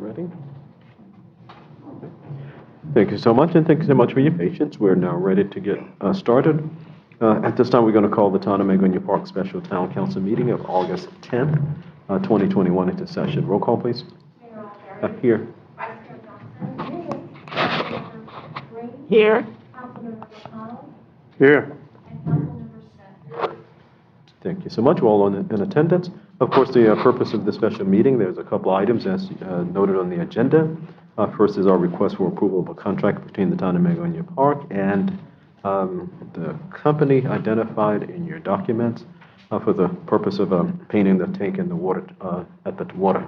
Ready? Thank you so much, and thank you so much for your patience. We're now ready to get started. At this time, we're going to call the Town of Magonia Park Special Town Council meeting of August 10th, 2021 into session. Roll call, please. Here. Here. Here. Thank you so much. We're all in attendance. Of course, the purpose of this special meeting, there's a couple items as noted on the agenda. First is our request for approval of a contract between the Town of Magonia Park and the company identified in your documents for the purpose of painting the tank and the water at the water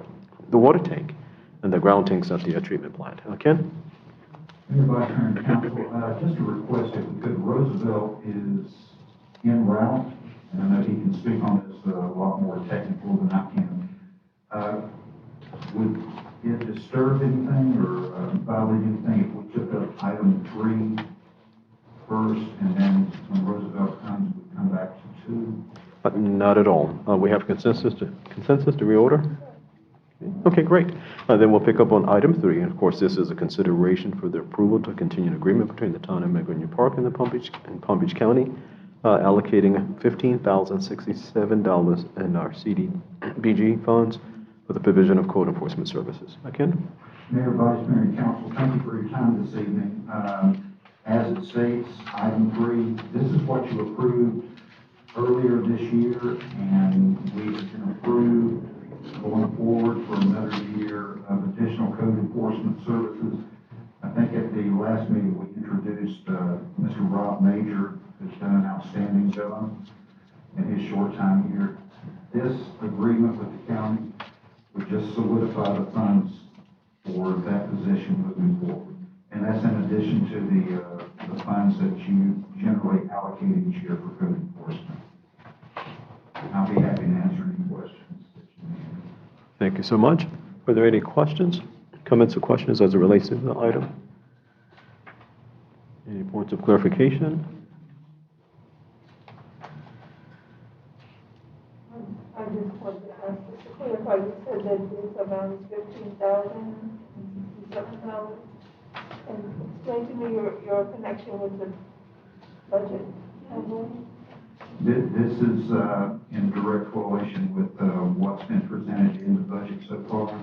tank and the ground tanks at the treatment plant. Ken? Mayor, Vice Mayor, and Council, just a request if we could. Roosevelt is en route, and I know he can speak on this a lot more technical than I can. Would it disturb anything or violate anything if we took up item 3 first, and then when Roosevelt comes, we come back to 2? Not at all. We have consensus to reorder. Okay, great. Then we'll pick up on item 3. And of course, this is a consideration for the approval to continue an agreement between the Town of Magonia Park and the Palm Beach County, allocating $15,067 in our CDBG funds for the provision of code enforcement services. Ken? Mayor, Vice Mayor, and Council, thank you for your time this evening. As it states, item 3, this is what you approved earlier this year, and we can approve going forward for another year of additional code enforcement services. I think at the last meeting we introduced Mr. Rob Major, who's done an outstanding job in his short time here. This agreement with the county would just solidify the funds for that position moving forward. And that's in addition to the funds that you generally allocate each year for code enforcement. I'll be happy to answer any questions that you may have. Thank you so much. Are there any questions, comments, or questions as it relates to the item? Any points of clarification? I just want to ask, just to clarify, you said that this amount is $15,067. And explain to me your connection with the budget. This is in direct correlation with what's been presented in the budget so far.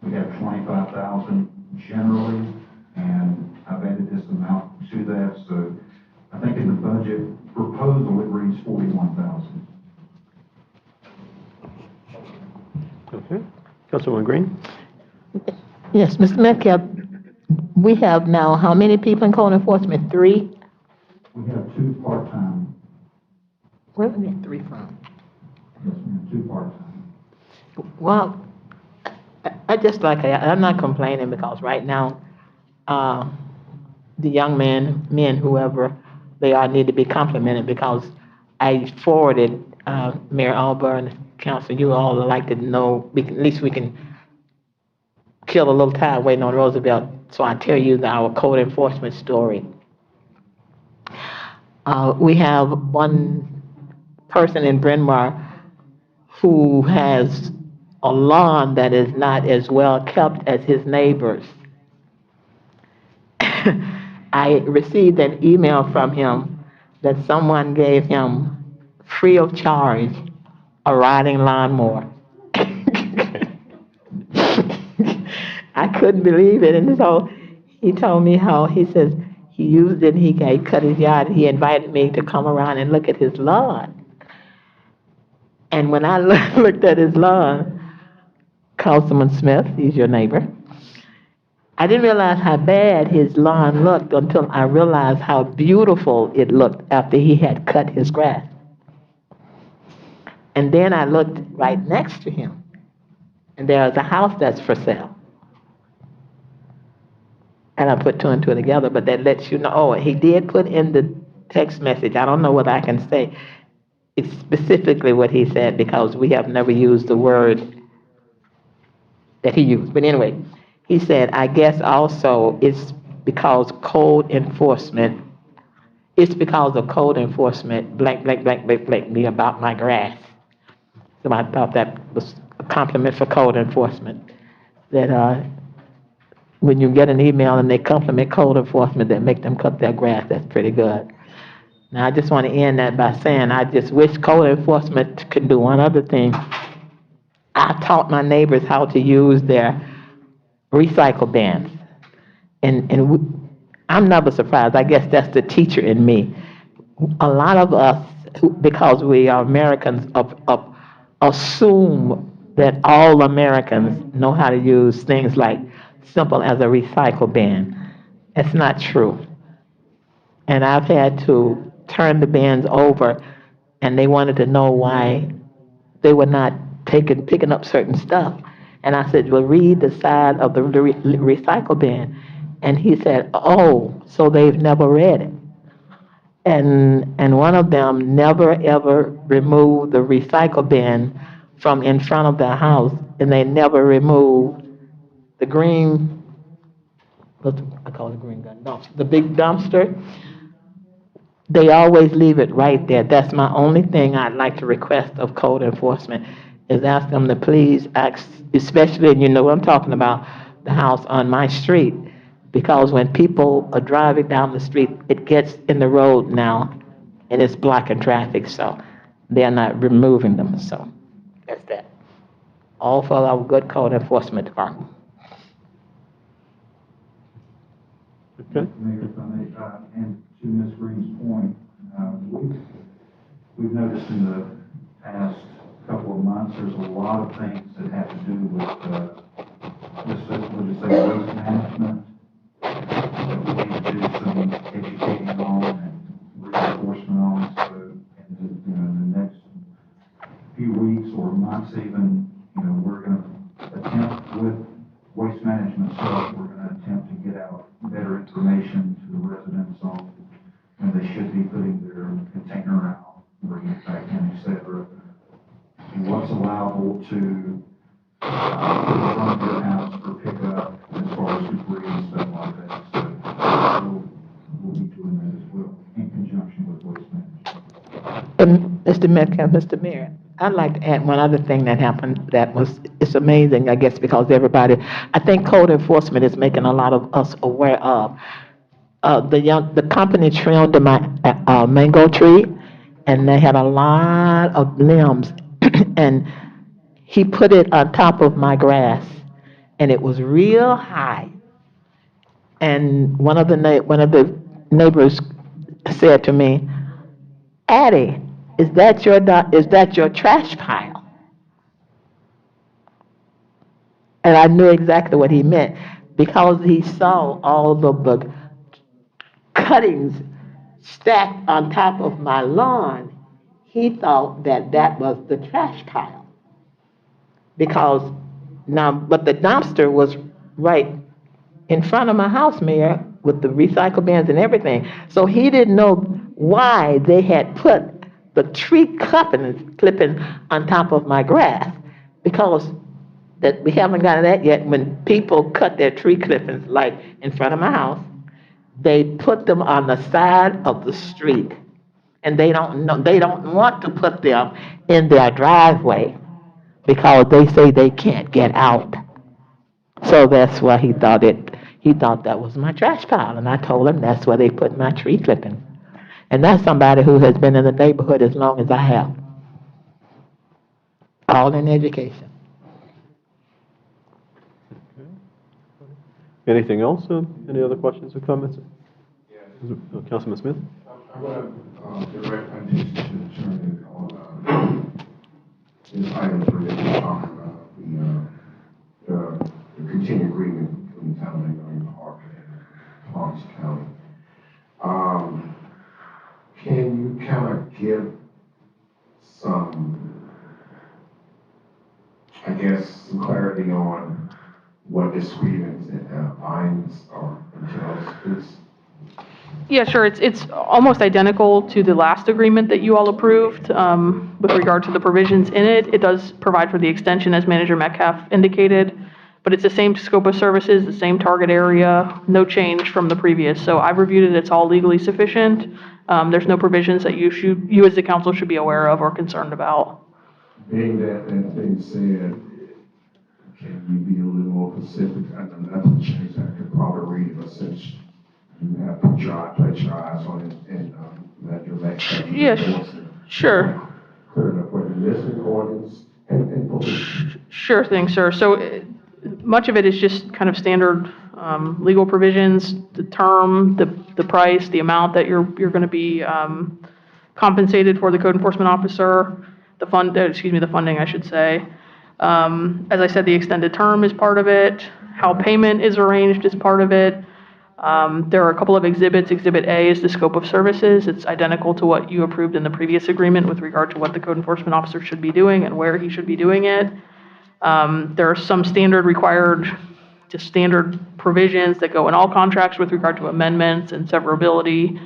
We have $25,000 generally, and I've added this amount to that. So I think in the budget proposal it reads $41,000. Okay. Councilwoman Green? Yes, Mr. Metcalf, we have now how many people in code enforcement? 3? We have 2 part-time. Where did we get 3 from? Yes, ma'am, 2 part-time. Well, I'm not complaining because right now, the young men, whoever they are, need to be complimented because I forwarded Mayor Alburn, Council, you all would like to know, at least we can kill a little time waiting on Roosevelt. So I tell you our code enforcement story. We have one person in Bryn Mawr who has a lawn that is not as well kept as his neighbors. I received an email from him that someone gave him free of charge a riding lawnmower. I couldn't believe it, and so he told me how he says he used it, he cut his yard, and he invited me to come around and look at his lawn. And when I looked at his lawn, Councilman Smith, he's your neighbor, I didn't realize how bad his lawn looked until I realized how beautiful it looked after he had cut his grass. And then I looked right next to him, and there's a house that's for sale. And I put 2 and 2 together, but that lets you know, oh, he did put in the text message. I don't know what I can say. It's specifically what he said because we have never used the word that he used. But anyway, he said, I guess also it's because code enforcement, blank me about my grass. So I thought that was a compliment for code enforcement. That when you get an email and they compliment code enforcement that make them cut their grass, that's pretty good. Now, I just want to end that by saying I just wish code enforcement could do one other thing. I taught my neighbors how to use their recycle bins. I'm never surprised. I guess that's the teacher in me. A lot of us, because we are Americans, assume that all Americans know how to use things like simple as a recycle bin. It's not true. And I've had to turn the bins over, and they wanted to know why they were not picking up certain stuff. And I said, well, read the side of the recycle bin. And he said, oh, so they've never read it. And one of them never ever removed the recycle bin from in front of their house, and they never removed the green, I call it green gun, no, the big dumpster. They always leave it right there. That's my only thing I'd like to request of code enforcement, is ask them to please ask, especially, and you know what I'm talking about, the house on my street, because when people are driving down the street, it gets in the road now, and it's blocking traffic, so they're not removing them, so that's that. All for our good code enforcement department. Okay. Mayor, if I may, and to Ms. Green's point, we've noticed in the past couple of months, there's a lot of things that have to do with, waste management, that we need to do some educating on and reinforcement on. So, in the next few weeks or months even, we're going to attempt with waste management stuff, we're going to attempt to get out better information to the residents on when they should be putting their container out, bringing it back in, et cetera. And what's allowable to put in front of your house for pickup as far as debris and stuff like that. So we'll be doing that as well in conjunction with waste management. And Mr. Metcalf, Mr. Mayor, I'd like to add one other thing that happened it's amazing, I guess, because I think code enforcement is making a lot of us aware of. The company trimmed my mango tree, and they had a lot of limbs, and he put it on top of my grass, and it was real high. And one of the neighbors said to me, Addie, is that your trash pile? And I knew exactly what he meant, because he saw all of the cuttings stacked on top of my lawn. He thought that was the trash pile. But the dumpster was right in front of my house, Mayor, with the recycle bins and everything. So he didn't know why they had put the tree clipping on top of my grass, because that we haven't gotten that yet. When people cut their tree clippings, like in front of my house, they put them on the side of the street, and they don't want to put them in their driveway because they say they can't get out. So that's why he thought that was my trash pile, and I told him that's where they put my tree clippings. And that's somebody who has been in the neighborhood as long as I have. All in education. Anything else? Any other questions or comments? Councilman Smith? I want to direct my attention to the attorney on this item 3 that we're talking about, the continued agreement between the town of Magnolia Park and Lawrence County. Can you kind of give some, I guess, some clarity on what this agreement binds or entails? Yeah, sure. It's almost identical to the last agreement that you all approved with regard to the provisions in it. It does provide for the extension, as Manager Metcalf indicated, but it's the same scope of services, the same target area, no change from the previous. So I've reviewed it. It's all legally sufficient. There's no provisions that you as the council should be aware of or concerned about. Being that being said, can you be a little more specific? I know nothing changed, I could probably read it, but since you have put place your eyes on it and, let your next. Yes, sure. Clear it up with the listening audience and police. Sure thing, sir. So much of it is just kind of standard legal provisions, the term, the price, the amount that you're going to be compensated for the code enforcement officer, the funding, I should say. As I said, the extended term is part of it. How payment is arranged is part of it. There are a couple of exhibits. Exhibit A is the scope of services. It's identical to what you approved in the previous agreement with regard to what the code enforcement officer should be doing and where he should be doing it. There are some standard provisions that go in all contracts with regard to amendments and severability,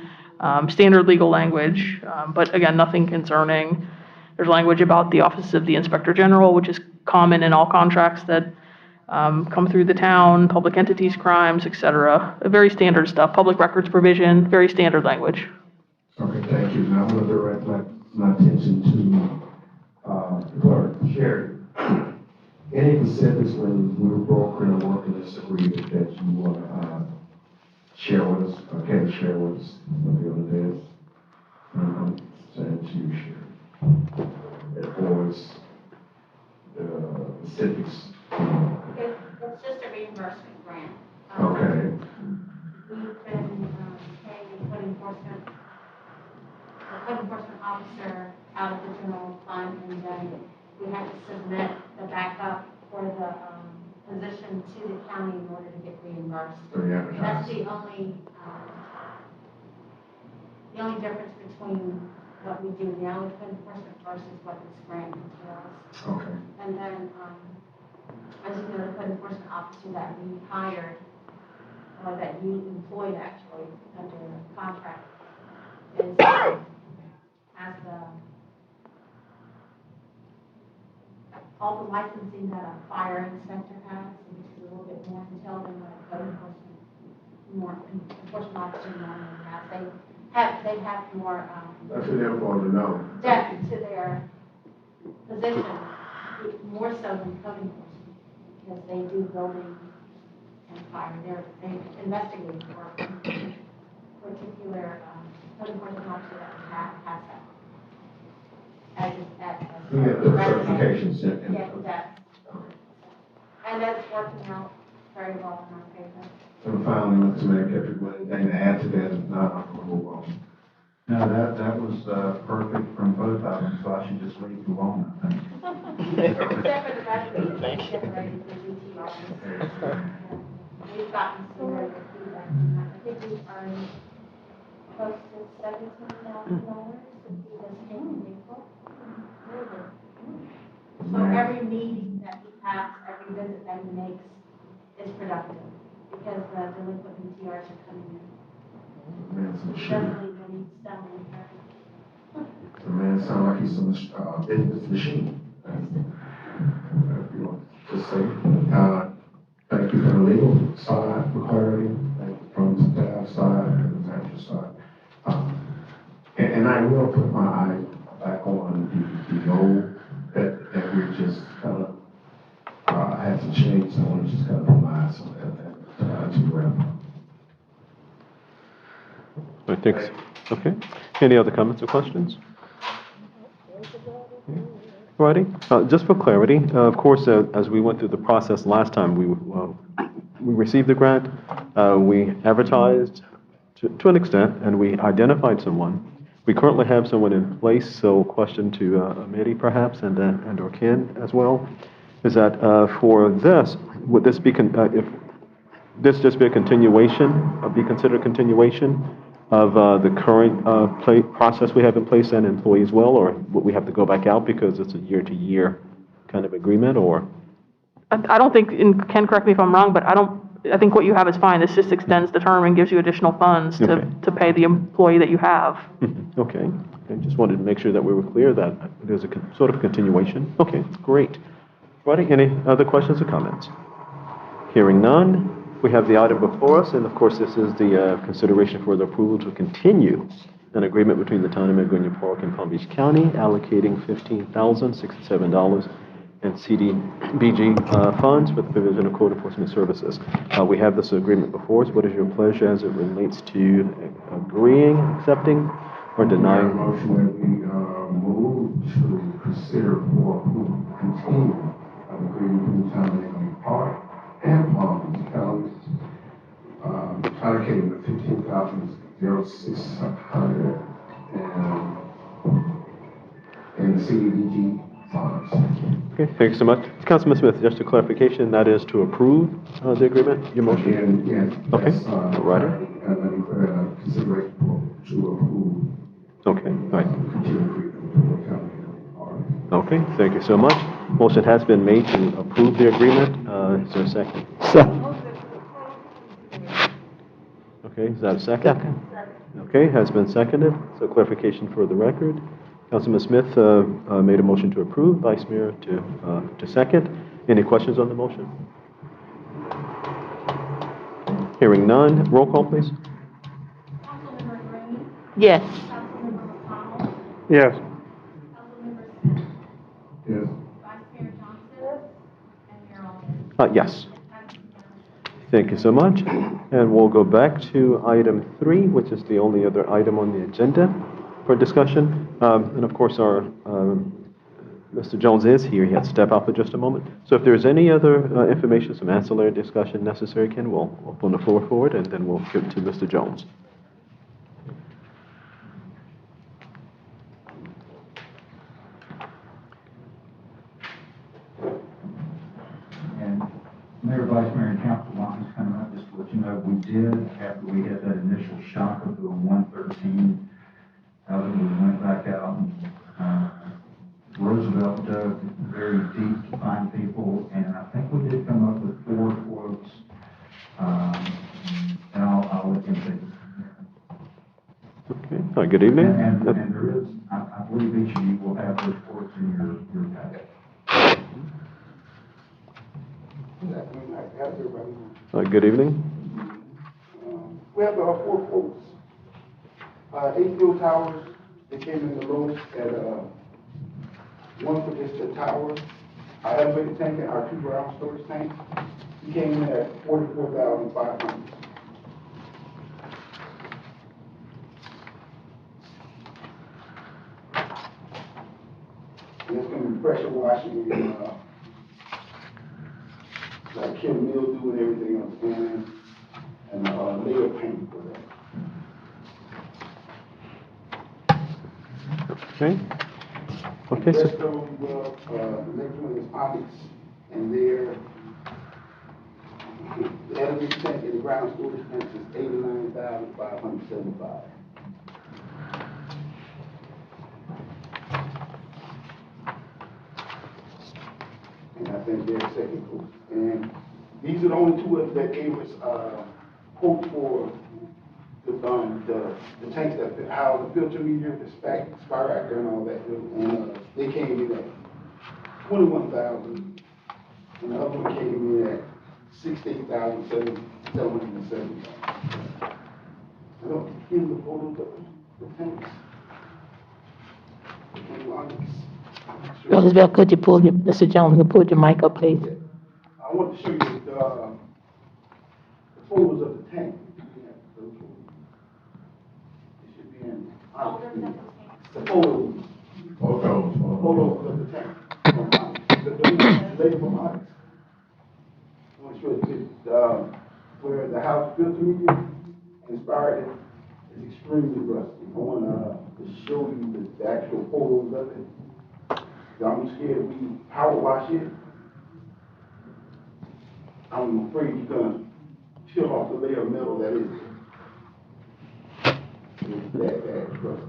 standard legal language, but again, nothing concerning. There's language about the Office of the Inspector General, which is common in all contracts that come through the town, public entities, crimes, et cetera. Very standard stuff, public records provision, very standard language. Okay, thank you. Now I'm going to direct my attention to the clerk. Sherry, any specifics when we were brokering or working this agreement that you want to share with us, or can share with us on the other days? I'm saying to you, Sherry. As far as the specifics. It's just a reimbursement grant. Okay. We've been paying the code enforcement officer out of the general fund, and then we had to submit the backup for the position to the county in order to get reimbursed. So you advertise. That's the only difference between what we do now with code enforcement versus what this grant entails. Okay. And then, as you know, the code enforcement officer that we hired, or that you employed actually under contract, is has all the licensing that a fire inspector has, which is a little bit more detailed than what a code enforcement officer normally has. They have more That's what they're going to know. depth to their position, more so than code enforcement, because they do building and fire. They investigate for particular code enforcement officer that has that. As You get the certifications in. Yeah, it does. And that's working out very well in our favor. And finally, Mr. Mayor, if you want anything to add to that, if not, I'm going to move on. No, that was perfect from both of them, so I should just leave you alone, I think. Except for the rest of it, it's generated for DTRs. We've gotten some very good feedback on that. I think we've earned close to $17,000 since we just came in April. Very good. So every meeting that he has, every visit that he makes is productive, because the delinquent DTRs are coming in. Man, some He shit. doesn't leave any stone unturned. The man sounds like he's some business machine. If you want to say, thank you from the legal side for clarity, thank you from the staff side and the manager side. And I will put my eye back on the goal that we're just kind of had to change. So I want to just kind of put my eyes on that to wrap up. I think, okay. Any other comments or questions? Righty. Just for clarity, of course, as we went through the process last time, we received the grant, we advertised to an extent, and we identified someone. We currently have someone in place, so question to Amity perhaps, and or Ken as well, is that for this, would this be, if this just be a continuation, be considered a continuation of the current process we have in place and employees well, or would we have to go back out because it's a year-to-year kind of agreement, or? I don't think, and Ken, correct me if I'm wrong, but I think what you have is fine. This just extends the term and gives you additional funds to pay the employee that you have. Okay. I just wanted to make sure that we were clear that there's a sort of continuation. Okay, great. Righty, any other questions or comments? Hearing none. We have the item before us, and of course, this is the consideration for the approval to continue an agreement between the Town of Magonia Park and Palm Beach County allocating $15,067 and CDBG funds for the provision of code enforcement services. We have this agreement before us. What is your pleasure as it relates to agreeing, accepting, or Mayor, denying? motion that we, move to consider for approval, continue an agreement between the town of Lincoln Park and Palm Beach counties, allocating the $15,600 and the CDBG funds. Okay, thank you so much. Councilman Smith, just a clarification, that is to approve the agreement, your motion? Again, yes. Okay, that's, all righty. Consideration to approve. Okay, all right. Continue agreement with the county of Lincoln Park. Okay, thank you so much. Motion has been made to approve the agreement. Is there a second? Okay, is that a second? Second. Okay, has been seconded. So clarification for the record. Councilman Smith made a motion to approve, Vice Mayor to second. Any questions on the motion? Hearing none, roll call, please. Councilmember Green, Yes. Councilmember McConnell, Yes. Councilmember Smith, Yes. Vice Mayor Johnson, and Mayor Alden. Yes. Thank you so much. And we'll go back to item 3, which is the only other item on the agenda for discussion. And of course, our Mr. Jones is here. He had to step out for just a moment. So if there's any other information, some ancillary discussion necessary, Ken, we'll open the floor for it, and then we'll give it to Mr. Jones. And Mayor, Vice Mayor, and Council, while he's coming up, just to let you know, we did, after we had that initial shock of doing 113, we went back out and, Roosevelt dug very deep to find people, and I think we did come up with 4 quotes. And I'll let him take it. Okay. All right, good evening. And there is, I believe each of you will have those quotes in your packet. Good evening. We have 4 quotes. 8 fuel towers, they came in the lowest at, 1 for just the tower, our elevator tank and our 2 ground storage tanks. He came in at $44,500. And it's gonna be pressure washing and, like kill mildew and everything else, and layer paint for that. Okay. Okay, The so, rest of them, the next one is Onyx, and their, the elevator tank and the ground storage tank is $89,575. And I think they're second quote. And these are the only 2 that gave us, quote for the tanks that house the filter meter, the spy reactor and all that. And, they came in at $21,000. And the other one came in at $68,770. I don't give the photos of the tanks. Roosevelt, could you pull your, Mr. Jones, could you pull your mic up, please? I want to show you the photos of the tank. It should be in. The photos. Photos of the tank. The lady from Onyx. I want to show you where the house filter media inspired it is extremely rusty. I want to show you the actual photos of it. I'm scared we power wash it. I'm afraid you're gonna peel off the layer of metal that is that rusty.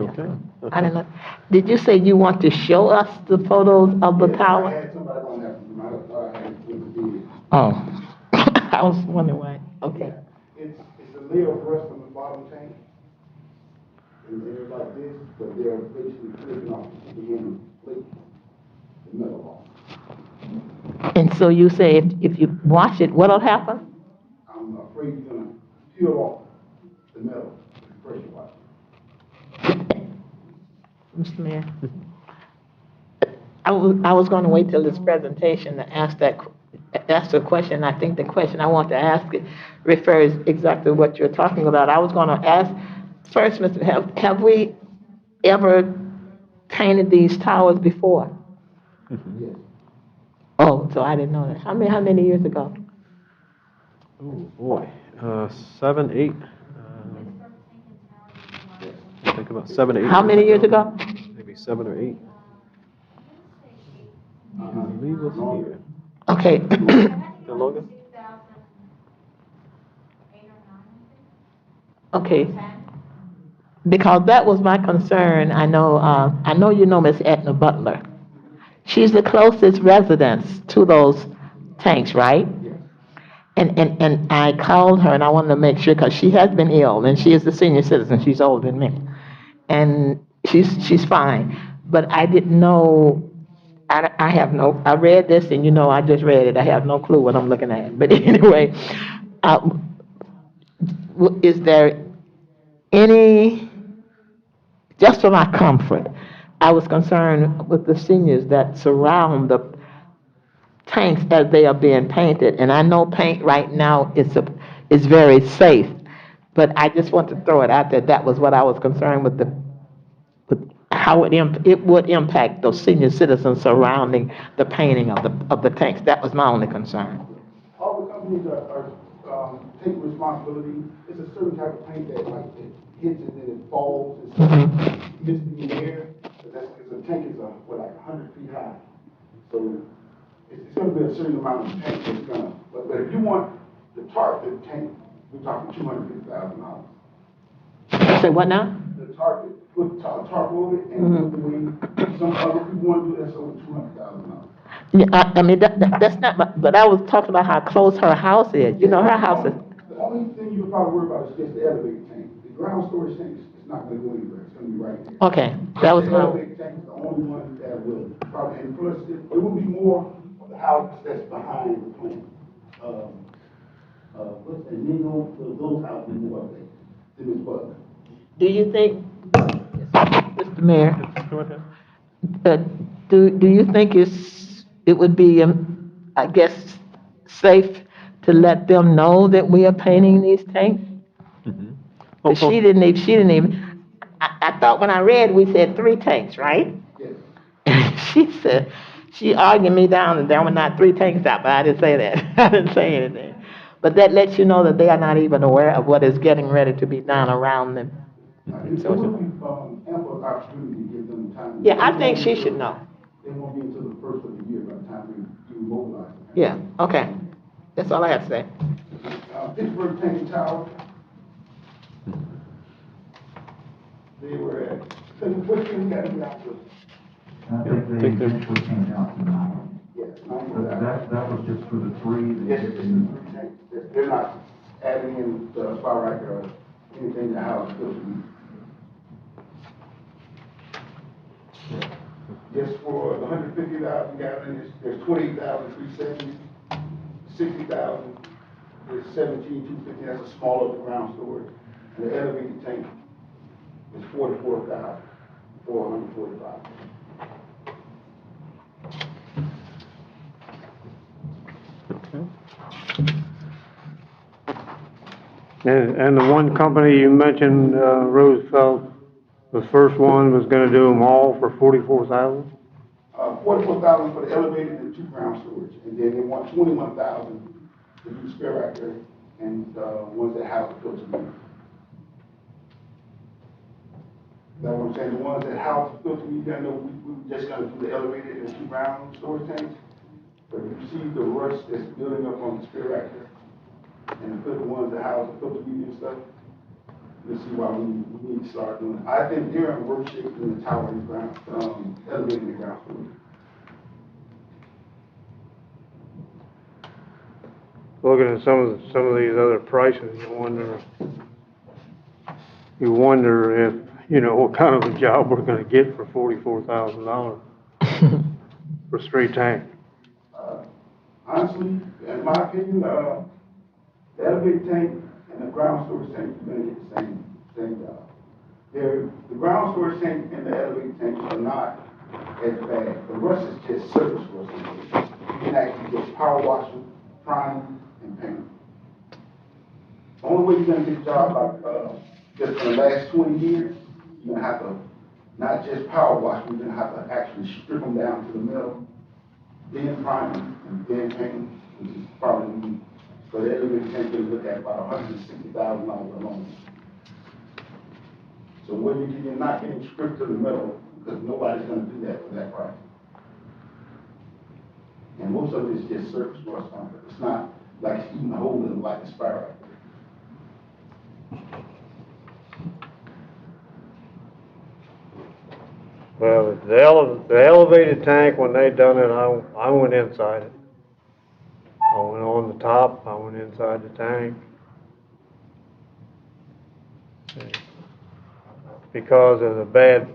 okay. I don't know. Did you say you want to show us the photos of the Yes, I tower? had somebody on that, I had it with the video. Oh, I was wondering why. Okay. It's a layer of rust on the bottom tank. And they're like this, but they're basically flipping off to begin to flip the metal off. And so you say if you wash it, what'll happen? I'm afraid you're gonna peel off the metal, pressure wash. Mr. Mayor? I was gonna wait till this presentation to ask ask the question. I think the question I want to ask it refers exactly what you're talking about. I was gonna ask, first, Mr. Have we ever painted these towers before? Yes. Oh, so I didn't know that. How many years ago? Oh, boy, 7, 8, I think about 7 or 8. How many years ago? Maybe 7 or 8. I believe it was here. Okay. The logo? 2008 or 9. Okay. Because that was my concern. I know you know Miss Etna Butler. She's the closest residence to those tanks, right? And I called her and I wanted to make sure, because she has been ill and she is a senior citizen. She's older than me. And she's fine. But I didn't know, I read this and I just read it. I have no clue what I'm looking at. But anyway, is there any, just for my comfort, I was concerned with the seniors that surround the tanks as they are being painted. And I know paint right now is very safe, but I just want to throw it out there. That was what I was concerned with with how it would impact those senior citizens surrounding the painting of the tanks. That was my only concern. All the companies are taking responsibility. It's a certain type of paint that like it hits and then it falls. It's hits in the air. That's because the tank is like 100 feet high. So it's going to be a certain amount of tank that's going to. But if you want the tarp, the tank, we're talking $250,000. Say what now? The tarp, put tarp over it, and put the wing. Some other people want to do that's over $200,000. Yeah, I mean, that's not, but I was talking about how close her house is. Her house is. The only thing you would probably worry about is just the elevator tank. The ground storage tank is not going to go anywhere. It's going to be right there. Okay, that was The my. elevator tank is the only one that will probably, and plus, it will be more of the houses that's behind the plant. What's that, those houses, what they, them is Butler. Do you think, Mr. Mayor, Go ahead. do you think it would be, I guess, safe to let them know that we are painting these tanks? But she didn't even, I thought when I read, we said 3 tanks, right? Yes. She argued me down that there were not 3 tanks out, but I didn't say that. I didn't say anything. But that lets you know that they are not even aware of what is getting ready to be done around them. There will be ample opportunity to give them time. Yeah, I think she should know. They won't be until the first of the year by the time we mobilize. Yeah, okay. That's all I have to say. Pittsburgh Tank and Tower. They were at, which one got me out to? I think they eventually came down to 9. Yes, But that was just for the 3. yes, it's in the 3 tanks. They're not adding in the spot right there or anything to house filter. Just for the 150,000 gallons, there's 28,370, 60,000 is 17,250. That's a smaller ground storage. And the elevated tank is 44,445. And the one company you mentioned, Roosevelt, the first one was gonna do them all for 44,000? 44,000 for the elevated and 2 ground storage. And then they want 21,000 to do spare reactor and ones that house the filter meter. That's what I'm saying. The ones that house the filter meter, I know we were just gonna do the elevated and 2 ground storage tanks. But if you see the rust that's building up on the spare reactor, and put the ones that house the filter media and stuff, let's see why we need to start doing it. I think they're in worse shape than the tower and ground, elevating the ground storage. Looking at some of these other prices, you wonder if, what kind of a job we're gonna get for $44,000 for 3 tanks. Honestly, in my opinion, the elevated tank and the ground storage tank, you're gonna get the same job. The ground storage tank and the elevated tank are not as bad. The rust is just surface rust. You can actually just power wash them, prime them, and paint them. The only way you're gonna get a job like, just in the last 20 years, you're gonna have to not just power wash them, you're gonna have to actually strip them down to the middle, then prime them, and then paint them, which is probably, so that little tank can look at about $160,000 alone. So what you're not getting stripped to the middle, because nobody's gonna do that for that price. And most of it is just surface rust on it. It's not like it's eating a hole in it like a sparrow. Well, the elevated tank, when they done it, I went inside it. I went on the top, I went inside the tank. Because of the bad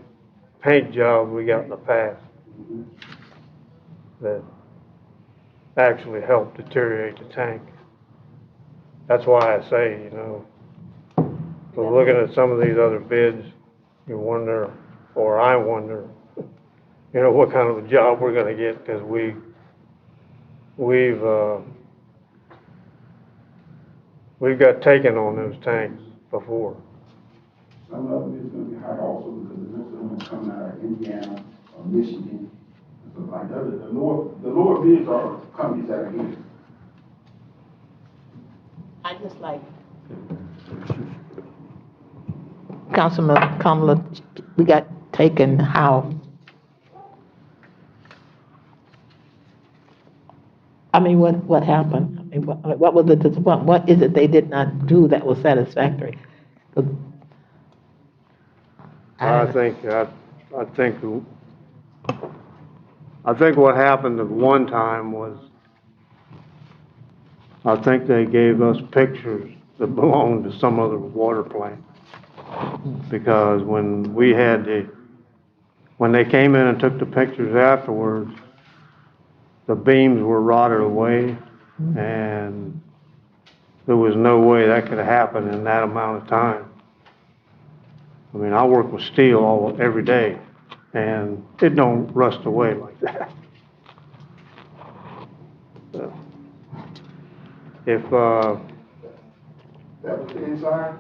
paint job we got in the past, that actually helped deteriorate the tank. That's why I say, for looking at some of these other bids, you wonder, or I wonder, what kind of a job we're gonna get, because we've got taken on those tanks before. Some of it is gonna be high also because most of them are coming out of Indiana or Michigan. So like the lower bids are companies that are here. I just like Councilman Kamala, we got taken how? I mean, what happened? I mean, what was the disappointment? What is it they did not do that was satisfactory? I think what happened at one time was, I think they gave us pictures that belonged to some other water plant. Because when they came in and took the pictures afterwards, the beams were rotted away, and there was no way that could happen in that amount of time. I mean, I work with steel every day, and it don't rust away like that. So, if, That was the inside.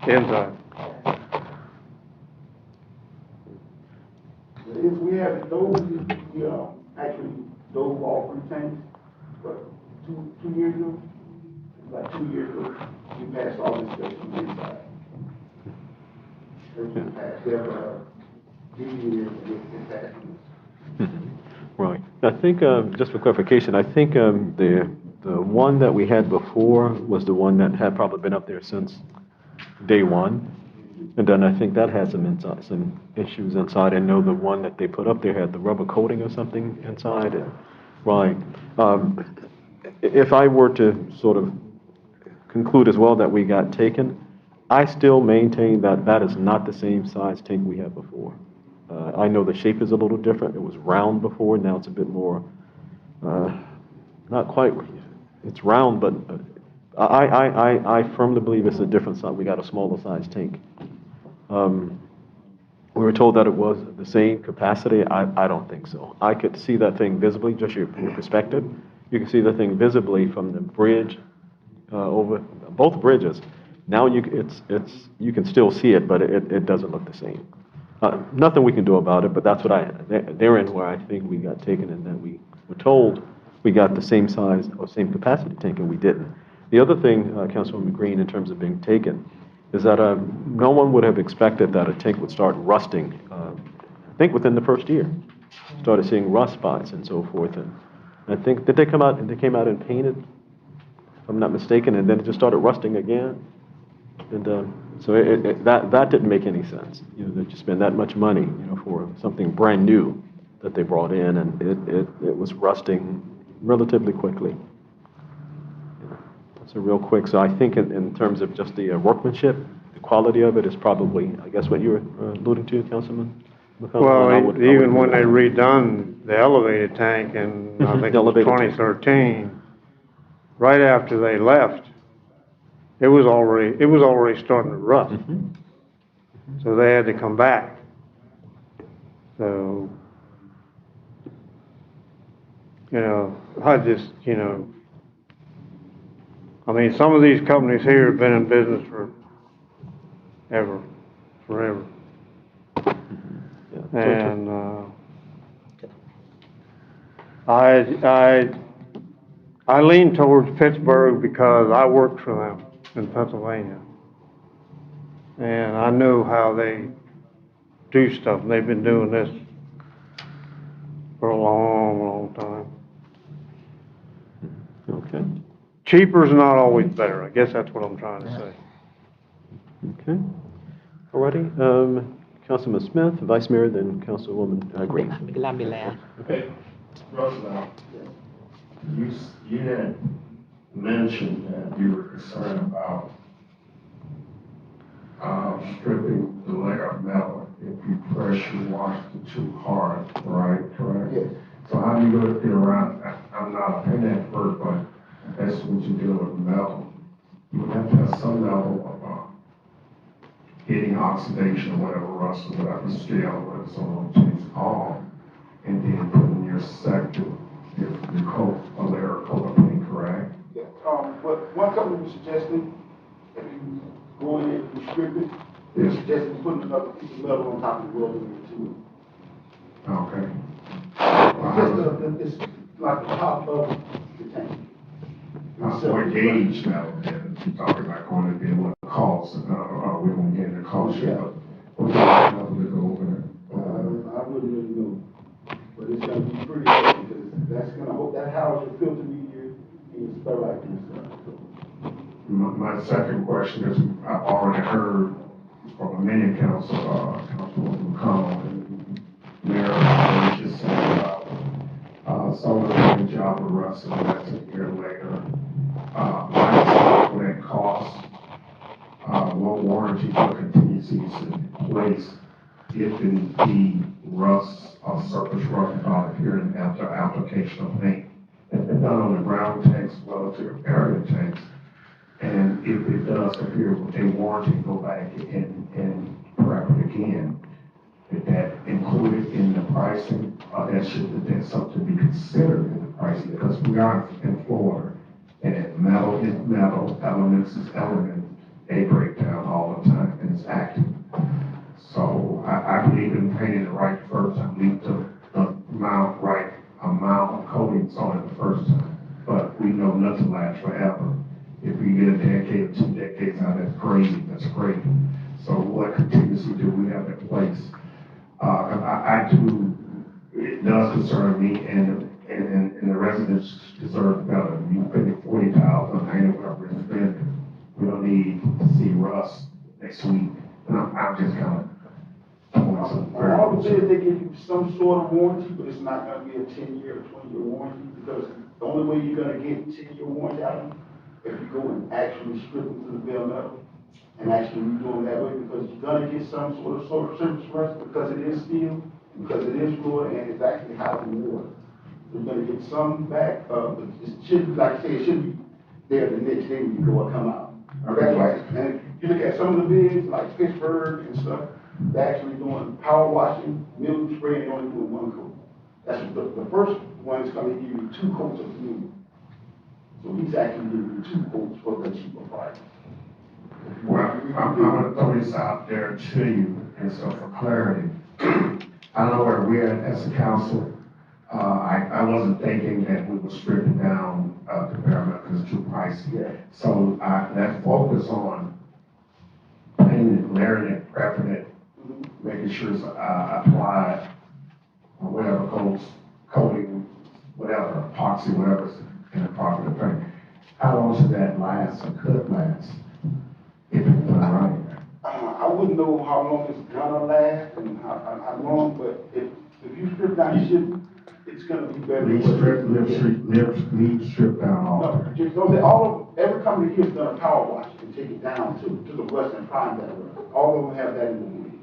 inside, If we had those, we actually dove all 3 tanks, but two years ago, like 2 years ago, we passed all this stuff from the inside. Everything passed. They have years it passed. Right. I think, just for clarification, I think the one that we had before was the one that had probably been up there since day one. And then I think that had some issues inside. I know the one that they put up there had the rubber coating or something inside. Right. If I were to sort of conclude as well that we got taken, I still maintain that that is not the same size tank we had before. I know the shape is a little different. It was round before, now it's a bit more, not quite, it's round, but I firmly believe it's a different size. We got a smaller size tank. We were told that it was the same capacity. I don't think so. I could see that thing visibly, just your perspective. You can see the thing visibly from the bridge over both bridges. Now you can still see it, but it doesn't look the same. Nothing we can do about it, but that's what therein where I think we got taken, and that we were told we got the same size or same capacity tank, and we didn't. The other thing, Councilwoman Green, in terms of being taken, is that no one would have expected that a tank would start rusting, I think within the first year. Started seeing rust spots and so forth, and I think, did they come out, and they came out and painted, if I'm not mistaken, and then it just started rusting again? And so that didn't make any sense, that you spend that much money, for something brand new that they brought in, and it was rusting relatively quickly. So real quick, so I think in terms of just the workmanship, the quality of it is probably, I guess, what you were alluding to, Councilman McCollum. well, even when they redone the elevated tank in, I think it was 2013, right after they left, it was already starting to rust. So they had to come back. So You know, I just, you know, I mean, some of these companies here have been in business forever. Yeah. And, I lean towards Pittsburgh because I worked for them in Pennsylvania. And I know how they do stuff. They've been doing this for a long, long time. Okay, Cheaper's not always better. I guess that's what I'm trying to say. okay. All righty, Councilman Smith, Vice Mayor, then Councilwoman Green. Let me laugh. Hey, Russell, you had mentioned that you were concerned about stripping the layer of metal if you pressure washed it too hard, right? Correct? Yes. So how do you go get around, I'm not a paint expert, but that's what you do with metal. You would have to have some level of getting oxidation or whatever, rust or whatever scale, whatever someone takes off, and then putting your second, if you coat a layer of coat of paint, correct? Yeah, but one company was suggesting, if you go in and strip it, they suggested putting another piece of metal on top of the welding into it. Okay. It's just it's like the top of the tank. What gauge now, then, you're talking about going to be what costs, we won't get into cost yet, but what's the level to go over there? I wouldn't really know, but it's gonna be pretty heavy, because that's gonna hold, that house your filter media and your sterilizer and stuff, so. My second question is, I've already heard from a many council, Councilwoman McConnell and Mayor, just saying about, someone doing a job with Russ and that's a year later. What it costs, what warranty or contingencies in place if indeed rust or surface rust appearing after application of paint. It's been done on the ground tanks as well as the area tanks. And if it does appear with a warranty, go back and prep it again. Is that included in the pricing? That's something to be considered in the pricing, because we are in Florida, and metal is metal, elements is element. They break down all the time, and it's active. So I believe in painting it right first. I believe the right amount of coatings on it the first time. But we know nothing lasts forever. If we get a decade or 2 decades out, that's crazy. That's great. So what contingency do we have in place? I do. It does concern me, and the residents deserve better. You spending $40,000, I know whatever it's been. We don't need to see Russ next week. And I'm just kind of pointing some very. All the bids, they give you some sort of warranty, but it's not gonna be a 10-year or 20-year warranty, because the only way you're gonna get 10-year warranty out of them, if you go and actually strip them to the bare metal, and actually redo them that way, because you're gonna get some sort of surface rust, because it is steel, because it is fluid, and it's actually housing water. You're gonna get some back, but it should, like I say, it should be there the next day when you go and come out. That's right. And you look at some of the bids, like Pittsburgh and stuff, they're actually doing power washing, mildew spray, and only doing 1 coat. That's the first one is gonna give you 2 coats of mildew. So he's actually giving you 2 coats for the cheaper price. Well, I'm going to throw this out there to you, and so for clarity, I don't know where we're at as a council. I wasn't thinking that we were stripping down the paramount because it's too pricey. Yeah. So that focus on painting it, layering it, prepping it, making sure it's applied, or whatever coating, whatever, epoxy, whatever's in the proper paint. How long should that last or could last if it's done right? I wouldn't know how long it's gonna last and how long, but if you strip down, it's gonna be better. Leaf strip down all. No, just every company here has done a power wash and take it down to the rust and find that rust. All of them have that in the movie.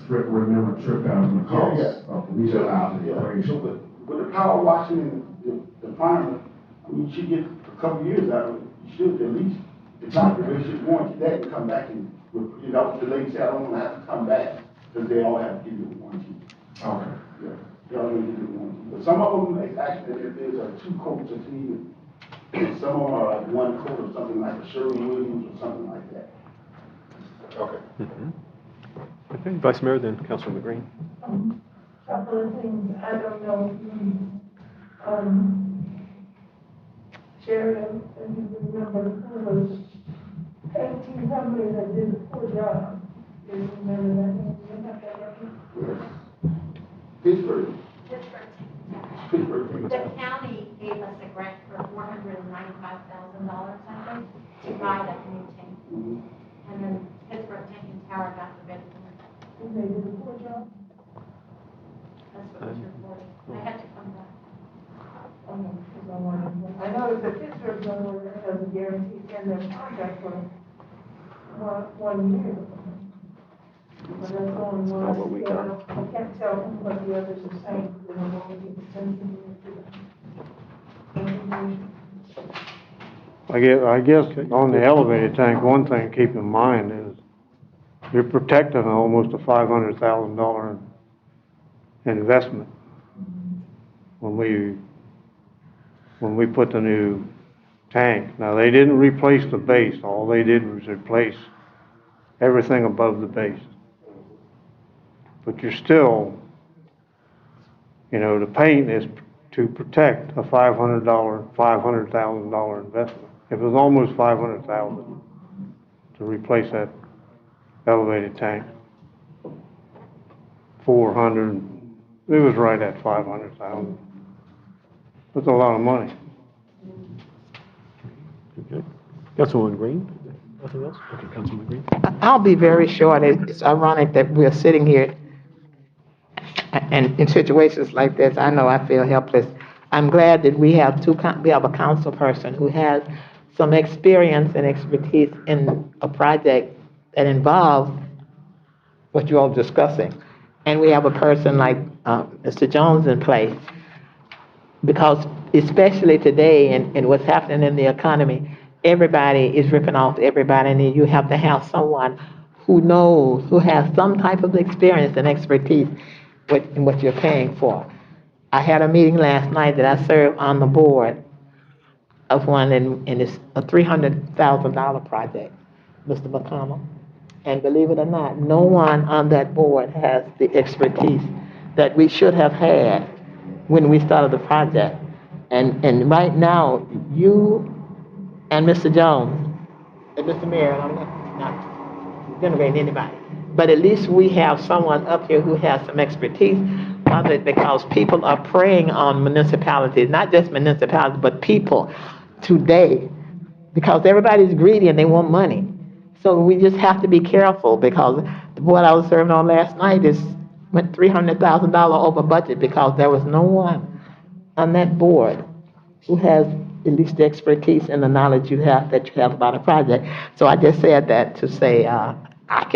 Remember, strip down is the cost of legal out the So, equation. with the power washing and the primer, I mean, you should get a couple of years out of it. You should at least. It's not that they should warranty that and come back and, you know, the lady said, I don't want to have to come back, because they all have to give you a warranty. Okay. Yeah. y'all need to do one. But some of them, actually, there's two coats that's needed. And some of them are like one coat or something like a Sherwin-Williams or something like that. Okay. Okay, Vice Mayor, then Councilwoman Green. Couple of things, I don't know if you, Sheridan, and you remember who was painting company that did a poor job. Do you remember that name? Do you have that record? Pittsburgh. Pittsburgh. The county gave us a grant for $495,000, I think, to buy that new tank. And then Pittsburgh Tank and Tower got the bid for it. And they did a poor job? That's what was reported. I had to come back. Because I wanted, I know that Pittsburgh donor has a guarantee in their contract for 1 year. But that's only one. not what we got. I can't tell what the others are saying, because I'm only getting sensitive to that. I guess on the elevated tank, one thing to keep in mind is you're protecting almost a $500,000 investment when we put the new tank. Now, they didn't replace the base. All they did was replace everything above the base. But you're still, the paint is to protect a $500,000 investment. It was almost $500,000 to replace that elevated tank. 400, it was right at 500,000. That's a lot of money. Okay. Councilwoman Green, nothing else? Okay, Councilwoman Green. I'll be very short. It's ironic that we're sitting here, and in situations like this, I know I feel helpless. I'm glad that we have a council person who has some experience and expertise in a project that involves what you all are discussing. And we have a person like Mr. Jones in place. Because especially today and what's happening in the economy, everybody is ripping off everybody, and you have to have someone who knows, who has some type of experience and expertise in what you're paying for. I had a meeting last night that I served on the board of one, and it's a $300,000 project, Mr. McConnell. And believe it or not, no one on that board has the expertise that we should have had when we started the project. And right now, you and Mr. Jones, and Mr. Mayor, and I'm not denigrating anybody, but at least we have someone up here who has some expertise on it, because people are preying on municipalities, not just municipalities, but people today, because everybody's greedy and they want money. So we just have to be careful, because the board I was serving on last night went $300,000 over budget, because there was no one on that board who has at least the expertise and the knowledge that you have about a project. So I just said that to say, I'm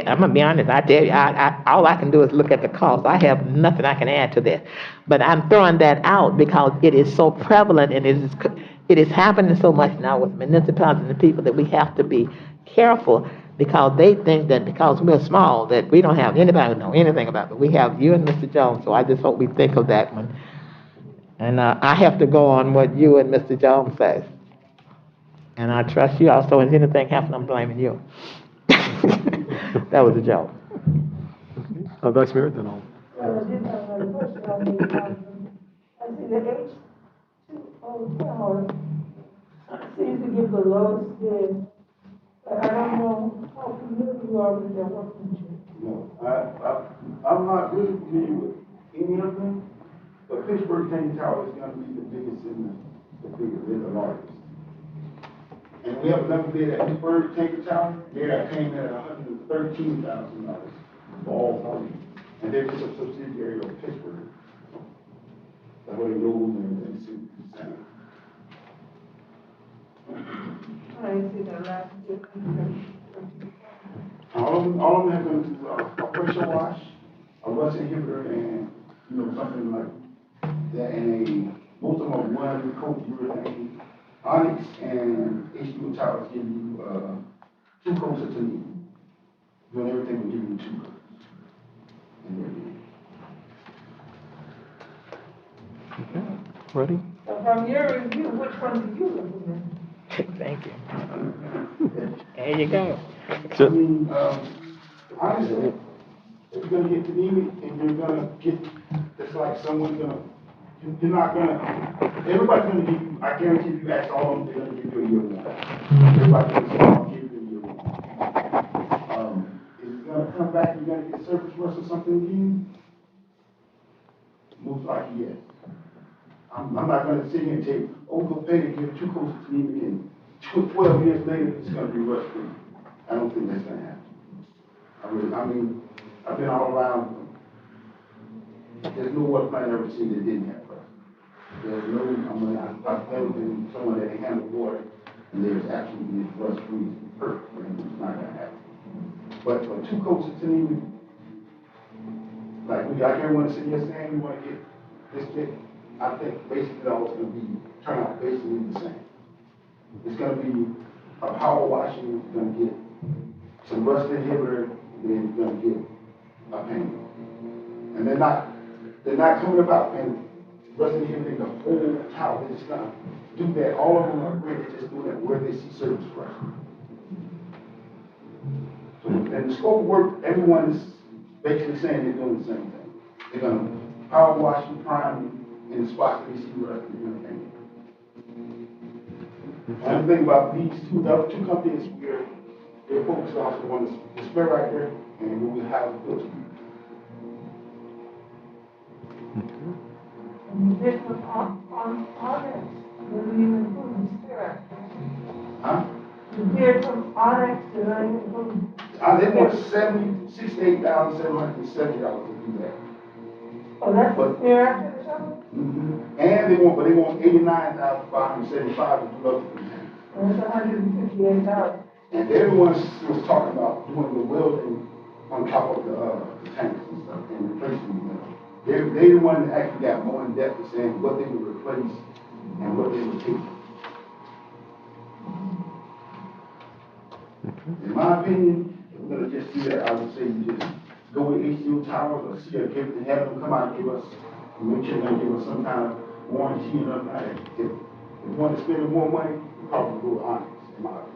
gonna be honest, I tell you, all I can do is look at the cost. I have nothing I can add to this. But I'm throwing that out because it is so prevalent, and it is happening so much now with municipalities and the people, that we have to be careful, because they think that because we're small, that we don't have anybody who knows anything about it. But we have you and Mr. Jones, so I just hope we think of that one. And I have to go on what you and Mr. Jones says. And I trust you also. If anything happens, I'm blaming you. That was a joke. Vice Mayor, then I'll. I did have another question on the, I see the H2O tower seems to give the lowest bid, but I don't know how familiar you are with their workmanship. No, I'm not really familiar with any of them, but Pittsburgh Tank Tower is gonna be the biggest they're the largest. And we have another bid at Pittsburgh Tank Tower, there came in at $113,000 for all three. And they're just a subsidiary of Pittsburgh. That's what it goes and see. I didn't see that last bid. All of them have been a pressure wash, a rust inhibitor, and, something like that, and most of them are one coat urethane. Onyx and H2O Towers give you, 2 coats of need. Doing everything will give you 2 coats. And Ready? So from your review, which one did you recommend? Thank you. There you go. I mean, honestly, if you're gonna get to need it and you're gonna get, it's like someone gonna, you're not gonna, everybody's gonna give you, I guarantee if you ask all of them, they're gonna give you a year one. Everybody's gonna say, I'll give you a year one. If you're gonna come back, you're gonna get surface rust or something again, most likely yes. I'm not gonna sit here and tell you, oh, go pay to give 2 coats of Tanemic and 12 years later, it's gonna be rust free. I don't think that's gonna happen. I mean, I've been all around. There's no water plant I've ever seen that didn't have rust. There's no, I mean, I've never been someone that handled water and there's absolutely rust free, perfect, and it's not gonna happen. But for 2 coats of Tanemic, like we got everyone sitting here saying we wanna get this big, I think basically all it's gonna be, turn out basically the same. It's gonna be a power washing, you're gonna get some rust inhibitor, then you're gonna get a paint. And they're not coming about and rust inhibiting the whole towel, they're just gonna do that, all of them are great, they're just doing that where they see surface rust. So, and the scope of work, everyone is basically saying they're doing the same thing. They're gonna power wash and prime in the spots that they see rust, they're gonna paint. One thing about these two, the other 2 companies, they're focused on the one that's the spray right there, and we will have the filter. And you did put on Onyx, you didn't even put in Spirit. Huh? You did from Onyx, you didn't even put. They want $68,770 to do that. Oh, that's the But- Spirit finish of it? And they want $89,575 to do other things. That's $158. And everyone was talking about doing the welding on top of the tanks and stuff and replacing them. They the one that actually got more in depth in saying what they would replace and what they would take. In my opinion, if we're gonna just do that, I would say you just go with HCO Towers or see if and have them come out and give us, make sure they give us some kind of warranty and all that. If you want to spend more money, you probably go with Onyx, in my opinion.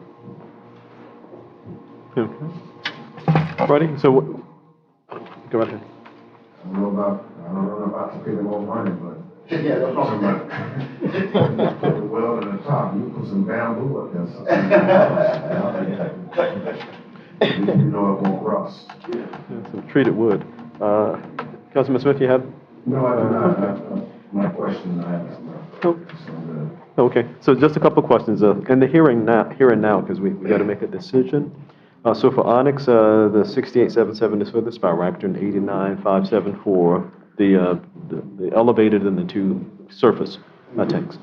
Okay. Ready? So, go ahead. I don't know about to pay them more money, but. Yeah, that's what I'm saying. Put the weld in the top, you put some bamboo up there, something. You know it won't rust. Some treated wood. Councilman Smith, you have? No, I do not. My question I have is Okay, so just a couple of questions. In the here and now, because we got to make a decision. So for Onyx, the 6877 is for the Spy Raptor and 89,574 for the elevated and the 2 surface tanks.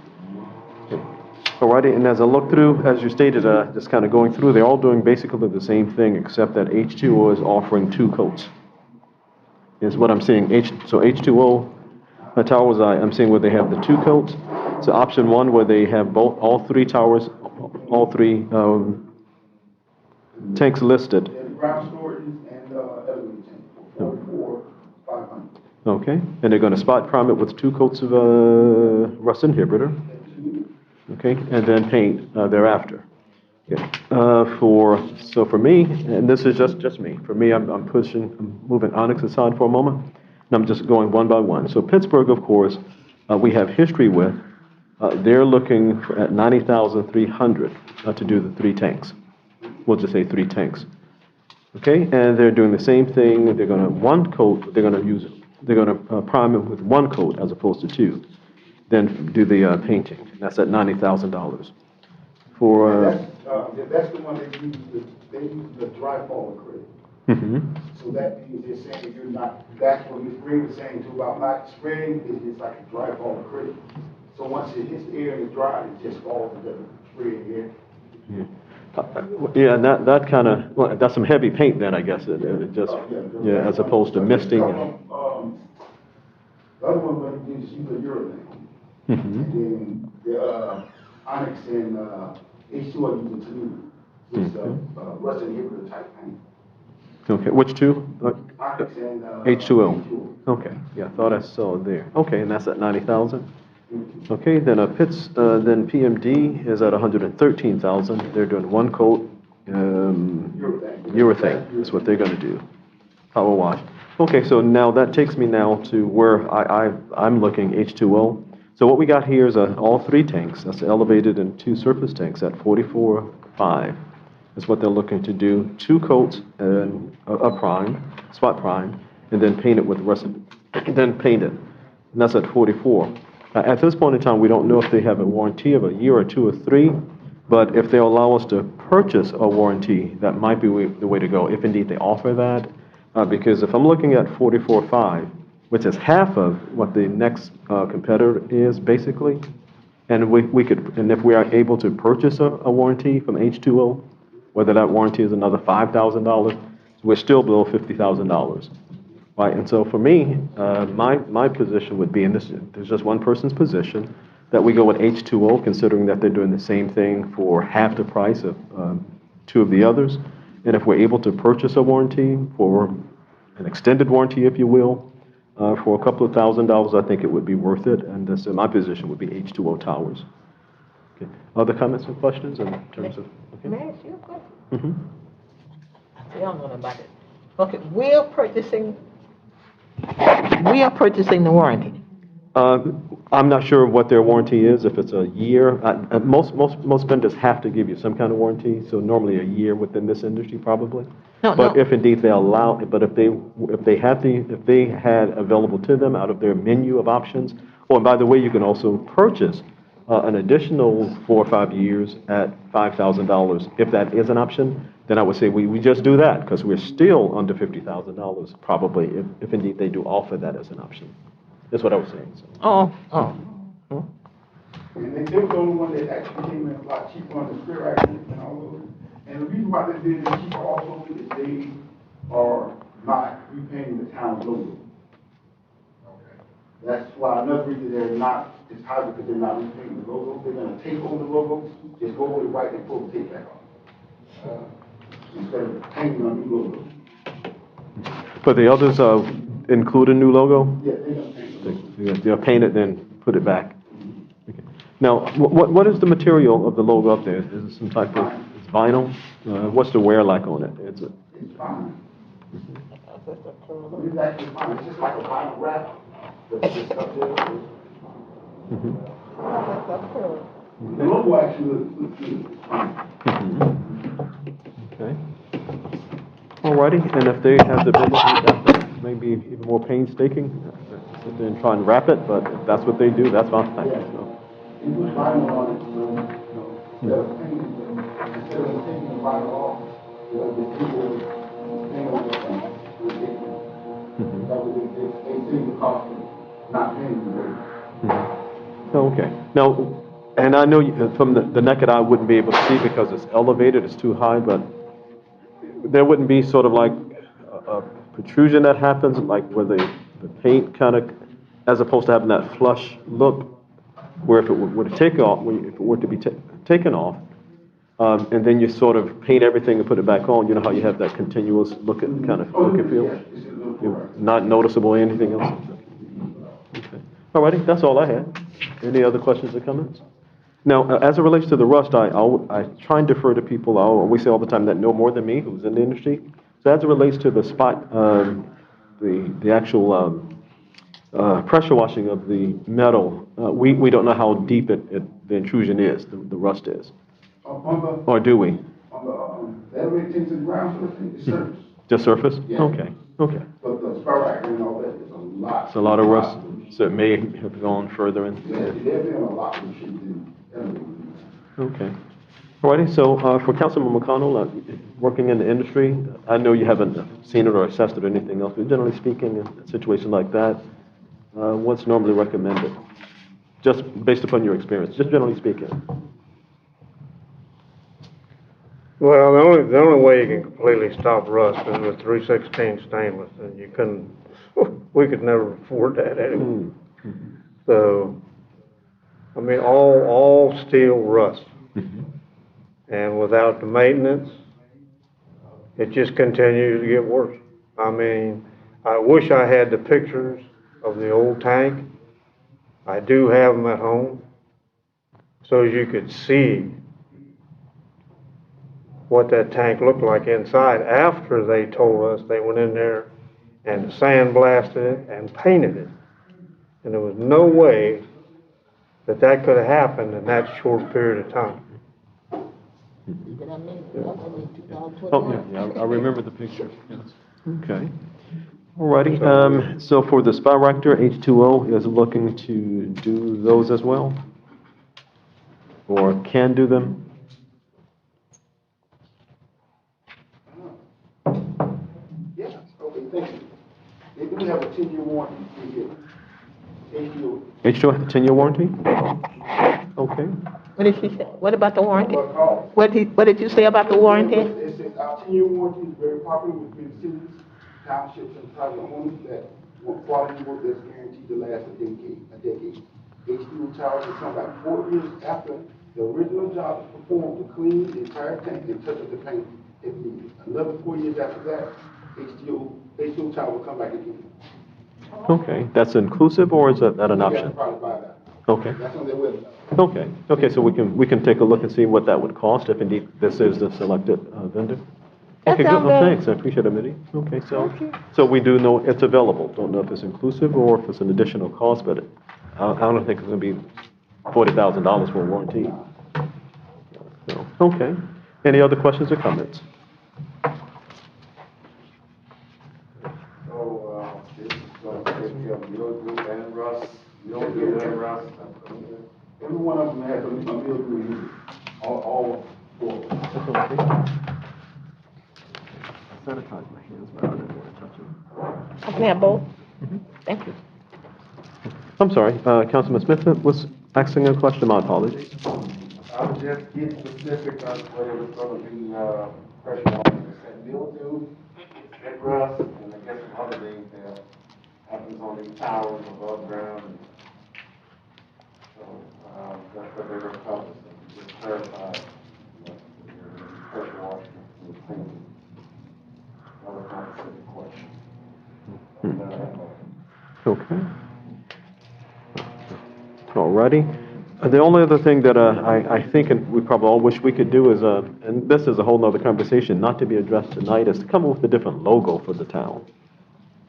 Alrighty, and as I look through, as you stated, just kind of going through, they're all doing basically the same thing, except that H2O is offering 2 coats. Is what I'm seeing. So H2O towers, I'm seeing where they have the 2 coats. So option 1 where they have all 3 towers, all 3 tanks listed. Yeah, the ground storage and elevator tank, 4,500. Okay, and they're going to spot prime it with 2 coats of rust inhibitor. Okay, and then paint thereafter. Okay. So for me, and this is just me. For me, I'm moving Onyx aside for a moment, and I'm just going one by one. So Pittsburgh, of course, we have history with. They're looking at $90,300 to do the 3 tanks. We'll just say 3 tanks. Okay, and they're doing the same thing. They're going to 1 coat. They're going to prime it with 1 coat as opposed to 2. Then do the painting. That's at $90,000. For That's the one they use the dry fall acrylic. So that means they're saying you're not, that's what Ms. Green was saying too about not spraying, it's like a dry fall acrylic. So once it hits the air and it's dry, it just falls and doesn't spray in the air. Yeah, and that kind of, well, that's some heavy paint then, I guess, it just, yeah, as opposed to misting. The other one, when you use the urine, and then the Onyx and H2O use the Tanemic, it's rust inhibitor type paint. Okay, which 2? Onyx and H2O. Okay, yeah, I thought I saw it there. Okay, and that's at 90,000? Okay, then then PMD is at 113,000. They're doing one coat, urethane is what they're gonna do. Power wash. Okay, so now that takes me now to where I'm looking, H2O. So what we got here is all three tanks, that's elevated and two surface tanks at 44.5 is what they're looking to do. Two coats and a prime, spot prime, and then paint it with the rest of it, then paint it. And that's at 44. At this point in time, we don't know if they have a warranty of a year or two or three, but if they allow us to purchase a warranty, that might be the way to go, if indeed they offer that. Because if I'm looking at 44.5, which is half of what the next competitor is basically, and and if we are able to purchase a warranty from H2O, whether that warranty is another $5,000, we're still below $50,000. Right, and so for me, my position would be, and there's just one person's position, that we go with H2O, considering that they're doing the same thing for half the price of two of the others. And if we're able to purchase a warranty for an extended warranty, if you will, for a couple of $1,000s, I think it would be worth it. And so my position would be H2O Towers. Okay. Other comments or questions in terms of? Okay. May I ask you a question? Mm-hmm. I don't know about it. Okay, we are purchasing the warranty. I'm not sure what their warranty is, if it's a year. Most vendors have to give you some kind of warranty, so normally a year within this industry, probably. But if indeed they allow, but if they had available to them out of their menu of options, oh, and by the way, you can also purchase an additional 4 or 5 years at $5,000. If that is an option, then I would say we just do that, because we're still under $50,000 probably, if indeed they do offer that as an option. That's what I was saying. So. And they were the only one that actually came in a lot cheaper on the square axis and all those. And the reason why they did it cheaper also is they are not repainting the town's logo. That's why another reason they're not, it's high because they're not repainting the logo. They're gonna take over the logo, just go over it white and pull the tape back off. Instead of painting a new logo. But the others include a new logo? Yeah, they're gonna paint the logo. They'll paint it, then put it back. Okay. Now, what is the material of the logo up there? Is it some type of, it's vinyl? What's the wear like on it? It's fine. It's actually fine. It's just like a vinyl wrap. Just up there. The logo actually looks good. Okay. Alrighty, and if they have the ability, maybe even more painstaking, sit there and try and wrap it, but if that's what they do, that's fine. Yeah. You put vinyl on it, so, instead of taking the vinyl off, the people paint on it. That way they save the cost of not paying the rate. Okay. Now, and I know from the naked eye wouldn't be able to see because it's elevated, it's too high, but there wouldn't be sort of like a protrusion that happens, like where the paint kind of, as opposed to having that flush look, where if it were to take off, if it were to be taken off, and then you sort of paint everything and put it back on, you know how you have that continuous look and feel? Not noticeable or anything else? Okay. Alrighty, that's all I had. Any other questions or comments? Now, as it relates to the rust, I try and defer to people, we say all the time, that know more than me, who's in the industry. So as it relates to the spot, the actual pressure washing of the metal, we don't know how deep the intrusion is, the rust is. Or do we? On the elevator takes to the ground sort of thing, it's surface. Just surface? Yeah. Okay. But the spiral and all that is a lot. It's a lot of rust, so it may have gone further in. Yeah, they've been a lot of shit in elevators. Okay. Alrighty, so for Councilman McConnell, working in the industry, I know you haven't seen it or assessed it or anything else, but generally speaking, in a situation like that, what's normally recommended? Just based upon your experience, just generally speaking. Well, the only way you can completely stop rust is with 316 stainless, and we could never afford that anyway. So, I mean, all steel rust. And without the maintenance, it just continues to get worse. I mean, I wish I had the pictures of the old tank. I do have them at home, so as you could see what that tank looked like inside after they told us they went in there and sandblasted it and painted it. And there was no way that that could have happened in that short period of time. Oh, yeah, I remember the picture, yes. Okay. Alrighty, so for the spy reactor, H2O is looking to do those as well? Or can do them? Yeah, okay, thank you. They do have a 10-year warranty here. HBO. H2O has a 10-year warranty? Okay. What did she say? What about the warranty? What call? What did you say about the warranty? It says our 10-year warranty is very popular with big cities, townships, and private owners that want quality work that's guaranteed to last a decade. HBO towers will come back 4 years after the original job is performed to clean the entire tank and touch up the paint if needed. Another 4 years after that, HBO tower will come back again. Okay, that's inclusive or is that an You have option? to probably buy that. Okay. That's on their website. Okay, so we can take a look and see what that would cost if indeed this is the selected vendor? That Okay, good, sounds well, good. thanks, I appreciate it, Mitty. Okay, so we do know it's available, don't know if it's inclusive or if it's an additional cost, but I don't think it's gonna be $40,000 for a warranty. So, okay, any other questions or comments? So, this is going to take care of your group and Russ, your group and Russ. Every one of them has a meal unit, all four. Sanitize my hands, but I didn't want to touch them. I can have both. Thank you. I'm sorry, Councilman Smith was asking a question, my apologies. I was just getting specific on whether it was going to be, pressure water, mildew, and rust, and I guess some other things that happens on these towers above ground. And so, that's what they were publishing, just clarify, pressure washing and cleaning. That was my specific question. Okay. Alrighty. The only other thing that I think, and we probably all wish we could do is, and this is a whole nother conversation, not to be addressed tonight, is to come up with a different logo for the town.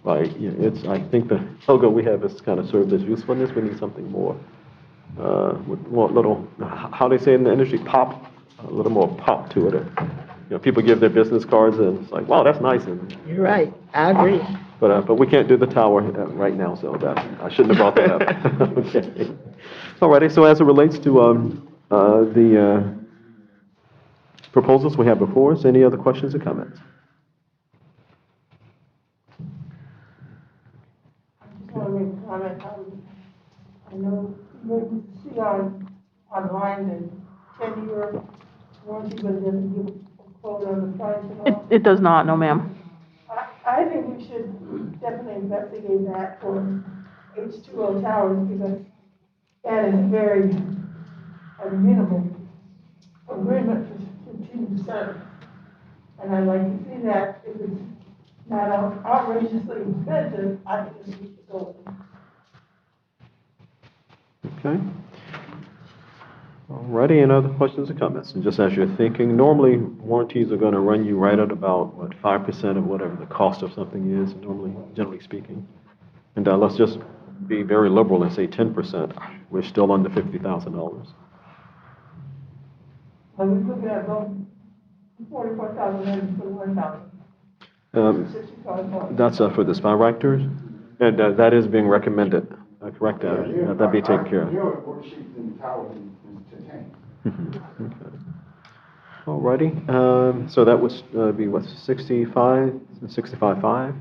Like, you know, I think the logo we have has kind of served its usefulness. We need something more, with more little, how they say in the industry, pop, a little more pop to it. You know, people give their business cards and it's like, wow, that's nice. And You're right. I agree. But we can't do the tower right now, so that, I shouldn't have brought that up. Okay. Alrighty, so as it relates to the proposals we have before us, any other questions or comments? I just want to make a comment. I know you see online the 10-year warranty, but it doesn't give a quote on the price at all. It does not, no ma'am. I think we should definitely investigate that for H2O towers because that is very amenable agreement for 15%. And I'd like to see that if it's not outrageously expensive, I think we should go. Okay. Alrighty, any other questions or comments? And just as you're thinking, normally warranties are going to run you right at about, 5% of whatever the cost of something is, normally, generally speaking. And let's just be very liberal and say 10%. We're still under $50,000. But we look at both 44,000 and 41,000. That's for the spy reactors, and that is being recommended, correct? That'd be taken care of. Your worksheet in the tower is to tank. Okay. Alrighty, so that would be what, 65.5?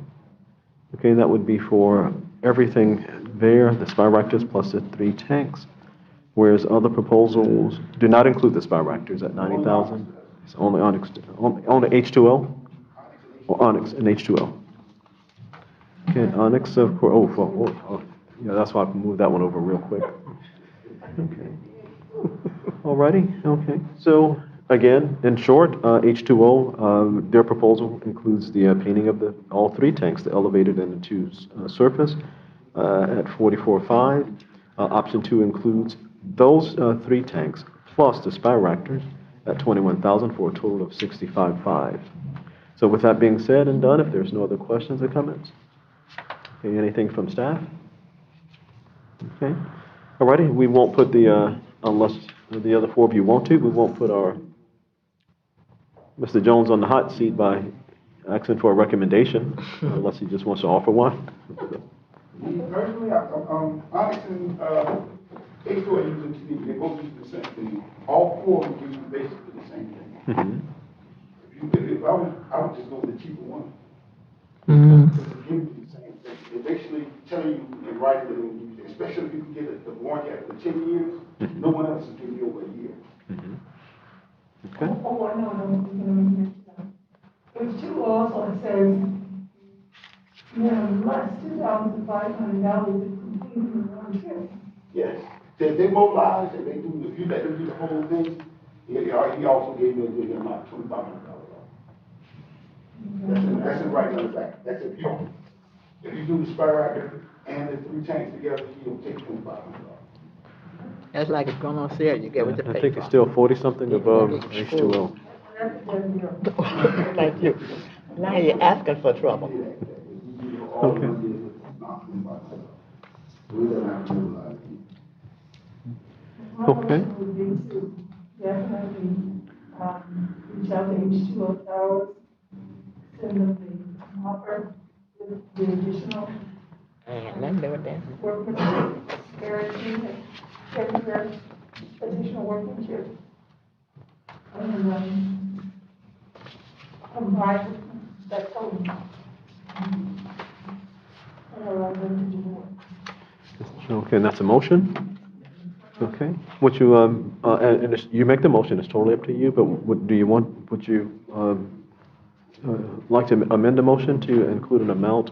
Okay, that would be for everything there, the spy reactors plus the 3 tanks, whereas other proposals do not include the spy reactors at 90,000. It's only Onyx, only H2O, or Onyx and H2O. Okay, and Onyx, of course, yeah, that's why I moved that one over real quick. Okay. Alrighty, okay, so, Again, in short, H2O, their proposal includes the painting of all three tanks, the elevated and the two surface, at 44.5. Option 2 includes those three tanks plus the Spiractors at 21,000 for a total of 65.5. So with that being said and done, if there's no other questions or comments, okay, anything from staff? Okay, alrighty, we won't put unless the other four of you want to, we won't put our Mr. Jones on the hot seat by asking for a recommendation, unless he just wants to offer one. Me personally, I'm asking, H2O using, they both use the same thing. All four of them use basically the same thing. Mhm. If I would just go with the cheaper one. Mm. Because it gives you the same thing. It's basically telling you in writing that when you, especially if you can get the warranty after 10 years, no one else is giving you over a year. Mhm. Okay. Oh, I know. H2 also says, minimum $2,500 is completed in one trip. Yes. If they mobilize and they do, if you let them do the whole thing, he also gave me a good amount, $2,500. That's in right on the back. That's if you do the Spirator and the three tanks together, he'll take $2,500. That's like it's going on sale, you get what you I pay think for. it's still 40-something above H2O. Like you, now you're asking for trouble. Okay. Okay. Would be to definitely, reach out to H2O Towers, send them the offer with the additional Ain't nothing to do with that. workmanship, guarantee, and temporary additional workmanship. And, combine with that total. And allow them to do more. Okay, and that's a motion? Okay. Would you, and you make the motion, it's totally up to you, but would you like to amend the motion to include an amount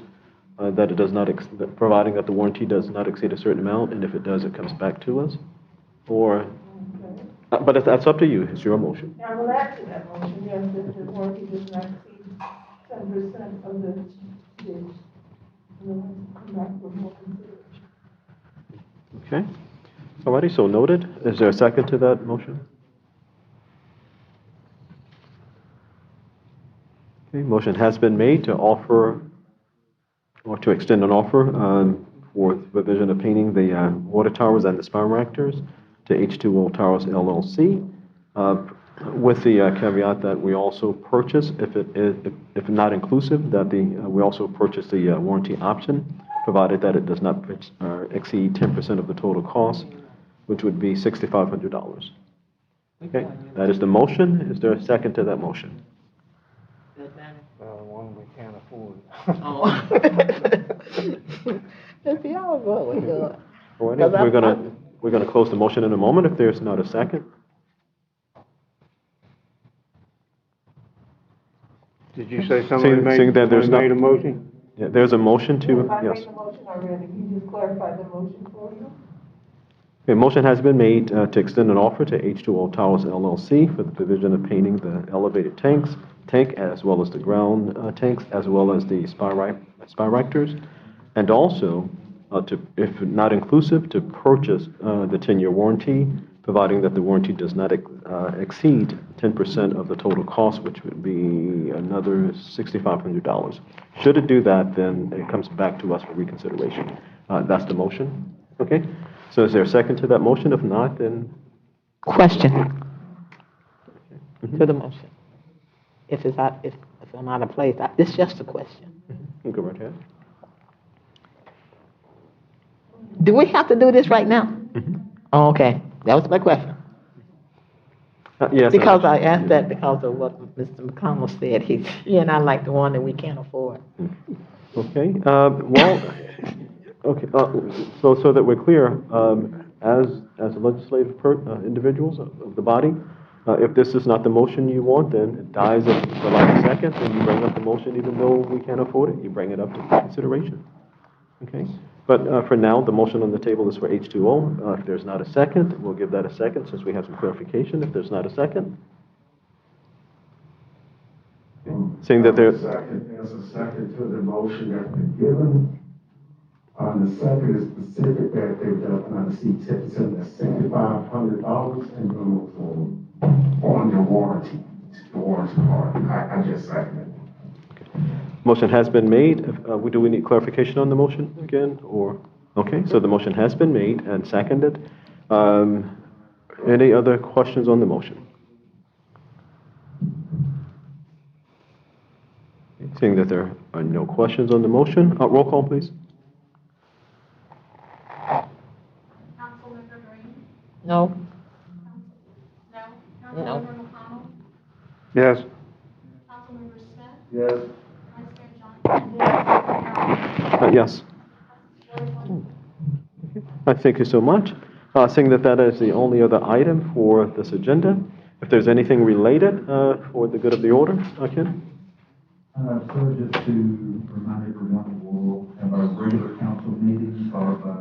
that it does not, providing that the warranty does not exceed a certain amount, and if it does, it comes back to us? Or, but that's up to you, it's your motion. Yeah, I will add to that motion, yes, that the warranty does not exceed 10% of the bid. And then come back with more consideration. Okay. Alrighty, so noted. Is there a second to that motion? Okay, motion has been made to offer, or to extend an offer for the provision of painting the water towers and the Spiractors to H2O Towers LLC, with the caveat that we also purchase, if not inclusive, that we also purchase the warranty option, provided that it does not exceed 10% of the total cost, which would be $6,500. Okay, that is the motion. Is there a second to that motion? One we can't afford. Let's see how it goes. All right, we're gonna close the motion in a moment if there's not a second. Did you say somebody Seeing that there's made a not- motion? Yeah, there's a motion to, I yes. made the motion already, you just clarified the motion for you. A motion has been made to extend an offer to H2O Towers LLC for the provision of painting the elevated tank as well as the ground tanks, as well as the Spiractors, and also to, if not inclusive, to purchase the 10-year warranty, providing that the warranty does not exceed 10% of the total cost, which would be another $6,500. Should it do that, then it comes back to us for reconsideration. That's the motion. Okay? So is there a second to that motion? If not, then... Question to the motion. If I'm out of place, it's just a question. You go right ahead. Do we have to do this right now? Mhm. Oh, okay, that was my question. Yes. Because I asked that because of what Mr. McConnell said. He and I like the one that we can't afford. Okay, well, okay, so that we're clear, as legislative individuals of the body, if this is not the motion you want, then it dies for lack of second, and you bring up the motion even though we can't afford it, you bring it up to consideration. Okay, but for now, the motion on the table is for H2O. If there's not a second, we'll give that a second since we have some clarification. If there's not a second, Seeing that there, There's a second to the motion that's been given. The second is specific that they would see 10% of $7,500 and go for on your warranty, the warranty part. I just second it. motion has been made. Do we need clarification on the motion again, or? Okay, so the motion has been made and seconded. Any other questions on the motion? Seeing that there are no questions on the motion, roll call, please. Councilmember Green? No? No? No. Councilmember McConnell? Yes. Councilmember Smith? Yes. Vice Mayor Johnson? Yes. Thank you so much. Seeing that that is the only other item for this agenda, if there's anything related for the good of the order, Ken? Sir, just to remind everyone, we'll have our regular council meeting, followed by a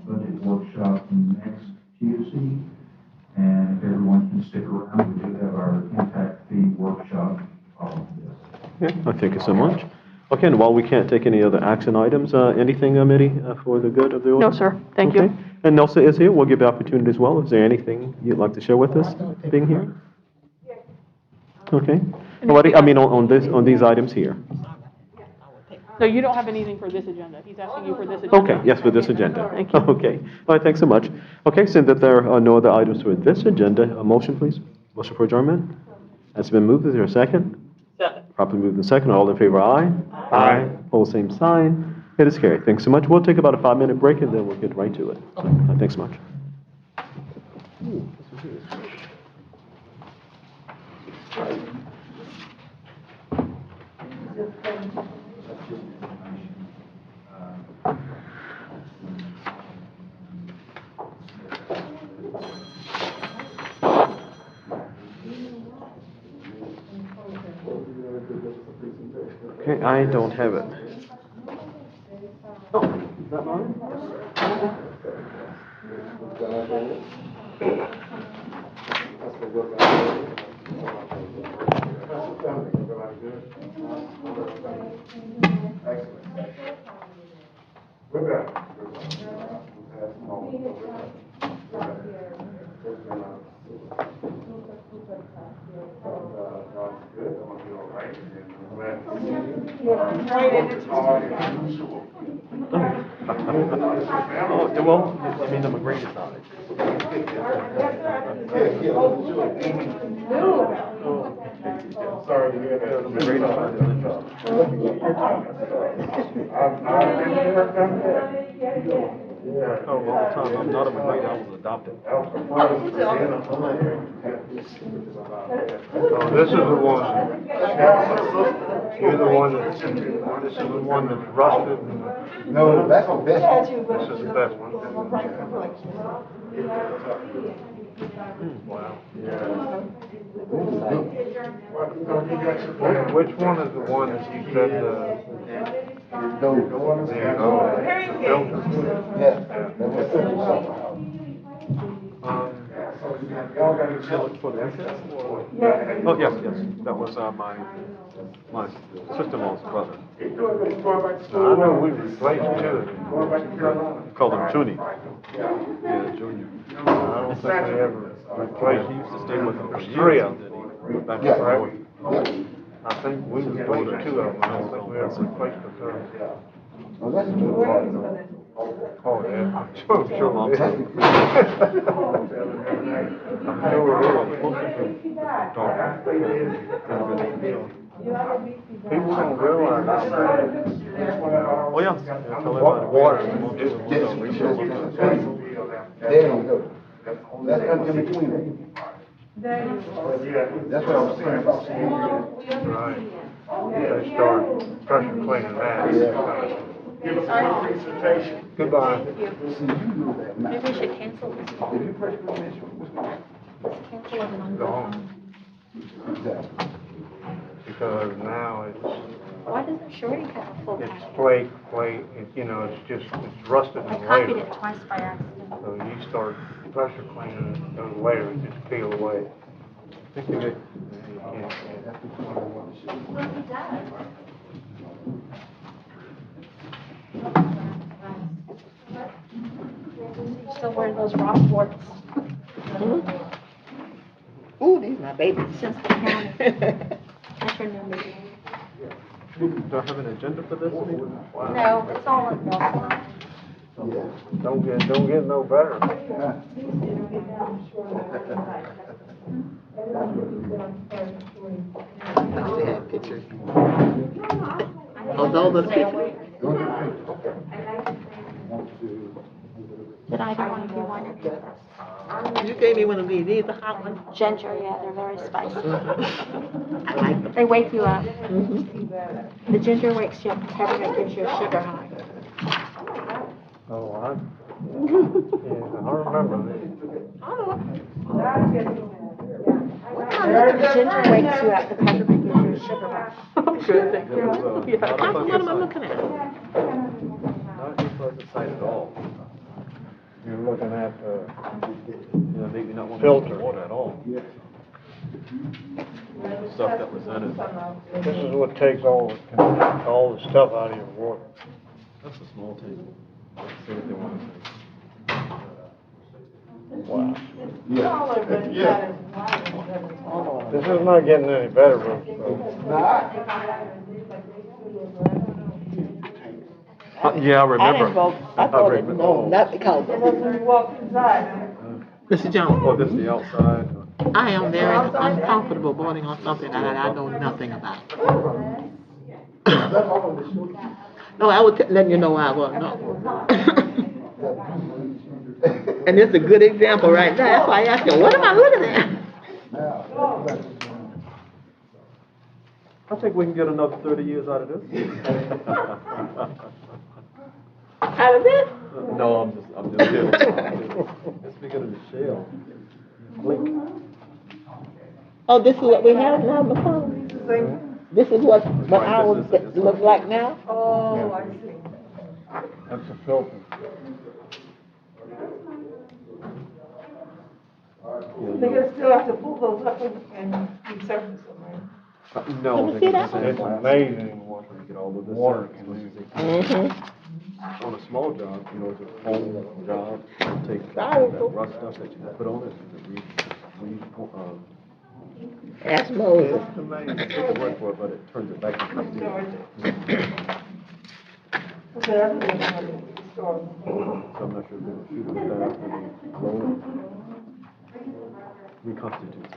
budget workshop next Tuesday. And if everyone can stick around, we do have our impact fee workshop following this. Okay, thank you so much. Okay, and while we can't take any other action items, anything, Mitty, for the good of the order? No, sir. Thank you. Okay. And Nelson is here. We'll give you opportunity as well. Is there anything you'd like to share with us, being here? Okay. What, I mean, on these items here. No, you don't have anything for this agenda. He's asking you for this agenda. Okay, yes, for this agenda. Thank you. Okay. All right, thanks so much. Okay, since that there are no other items for this agenda, a motion, please. Motion for adjournment. Has been moved. Is there a second? Second. Properly moved and second. All in favor, aye? Aye. Pose same sign. It is carried. Thanks so much. We'll take about a 5-minute break and then we'll get right to it. Thanks so much. Okay, I don't have it. Oh, is that mine? Oh, well, you mean the McGrady side? Sorry to hear that. The McGrady side is interesting. Oh, all the time. I'm not a McGrady. I was adopted. Oh, this is the one. You're the one that, this is the one that's rusted and. No, that's the best. This is the best one. Wow. Which one is the one that you said, the filter? Yeah. For the MCAS? Oh, yes, yes. That was my sister-in-law's brother. I know we replaced two. Called him Junior. Yeah, Junior. I don't think we ever replaced. He used to stay with him for There's years. three of and them. then he went back Yeah. to Florida. I think we replaced two of them. I don't think we ever replaced the third. Well, that's too hard. Oh, yeah. I'm sure Mom it said- is. I'm sure it is. People don't realize how bad. Oh, yeah. Water. There you go. That's in between. That's what I was saying about. Right. They start pressure cleaning that. Give us a presentation. Goodbye. Maybe we should cancel this one. Did you press permission? Let's cancel it and Go unvote home. Exactly. Because now it's, Why doesn't Shorty have a full it's packet? flake, it's rusted I and copied layered. it twice by accident. So you start pressure cleaning it, those layers just peel away. I think they get Still wearing those rock warts Ooh, these my babies. since the county. I can remember. Do I have an agenda for this meeting? No, it's all in Nelson. Don't get no better. We had pictures. Oh, those are the pictures? Did either one of you want it? You gave me one of these are hot ones. Ginger, yeah, they're very spicy. I like them. They wake you up. Mm-hmm. The ginger wakes you up, the peppermint gives you a sugar high. Oh, yeah, I remember The ginger wakes you up, the peppermint gives you a sugar high. Good, thank you. What am I looking at? Not a pleasant sight at all. You're looking at, You know, maybe not want to Filter. drink water at all. Stuff that was in it. this is what takes all the stuff out of your water. That's a small table. Let's see what they want to say. Wow. This is not getting any better, bro. Yeah, I I remember. didn't vote. I voted no, not because of Mr. Jones. Oh, this is the outside. I am very uncomfortable voting on something that I know nothing about. No, I was letting you know why I voted no. And it's a good example right now. That's why I asked you, what am I looking at? I think we can get another 30 years out of this. Out of this? No, I'm just kidding. It's beginning to shell. Blink. Oh, this is what we have now, McConnell? This is what ours look like now? Oh, I see. That's a filter. They gonna still have to pull those up and resurface them, right? No, Let me see that. It's amazing what Trying to get all of this water out as can much do. as they can. Mm-hmm. On a small job, you know, it's a home job, you take Sorry. that rough stuff that you put on it, That's Moses. take the word for it, but it turns it back into steel. Okay, that's what they're gonna do. Store. So I'm not sure if they'll shoot it with that, maybe blow it, reconstitute it.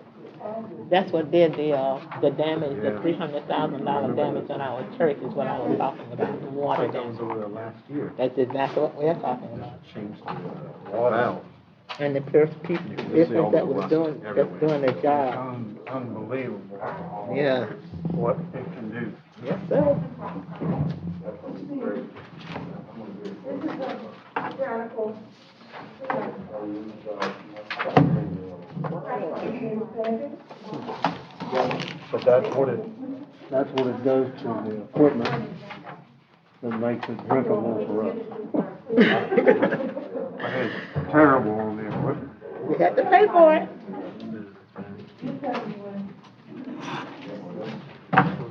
That's what did the damage, the $300,000 damage on our church is what I was talking about, the I water think that was damage. over there last year. That's exactly what we're talking about. Changed the valve. And the first people, business that was doing, just doing their job. Unbelievable. Yeah. What it can do. Yes, sir. But that's what it does to the equipment that makes it drinkable for us. It's terrible on the equipment. We had to pay for it.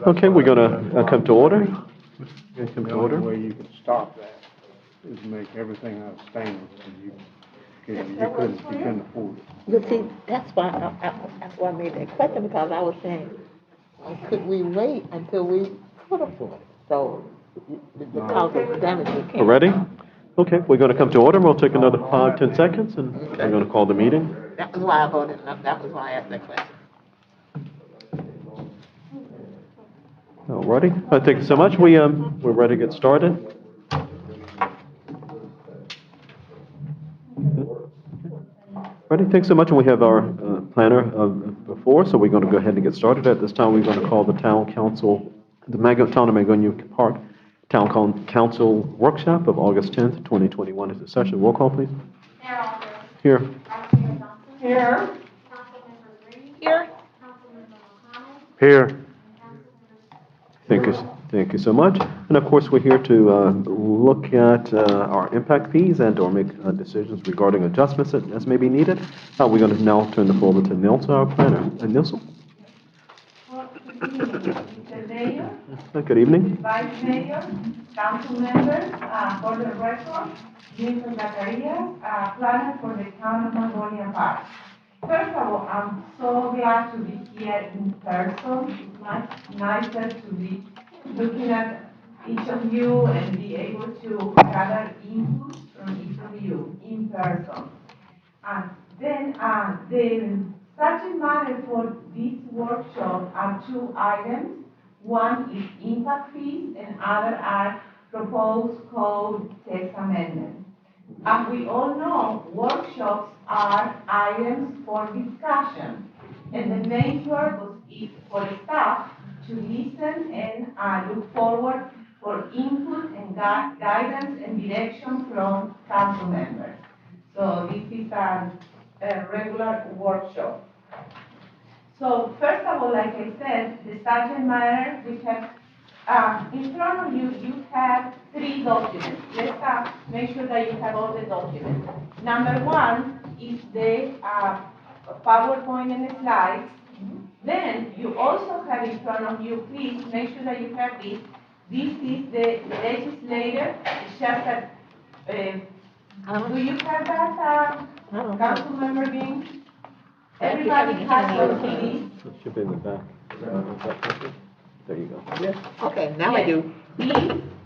Okay, we're gonna come to order. Gonna come The to only order. way you can stop that is make everything outstanding, and you couldn't afford it. But see, that's why I made that question, because I was saying, could we wait until we could afford it? So, because of the damage we can't. Ready? Okay, we're gonna come to order. We'll take another 5-10 seconds, and we're gonna call the meeting. That was why I voted, that was why I asked that question. Alrighty, thank you so much. We're ready to get started. Ready, thanks so much. And we have our planner before, so we're going to go ahead and get started. At this time, we're going to call the town council, Town of Magonia Park Town Council Workshop of August 10th, 2021 is the session. Roll call, please. Here. Here. Here. Here. Thank you so much. And of course, we're here to look at our impact fees and or make decisions regarding adjustments as may be needed. We're going to now turn the floor over to Nelson, our planner. Nelson? Mr. Mayor, Good evening. Vice Mayor, council members, for the record, Mr. Zacharias, planner for the town of Mongolia Park. First of all, I'm so glad to be here in person. It's much nicer to be looking at each of you and be able to gather input from each of you in person. And then the subject matter for this workshop are two items. One is impact fees and other are proposed code text amendments. As we all know, workshops are items for discussion, and the main purpose is for staff to listen and look forward for input and guidance and direction from council members. So this is a regular workshop. So first of all, like I said, the subject matter, we have in front of you, you have 3 documents. Let's make sure that you have all the documents. Number 1 is the PowerPoint and the slides. Then you also have in front of you, please make sure that you have this. This is the legislator. It's just that, do you have that, council member being? Everybody has those CDs. It should be in the back. There you go. Yes, okay, now I do. These,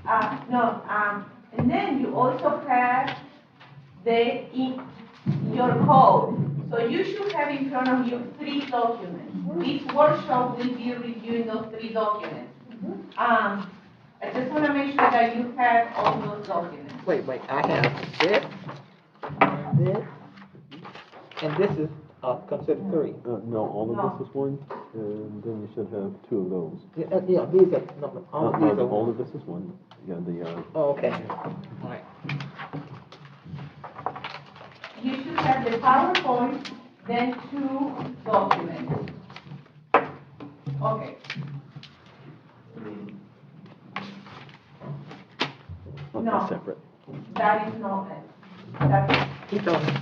and then you also have your code. So you should have in front of you 3 documents. This workshop will be reviewing those 3 documents. I just want to make sure that you have all those documents. Wait, I have this, and this is, considered 3. No, all of this is one, and then you should have 2 of those. Yeah, these are, no, all of these are. All of this is one. Yeah, Oh, okay, all right. You should have the PowerPoint, then 2 documents. Okay. No. Separate. That is not it. That's Keep going.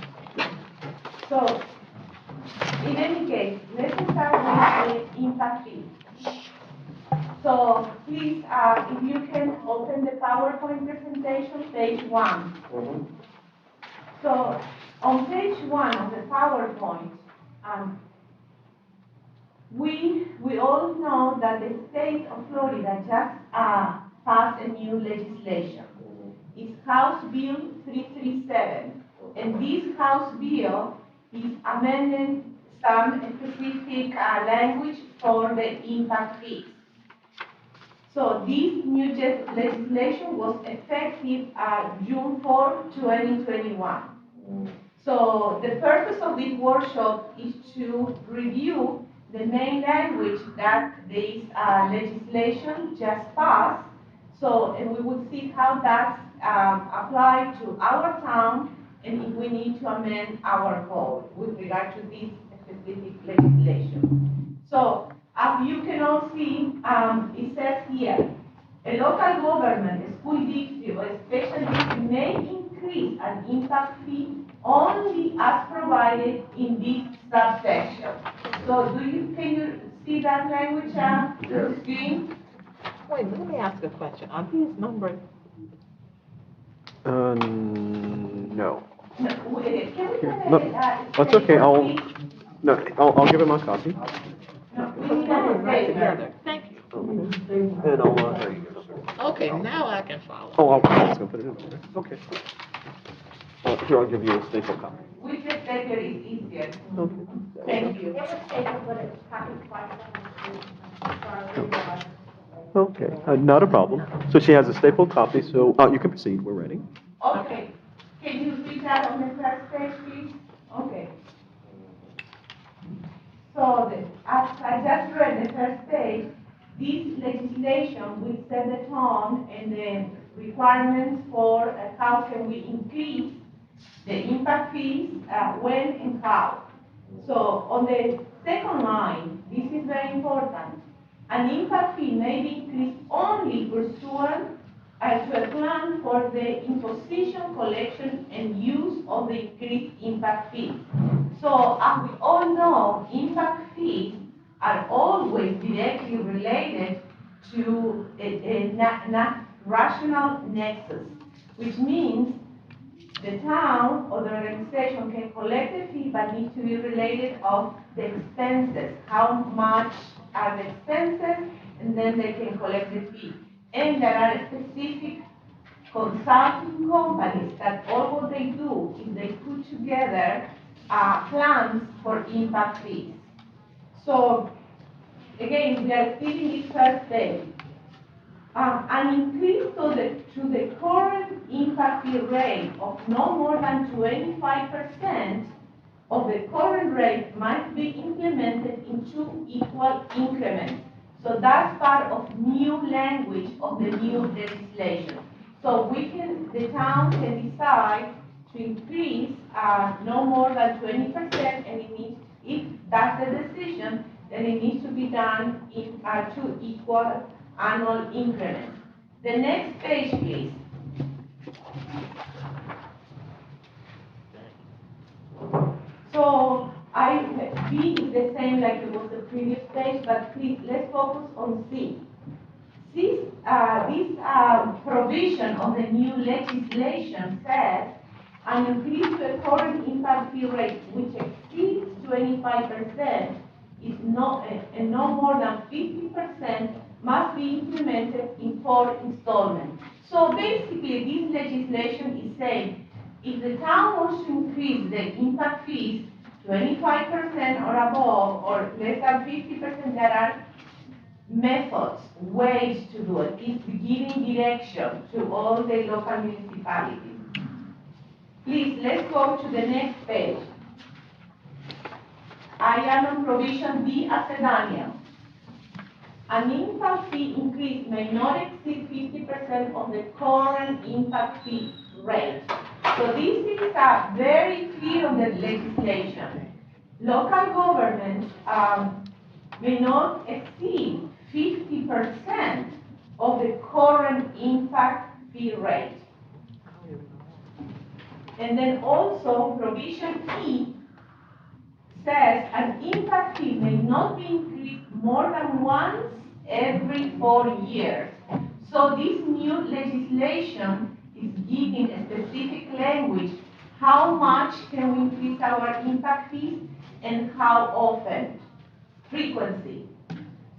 So, in any case, let's start with the impact fee. So, please, if you can open the PowerPoint presentation, page 1. So, on page 1 of the PowerPoint, we all know that the state of Florida just passed a new legislation. It's House Bill 337, and this House Bill is amending some specific language for the impact fees. So this new legislation was effective June 4, 2021. So the purpose of this workshop is to review the main language that this legislation just passed. So, and we will see how that's applied to our town and if we need to amend our code with regard to this specific legislation. So, as you can all see, it says here, a local government, a school district, or a special district may increase an impact fee only as provided in this subsection. So, can you see that language on the screen? Wait, let me ask a question. Are these numbered? No. No, can we No, that's okay. please? I'll give him my copy. No, we need a Right statement. together. Thank you. And I'll, there you go, sir. Okay, now I can follow. Oh, I was gonna put it in there. Okay. Here, I'll give you a staple copy. With the statement is easier. Okay. Thank you. It was taken, but it's copied twice. Sorry. Okay, not a problem. So she has a staple copy, so you can proceed. We're ready. Okay. Can you read that on the first page, please? Okay. So, as I just read the first page, this legislation will set the tone and the requirements for how can we increase the impact fees, when and how. So, on the second line, this is very important. An impact fee may be increased only pursuant to a plan for the imposition, collection, and use of the increased impact fees. So, as we all know, impact fees are always directly related to a rational nexus, which means the town or the organization can collect the fee but needs to be related of the expenses. How much are the expenses? And then they can collect the fee. And there are specific consulting companies that all what they do is they put together plans for impact fees. So again, we are still in this first phase. An increase to the current impact fee rate of no more than 25% of the current rate must be implemented in 2 equal increments. So that's part of new language of the new legislation. So the town can decide to increase no more than 20%, and if that's the decision, then it needs to be done in 2 equal annual increments. The next page, please. So B is the same like it was the previous page, but please let's focus on C. This provision of the new legislation says an increase to the current impact fee rate which exceeds 25% is and no more than 50% must be implemented in 4 installments. So basically, this legislation is saying if the town wants to increase the impact fees 25% or above, or less than 50%, there are methods, ways to do it. It's giving direction to all the local municipalities. Please, let's go to the next page. I am on provision B as a Daniel. An impact fee increase may not exceed 50% of the current impact fee rate. So this is very clear on the legislation. Local governments may not exceed 50% of the current impact fee rate. And then also provision E says an impact fee may not be increased more than once every 4 years. So this new legislation is giving a specific language how much can we increase our impact fees and how often, frequency.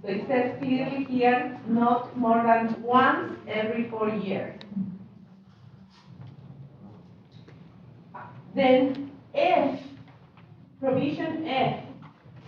So it says clearly here, not more than once every 4 years. Then F, provision F,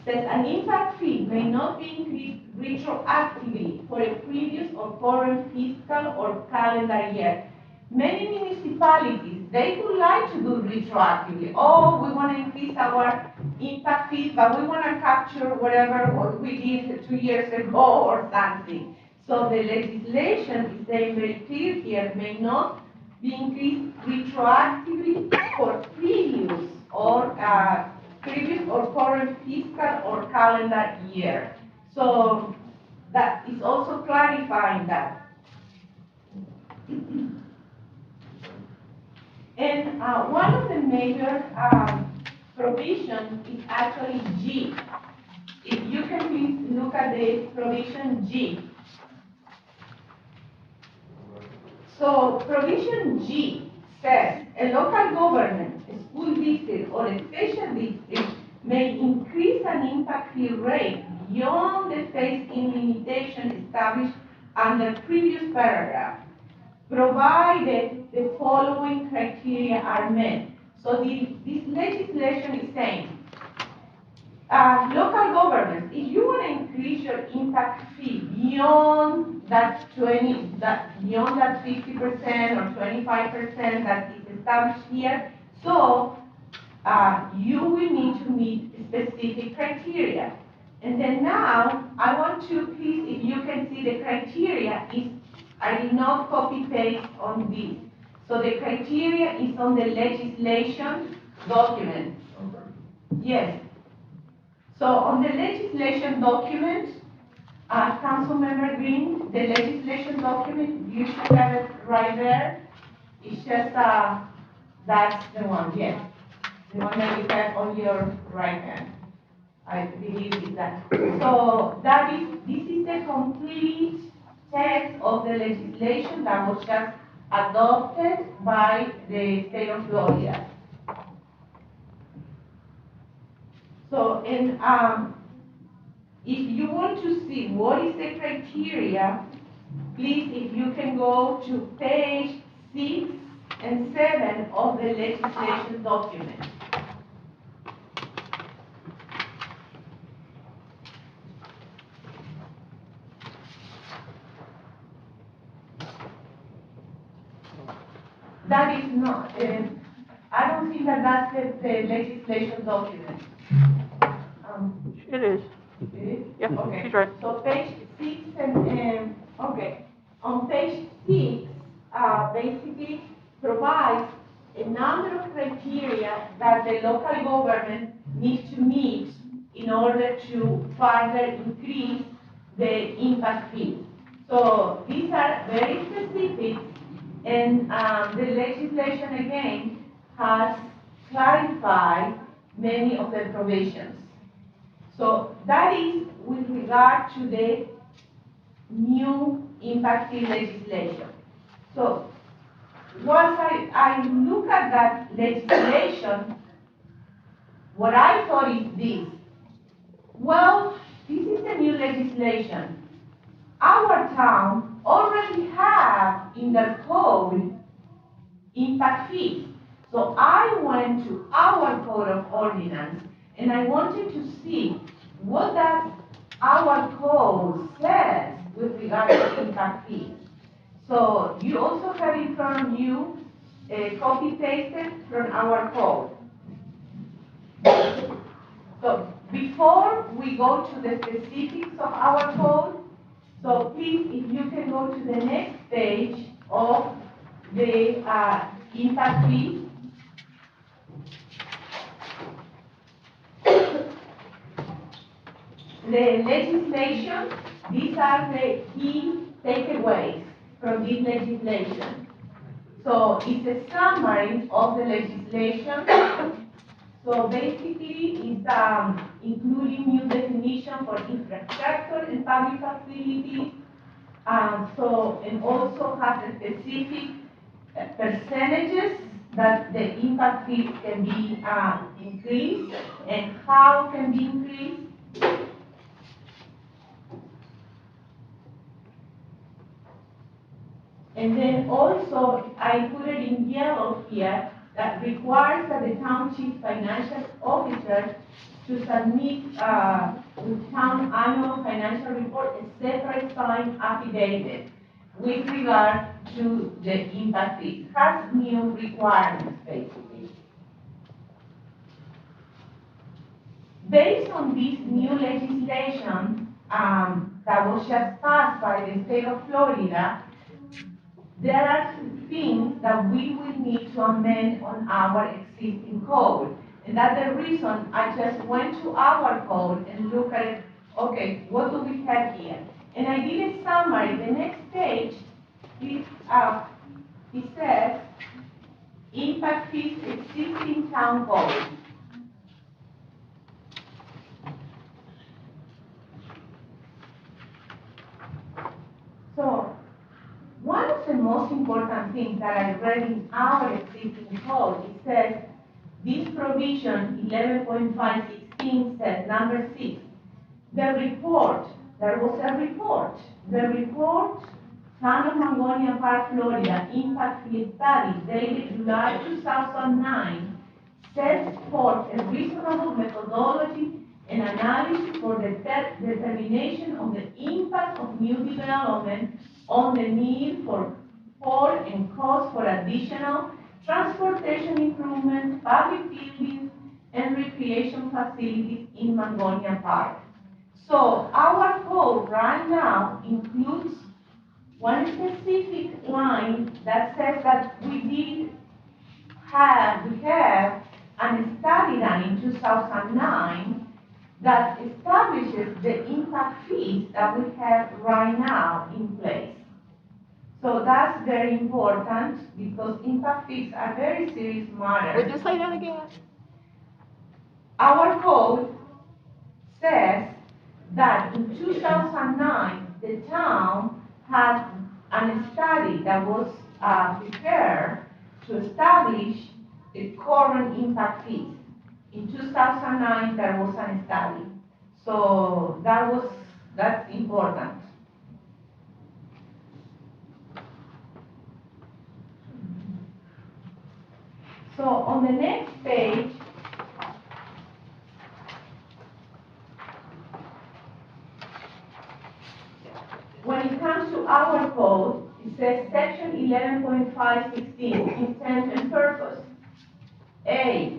says an impact fee may not be increased retroactively for a previous or current fiscal or calendar year. Many municipalities, they would like to do retroactively. Oh, we want to increase our impact fees, but we want to capture whatever we did 2 years ago or something. So the legislation is saying very clear here, may not be increased retroactively for previous or current fiscal or calendar year. So that is also clarifying that. And one of the major provisions is actually G. If you can please look at the provision G. So provision G says a local government, a school district, or a special district may increase an impact fee rate beyond the phase-in limitation established under previous paragraph, provided the following criteria are met. So this legislation is saying, local governments, if you want to increase your impact fee beyond that 50% or 25% that is established here, so you will need to meet specific criteria. And then now, I want to please, if you can see the criteria, I did not copy paste on this. So the criteria is on the legislation document. Yes. So on the legislation document, Councilmember Green, the legislation document, you should have it right there. It's just, that's the one, yes. The one that you have on your right hand. I believe is that. So this is the complete text of the legislation that was just adopted by the state of Florida. So, and if you want to see what is the criteria, please, if you can go to page 6 and 7 of the legislation document. That is not, I don't think that that's the legislation document. It is. It is? Yeah, Okay. she's right. So page 6 and, okay. On page 6, basically provides a number of criteria that the local government needs to meet in order to further increase the impact fee. So these are very specific, and the legislation again has clarified many of the provisions. So that is with regard to the new impact fee legislation. So once I look at that legislation, what I thought is this. Well, this is the new legislation. Our town already have in their code impact fees. So I went to our code of ordinance and I wanted to see what does our code says with regard to impact fees. So you also have in front of you a copy pasted from our code. So before we go to the specifics of our code, so please, if you can go to the next page of the impact fee. The legislation, these are the key takeaways from this legislation. So it's a summary of the legislation. So basically, it's including new definition for infrastructure and public facilities. And also has a specific percentages that the impact fee can be increased and how can be increased. And then also, I put it in yellow here, that requires that the township financial officer to submit with town annual financial report a separate signed affidavit with regard to the impact fees. Has new requirements, basically. Based on this new legislation that was just passed by the state of Florida, there are things that we will need to amend on our existing code. And that's the reason I just went to our code and looked at it, okay, what do we have here? And I did a summary. The next page, it says, impact fees existing town code. So, one of the most important things that I read in our existing code, it says, this provision 11.516 says, number 6, the report, there was a report, the report, Town of Mangonia Park, Florida, Impact Fee Study, dated July 2009, sets forth a reasonable methodology and analysis for the determination of the impact of new development on the need for and cost for additional transportation improvements, public buildings, and recreation facilities in Mangonia Park. So our code right now includes one specific line that says that we have a study done in 2009 that establishes the impact fees that we have right now in place. So that's very important because impact fees are very serious matter. Would you say that again? Our code 2009, the town had a study that was prepared to establish the current impact fees. In 2009, there was a study. So that's important. So on the next page, when it comes to our code, it says section 11.516, intent and purpose. A,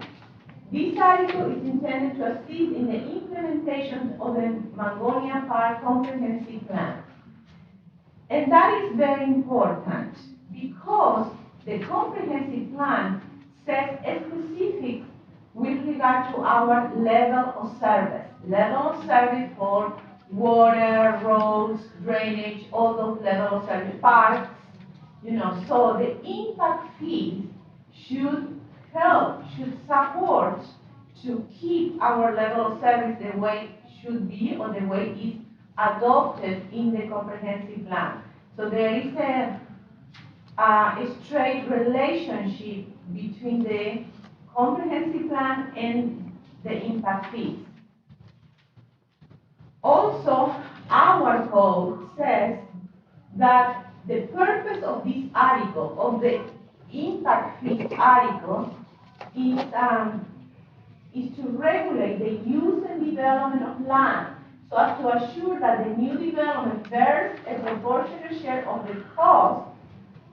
this article is intended to assist in the implementation of the Mangonia Park Comprehensive Plan. And that is very important because the comprehensive plan sets specific with regard to our level of service. Level of service for water, roads, drainage, all those level of service, parks, so the impact fees should help, should support to keep our level of service the way it should be or the way it's adopted in the comprehensive plan. So there is a straight relationship between the comprehensive plan and the impact fees. Also, our code says that the purpose of this article, of the impact fee article, is to regulate the use and development of land so as to assure that the new development bears a proportionate share of the cost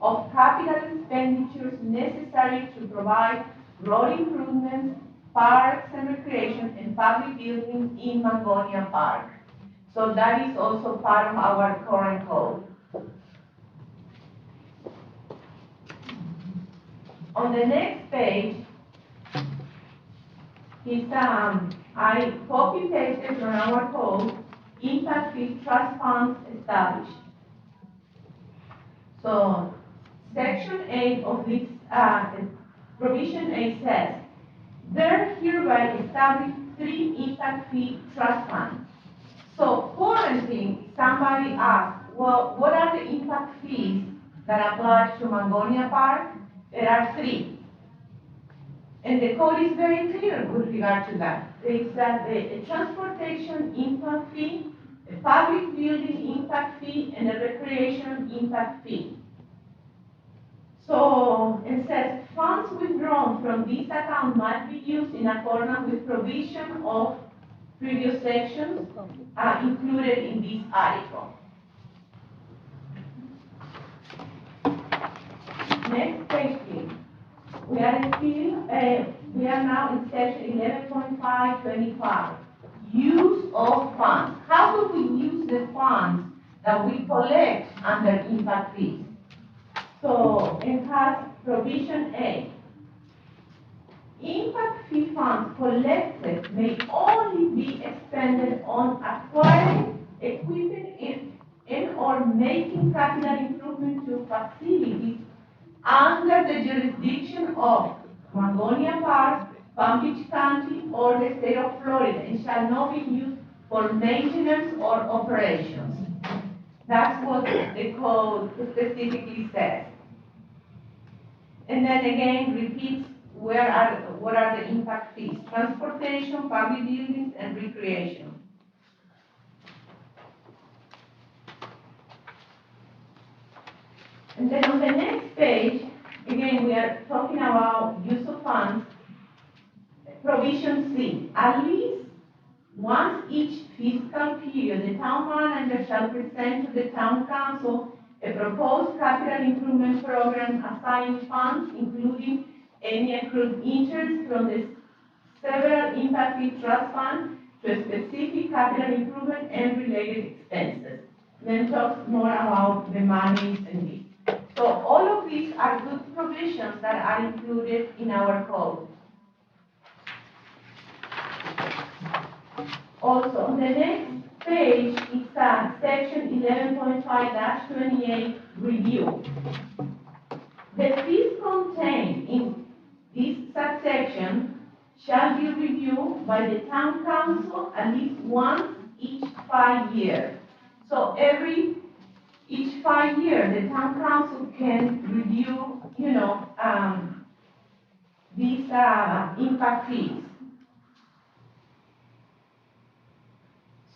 of capital expenditures necessary to provide road improvements, parks and recreation, and public buildings in Mangonia Park. So that is also part of our current code. On the next page, I copy-pasted from our code, impact fee trust funds established. So, section 8 of this, provision 8 says, there hereby established 3 impact fee trust funds. So, currently, somebody asked, well, what are the impact fees that apply to Mangonia Park? There are 3. And the code is very clear with regard to that. There is a transportation impact fee, a public building impact fee, and a recreation impact fee. So it says funds withdrawn from this account must be used in accordance with provision of previous sections included in this article. Next page, please. We are now in section 11.525, use of funds. How do we use the funds that we collect under impact fees? So it has provision A. Impact fee funds collected may only be expended on acquiring, equipping, and or making capital improvement to facilities under the jurisdiction of Mangonia Park, Palm Beach County, or the state of Florida, and shall not be used for maintenance or operations. That's what the code specifically says. And then again repeats what are the impact fees: transportation, public buildings, and recreation. And then on the next page, again, we are talking about use of funds. Provision C, at least once each fiscal period, the town manager shall present to the town council a proposed capital improvement program assigning funds, including any accrued interest from the several impact fee trust funds to a specific capital improvement and related expenses. Then talks more about the monies and this. So all of these are good provisions that are included in our code. Also, on the next page is section 11.5-28 review. The fees contained in this subsection shall be reviewed by the town council at least once each 5 years. So each 5 years, the town council can review, these, impact fees.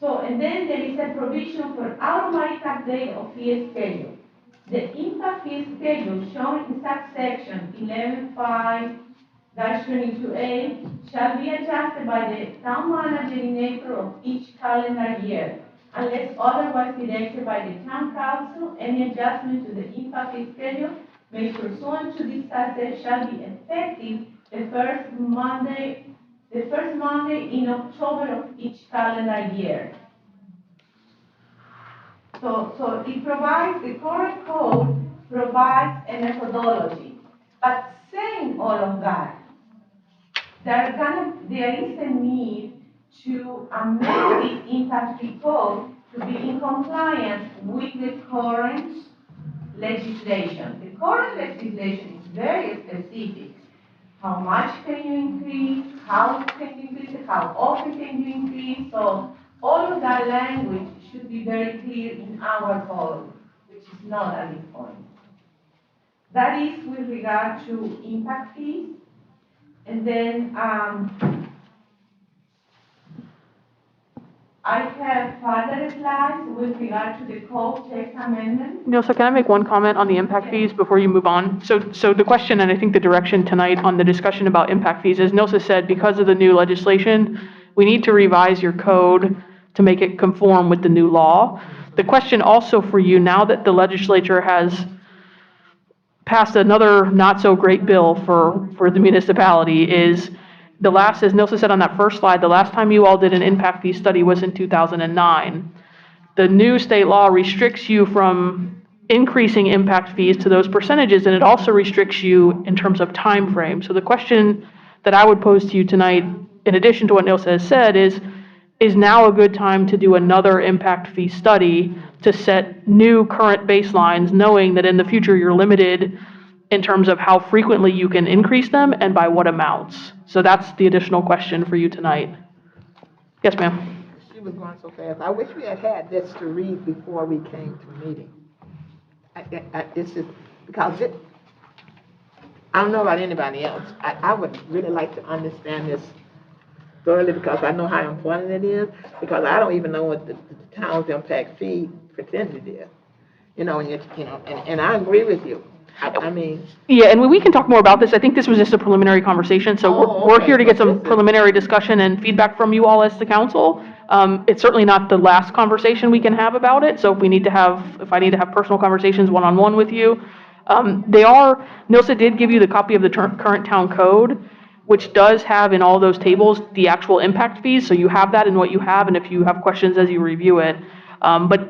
So, and then there is a provision for automatic update of fee schedule. The impact fee schedule shown in subsection 11.5-22A shall be adjusted by the town manager in April of each calendar year, unless otherwise directed by the town council. Any adjustment to the impact fee schedule made pursuant to this subsection shall be effective the first Monday in October of each calendar year. So it provides, the current code provides a methodology. But saying all of that, there is a need to amend this impact fee code to be in compliance with the current legislation. The current legislation is very specific. How much can you increase? How can you increase it? How often can you increase? So all of that language should be very clear in our code, which is not at this point. That is with regard to impact fees. And then I have further slides with regard to the code text amendment. Nilsa, can I make one comment on the impact fees before you move on? So the question, and I think the direction tonight on the discussion about impact fees, as Nilsa said, because of the new legislation, we need to revise your code to make it conform with the new law. The question also for you, now that the legislature has passed another not-so-great bill for the municipality, is the last, as Nilsa said on that first slide, the last time you all did an impact fee study was in 2009. The new state law restricts you from increasing impact fees to those percentages, and it also restricts you in terms of time frame. So the question that I would pose to you tonight, in addition to what Nilsa has said, is now a good time to do another impact fee study to set new current baselines, knowing that in the future you're limited in terms of how frequently you can increase them and by what amounts? So that's the additional question for you tonight. Yes, ma'am. She was going so fast. I wish we had had this to read before we came to the meeting. It's just, because I don't know about anybody else. I would really like to understand this thoroughly, because I know how important it is, because I don't even know what the town's impact fee percentage is. And I agree with you. I mean. Yeah, and we can talk more about this. I think this was just a preliminary conversation, so we're here to get some preliminary discussion and feedback from you all as the council. It's certainly not the last conversation we can have about it, so if I need to have personal conversations one-on-one with you, Nilsa did give you the copy of the current town code, which does have in all those tables the actual impact fees, so you have that in what you have, and if you have questions as you review it. But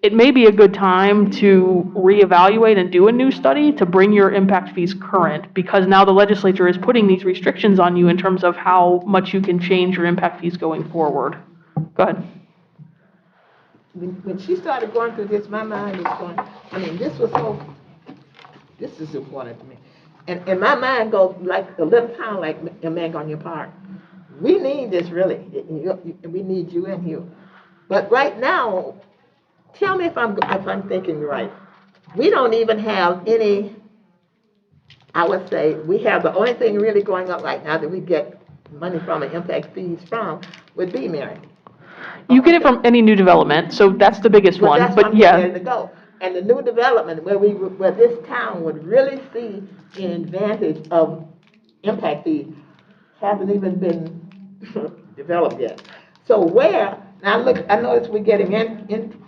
it may be a good time to reevaluate and do a new study to bring your impact fees current, because now the legislature is putting these restrictions on you in terms of how much you can change your impact fees going forward. Go ahead. When she started going through this, my mind was going, this is important to me. And my mind goes like a little town like Magonia Park. We need this really. We need you in here. But right now, tell me if I'm thinking right. We don't even have any, I would say, we have the only thing really going up right now that we get money from and impact fees from would be Mary. You get it from any new development, so that's the biggest one, That's but where I'm yeah. ready to go. And the new development where this town would really see the advantage of impact fees hasn't even been developed yet. So now look, I notice we're getting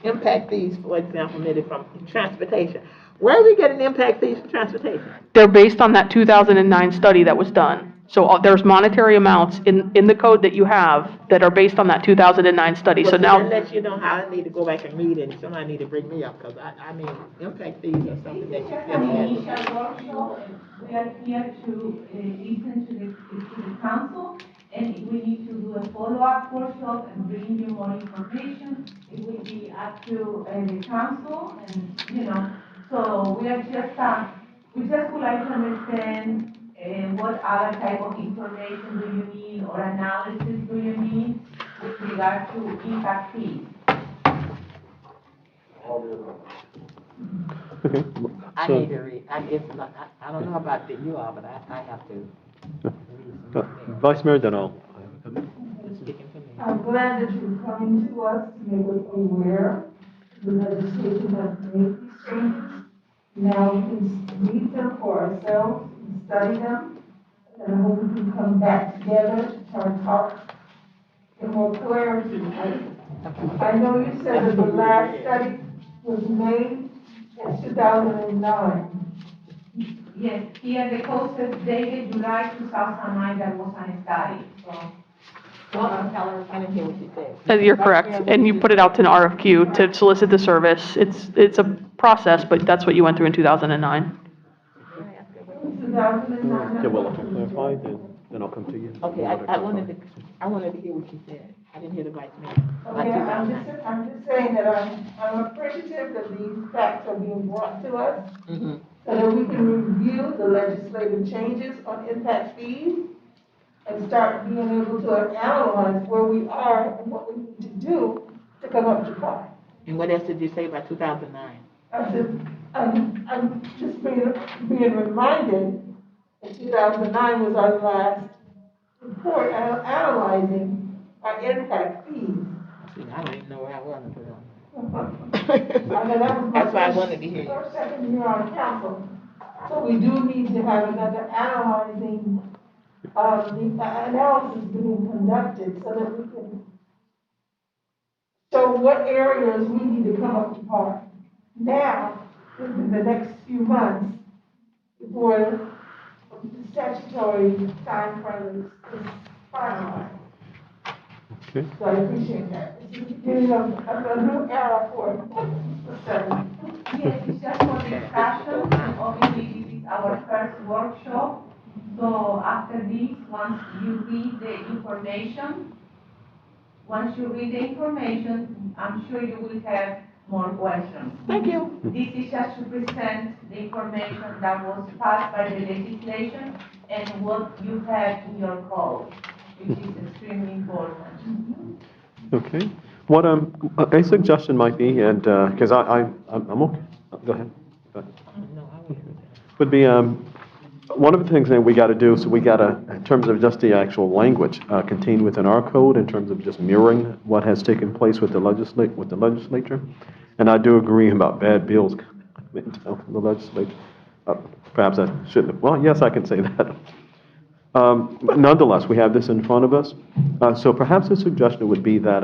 impact fees, for example, maybe from transportation. Where are we getting impact fees for transportation? They're based on that 2009 study that was done. So there's monetary amounts in the code that you have that are based on that 2009 study. Well, so now. That lets you know how I need to go back and read it, and somebody need to bring me up, because I mean, impact fees are something that you Just can an add. initial workshop, and we are here to listen to the council, and if we need to do a follow-up workshop and bring you more information, it will be up to the council, and, so we just would like to understand what other type of information do you need or analysis do you need with regard to impact fees. all the other. Okay. I So, need to read, I guess, I don't know about you all, but I have to. Vice Mayor, then I'll. Speaking for me. I'm glad that you're coming to us to make us aware the legislation has made these changes. Now we can read them for ourselves and study them, and I hope we can come back together to try to talk in more clarity. I know you said that the last study was made in 2009. Yes, here the code says dated July 2009, that was on a study, so. I didn't hear what you said. You're correct, and you put it out to an RFQ to solicit the service. It's a process, but that's what you went through in 2009. 2009. Okay, well, if you clarify, then I'll come to you. Okay, I wanted to hear what you said. I didn't hear the vice mayor. Okay, I'm just saying that I'm appreciative that these facts are being brought to us, Mhm. so that we can review the legislative changes on impact fees and start being able to analyze where we are and what we need to do to come up to par. And what else did you say about 2009? I said, I'm just being reminded that 2009 was our last report analyzing our impact fees. See, I don't even know where I was in 2009. I know that was my That's why I wanted to hear you. first, second year on council. So we do need to have another analyzing, the analysis being conducted so that we can show what areas we need to come up to par. Now, within the next few months, before the statutory time frame is finalized. Okay. So I appreciate that. It's the beginning of a new era for the study. Yes, it's just for discussion, and obviously this is our first workshop. So after this, once you read the information, I'm sure you will have more questions. Thank you. This is just to present the information that was passed by the legislation and what you have in your code, which is extremely important. Okay. What, a suggestion might be, and, because I'm okay. Go ahead. No, I won't. Would be, one of the things that we got to do, so we got to, in terms of just the actual language contained within our code, in terms of just mirroring what has taken place with the legislature. And I do agree about bad bills coming down from the legislature. Perhaps I shouldn't have, well, yes, I can say that. But nonetheless, we have this in front of us. So perhaps a suggestion would be that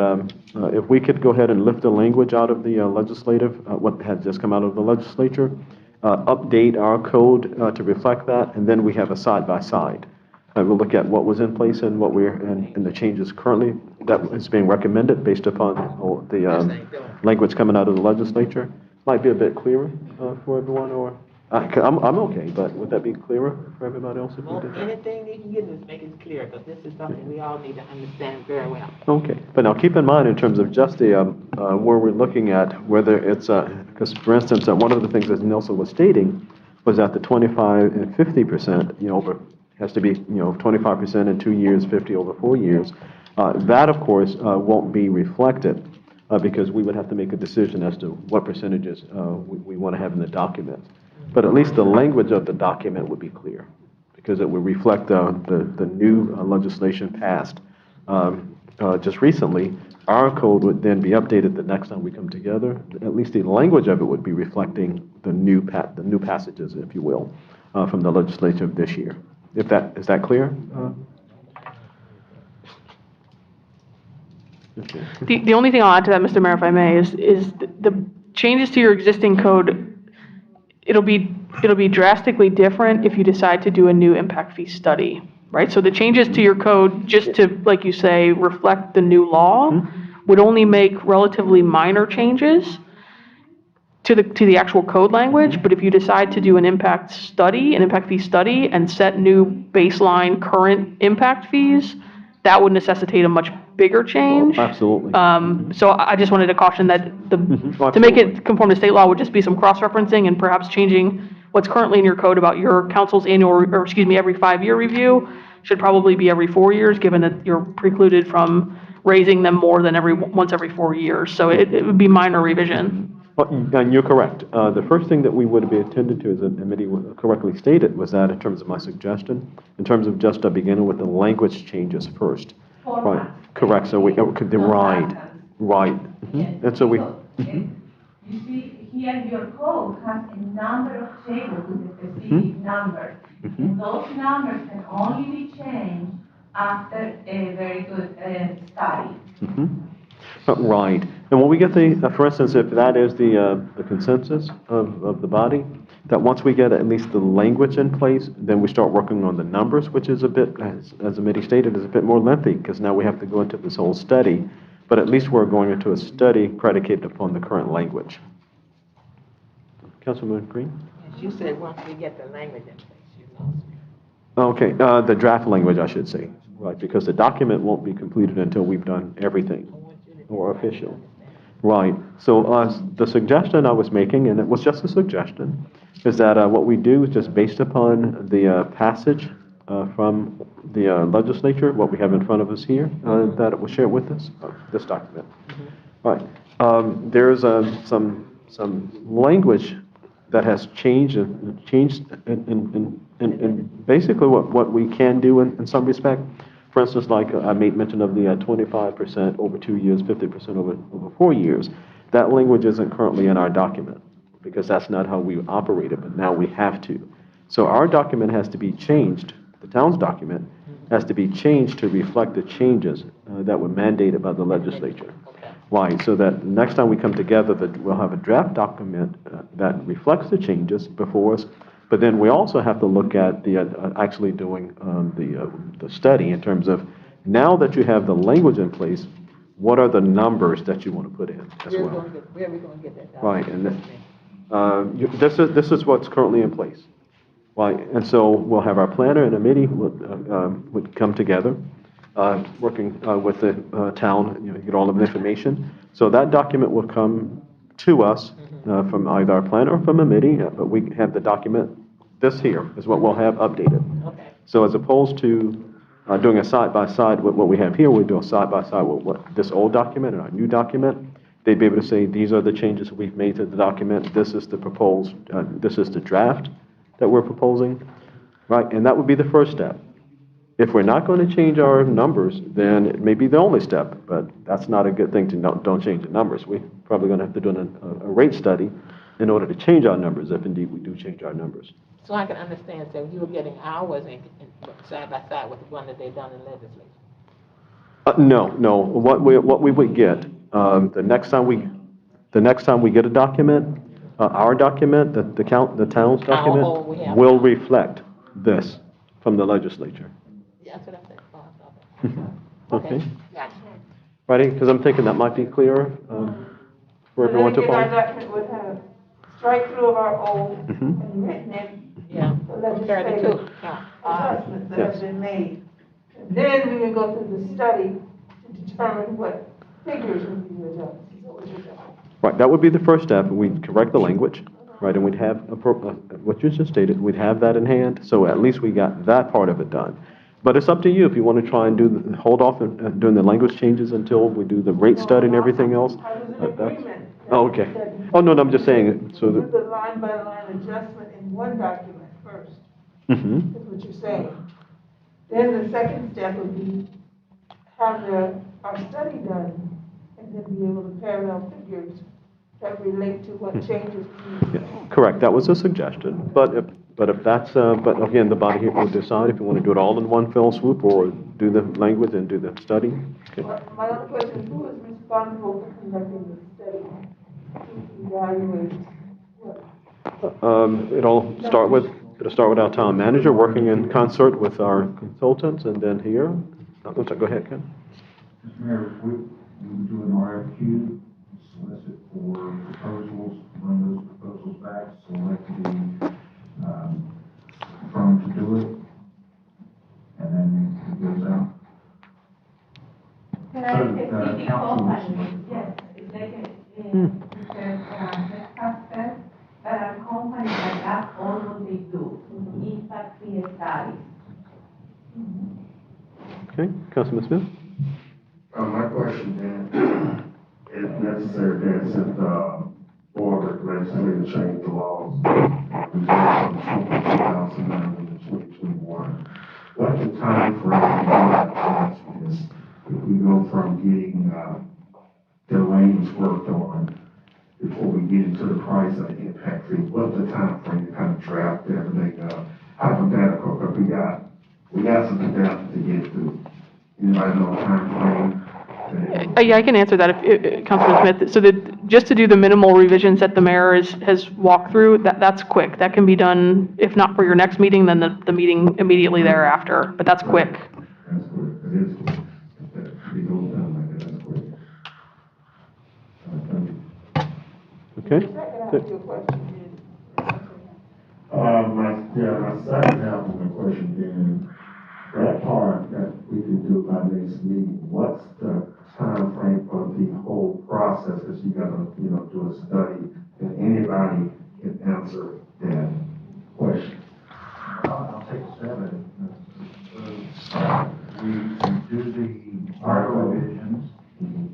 if we could go ahead and lift the language out of the legislative, what had just come out of the legislature, update our code to reflect that, and then we have a side-by-side. We'll look at what was in place and what and the changes currently that is being recommended based upon the language coming out of the legislature. Might be a bit clearer for everyone, or I'm okay, but would that be clearer for everybody else if we Well, did that? anything you can get us, make it clear, because this is something we all need to understand very well. Okay, but now keep in mind in terms of just the, where we're looking at, whether it's, because for instance, one of the things that Nelson was stating was that the 25 and 50%, over, has to be, 25% in 2 years, 50 over 4 years. That, of course, won't be reflected because we would have to make a decision as to what percentages we want to have in the document. But at least the language of the document would be clear because it would reflect the new legislation passed just recently. Our code would then be updated the next time we come together. At least the language of it would be reflecting the new passages, if you will, from the legislature of this year. Is that clear? Okay. The only thing I'll add to that, Mr. Mayor, if I may, is the changes to your existing code. It'll be drastically different if you decide to do a new impact fee study, right? So the changes to your code, just to, like you say, reflect the new law, would only make relatively minor changes to the actual code language. But if you decide to do an impact fee study, and set new baseline current impact fees, that would necessitate a much bigger change. Oh, absolutely. So I just wanted to caution that to make it conform to state law would just be some cross-referencing and perhaps changing what's currently in your code about your council's every 5-year review should probably be every 4 years, given that you're precluded from raising them more than once every 4 years. So it would be minor revision. Oh, and you're correct. The first thing that we would be attended to, as the committee correctly stated, was that in terms of my suggestion, in terms of just beginning with the language changes first. Right, correct, so we, right, right. Mhm. And so we, mhm. You see, here your code has a number of tables with a specific numbers. And those numbers can only be changed after a very good study. Right. And when we get for instance, if that is the consensus of the body, that once we get at least the language in place, then we start working on the numbers, which is a bit, as the committee stated, is a bit more lengthy, because now we have to go into this whole study. But at least we're going into a study predicated upon the current language. Councilman Green? Yes, you said once we get the language in place, you lost me. Okay, the draft language, I should say, right, because the document won't be completed until we've done everything, or official. Right, so the suggestion I was making, and it was just a suggestion, is that what we do is just based upon the passage from the legislature, what we have in front of us here, that it was shared with us, this document. Right, there's some language that has changed in basically what we can do in some respect. For instance, like I made mention of the 25% over 2 years, 50% over 4 years. That language isn't currently in our document because that's not how we operate it, but now we have to. So our document has to be changed, the town's document has to be changed to reflect the changes that were mandated by the legislature. Right, so that next time we come together, that we'll have a draft document that reflects the changes before us, but then we also have to look at the actually doing the study in terms of, now that you have the language in place, what are the numbers that you want to put in as well? Where are we going to get that? Right, and this is what's currently in place. Right, and so we'll have our planner and a committee would come together, working with the town, get all of the information. So that document will come to us from either our planner or from a committee, but we have the document. This here is what we'll have updated. Okay. So as opposed to doing a side-by-side with what we have here, we do a side-by-side with what this old document and our new document. They'd be able to say, these are the changes we've made to the document. This is the proposed, this is the draft that we're proposing, right? And that would be the first step. If we're not going to change our numbers, then it may be the only step, but that's not a good thing to don't change the numbers. We're probably going to have to do a rate study in order to change our numbers, if indeed we do change our numbers. So I can understand, so you were getting ours in side by side with the one that they've done in legislature? No. What we would get, the next time we get a document, our document, the town's document, will reflect this from the legislature. Yeah, that's what I said. Okay. Gotcha. Righty, because I'm thinking that might be clearer for everyone to Our follow. document would have strike through of our old and written in Yeah. legislative adjustments that have been made. And then we would go through the study to determine what figures would be adjusted. Is that what you're saying? Right, that would be the first step. We'd correct the language, right, and we'd have, what you just stated, we'd have that in hand, so at least we got that part of it done. But it's up to you if you want to try and hold off on doing the language changes until we do the rate study and everything else. I was in agreement. Oh, okay. Oh, no, I'm just saying, so Do that. the line by line adjustment in one document first, Mm-hmm. is what you're saying. Then the second step would be have our study done and then be able to parallel figures that relate to what changes. Yeah, correct, that was a suggestion, but if that's, but again, the body here will decide if you want to do it all in one fell swoop or do the language and do the study. Okay. My other question is, who is responsible for conducting the study? Who evaluates what? It'll start with our town manager working in concert with our consultants, and then here, go ahead, Ken. Mr. Mayor, we would do an RFQ, solicit for proposals, run those proposals back, select the firm to do it, and then it goes out. Can I specific company? Yes, it's like there are companies that that's all what they do, impact fee studies. Okay, Councilman Smith? My question then, if necessary, then, since the board legislature changed the laws. We went from 2009 to 2021. What the time frame is, if we go from getting, the lanes worked on before we get into the price of the impact fee, what's the time frame to kind of draft everything up? Hypothetical, but we got some data to get through. Anybody know a time frame? Yeah, I can answer that, if Councilman Smith. So that, just to do the minimal revisions that the mayor has walked through, that's quick. That can be done, if not for your next meeting, then the meeting immediately thereafter, but that's quick. That's quick, it is quick. That, we go down like that, that's quick. Thank you. Okay? My second half of the question then, that part that we can do by next meeting, what's the time frame for the whole process? Because you gotta, do a study, and anybody can answer that question. I'll take a stab at it. We do the article revisions, and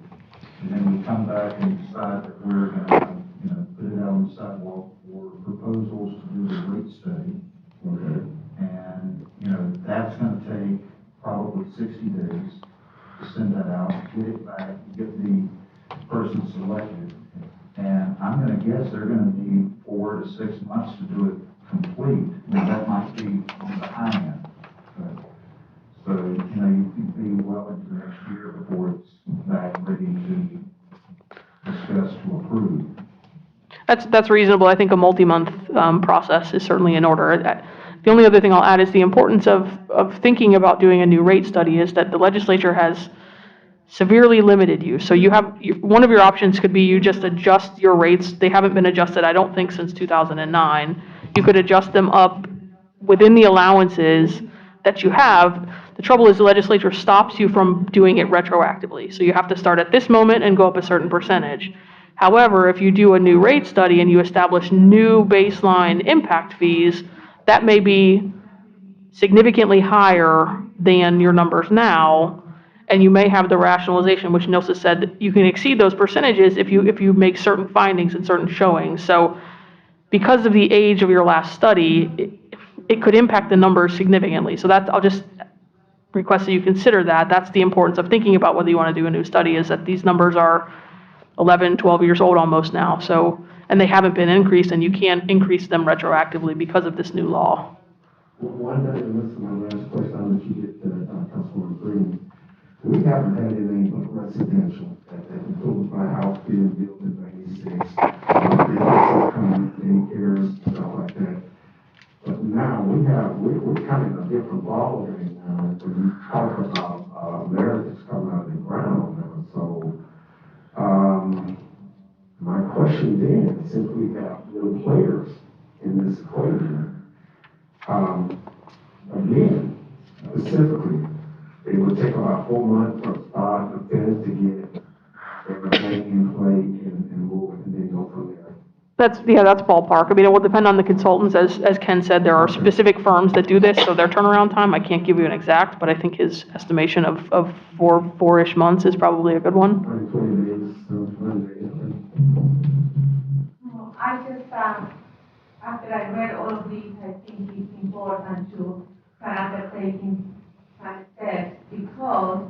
then we come back and decide that we're gonna, put it out on the sidewalk for proposals to do the rate study. Okay. And, that's gonna take probably 60 days to send that out, get it back, get the person selected. And I'm gonna guess they're gonna need 4 to 6 months to do it complete. Now, that might be on the high end. But, so, you could be well into next year before it's back ready to discuss to approve. That's reasonable. I think a multi-month process is certainly in order. The only other thing I'll add is the importance of thinking about doing a new rate study is that the legislature has severely limited you. So one of your options could be you just adjust your rates. They haven't been adjusted, I don't think, since 2009. You could adjust them up within the allowances that you have. The trouble is the legislature stops you from doing it retroactively. So you have to start at this moment and go up a certain percentage. However, if you do a new rate study and you establish new baseline impact fees, that may be significantly higher than your numbers now, and you may have the rationalization, which Nilsa said, that you can exceed those percentages if you make certain findings and certain showings. So because of the age of your last study, it could impact the numbers significantly. So I'll just request that you consider that. That's the importance of thinking about whether you want to do a new study, is that these numbers are 11, 12 years old almost now. So, and they haven't been increased, and you can't increase them retroactively because of this new law. One day, and this is my last question, I'll let you get to Councilwoman Green. We haven't had anything but residential. That includes my house being built in '96. Businesses coming in, daycares, stuff like that. But now we're kind of in a different ballgame now. When you talk about Americans coming out of the ground now. So, my question then, since we have new players in this equation, again, specifically, it would take about 4 months from start to finish to get everything in play and move it, and then go from there. That's ballpark. I mean, it will depend on the consultants. As Ken said, there are specific firms that do this, so their turnaround time, I can't give you an exact, but I think his estimation of four-ish months is probably a good one. 20 days, 20 days. I just, after I read all of these, I think it's important to kind of taking some steps, because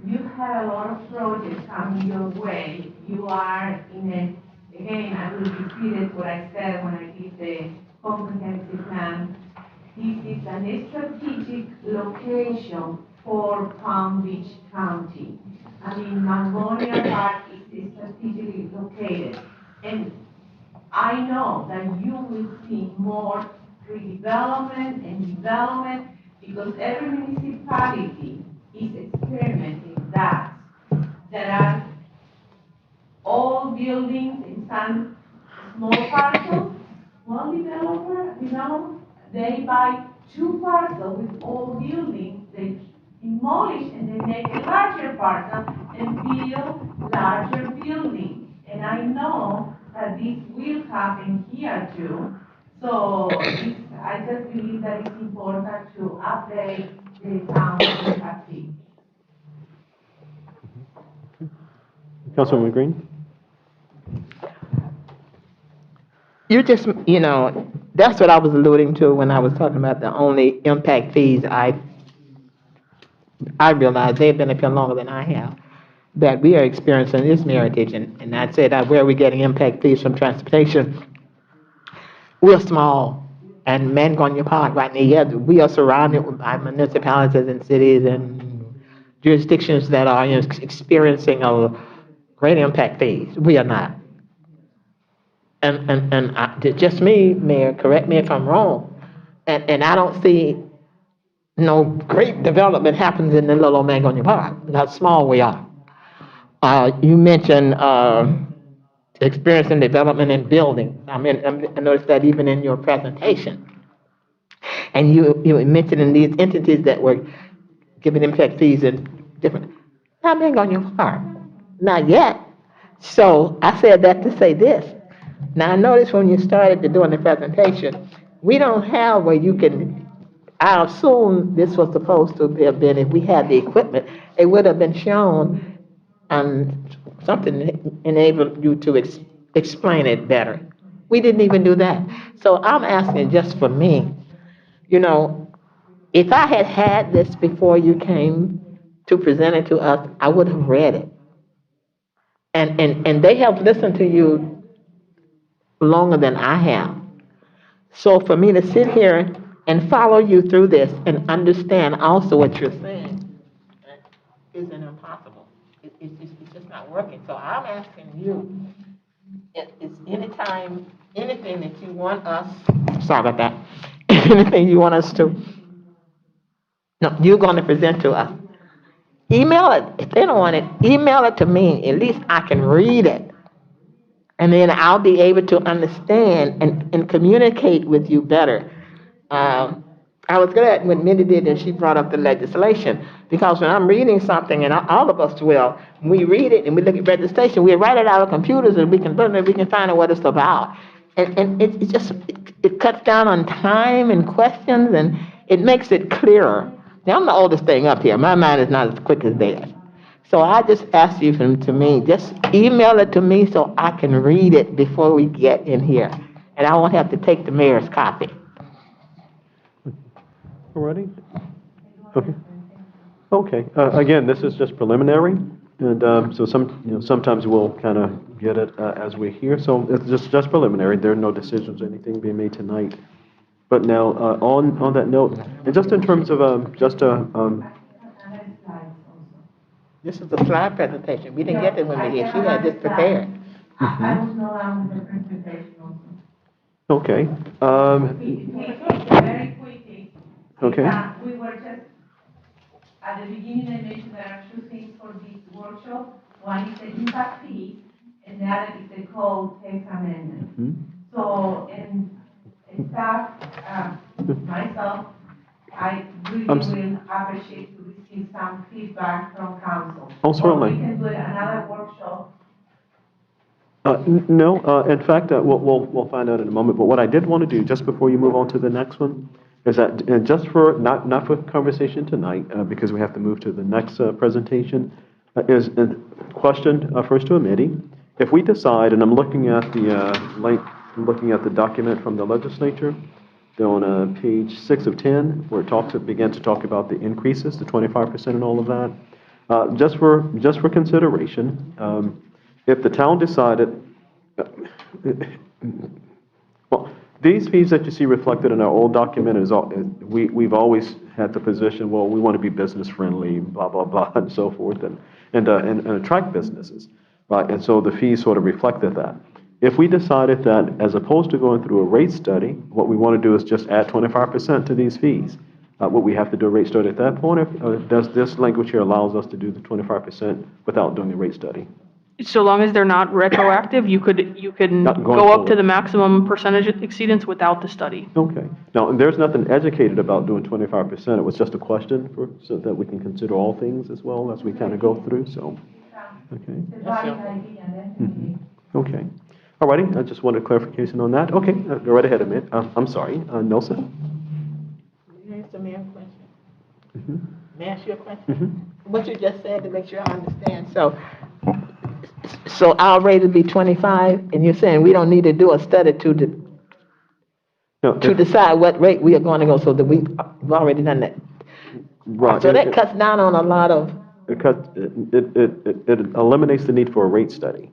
you have a lot of projects coming your way. You are again, I will repeat it what I said when I did the comprehensive plan. This is a strategic location for Palm Beach County. I mean, Magnolia Park is strategically located. And I know that you will see more redevelopment and development, because every municipality is experimenting that. There are all buildings in some small parcels. One developer, they buy 2 parcels with all buildings, they demolish and they make a larger parcel and build larger buildings. And I know that this will happen here too. So I just believe that it's important to update the town impact fee. Councilwoman Green? you just, that's what I was alluding to when I was talking about the only impact fees I realize they've been up here longer than I have, that we are experiencing this Meritage, and I said that where are we getting impact fees from transportation? We're small, and Mangonia Park right near here, we are surrounded by municipalities and cities and jurisdictions that are experiencing a great impact fees. We are not. Just me, Mayor, correct me if I'm wrong, and I don't see no great development happens in the little Mangonia Park. That's how small we are. You mentioned experience in development and building. I noticed that even in your presentation. And you mentioned in these entities that were giving impact fees and different. Not Mangonia Park. Not yet. So I said that to say this. Now I noticed when you started to doing the presentation, we don't have where you can, I assume this was supposed to have been, if we had the equipment, it would have been shown and something enabled you to explain it better. We didn't even do that. So I'm asking just for me, if I had had this before you came to present it to us, I would have read it. And they have listened to you longer than I have. So for me to sit here and follow you through this and understand also what you're saying isn't impossible. It's just not working. So I'm asking you, is anything that you want us, sorry about that, anything you want us to, no, you're going to present to us. Email it. If they don't want it, email it to me. At least I can read it. And then I'll be able to understand and communicate with you better. I was glad when Mindy did and she brought up the legislation, because when I'm reading something, and all of us will, we read it and we look at legislation, we write it out on computers and we can find out what it's about. And it cuts down on time and questions, and it makes it clearer. Now, I'm the oldest thing up here. My mind is not as quick as theirs. So I just ask you to me, just email it to me so I can read it before we get in here. And I won't have to take the mayor's copy. All righty? Okay. Okay, again, this is just preliminary, and so sometimes we'll kind of get it as we hear. So it's just preliminary. There are no decisions or anything being made tonight. But now, on that note, and just in terms of This is the slide presentation. We didn't get it when we did. She had this prepared. I was not on the presentation also. Okay. Very quickly. Okay. We were just, at the beginning, I mentioned there are two things for this workshop. One is the impact fee, and the other is the code text amendment. Mm-hmm. So, and staff, myself, I really will appreciate to receive some feedback from council. Oh, certainly. Or we can do another workshop. No, in fact, we'll find out in a moment. But what I did want to do, just before you move on to the next one, is that just for, not for conversation tonight, because we have to move to the next presentation, is a question first to Amity. If we decide, and I'm looking at the document from the legislature, on page 6 of 10, where it began to talk about the increases, the 25% and all of that. Just for consideration, if the town decided, well, these fees that you see reflected in our old document we've always had the position, well, we want to be business friendly, blah blah blah, and so forth, and attract businesses, right? And so the fees sort of reflected that. If we decided that, as opposed to going through a rate study, what we want to do is just add 25% to these fees, would we have to do a rate study at that point, or does this language here allows us to do the 25% without doing a rate study? So long as they're not retroactive, you can go up to the maximum percentage exceedance without the study. Okay. Now, there's nothing educated about doing 25%. It was just a question so that we can consider all things as well as we kind of go through. So, okay. Mm-hmm. Okay. All righty. I just wanted clarification on that. Okay. Go right ahead, Amit. I'm sorry. Nelson? May I ask the mayor a question? Mm-hmm. May I ask you a question? Mm-hmm. What you just said, to make sure I understand. So So our rate would be 25, and you're saying we don't need to do a study No, to decide what rate we are going to go, so that we've already done that. right. So that cuts down on a lot of, It eliminates the need for a rate study.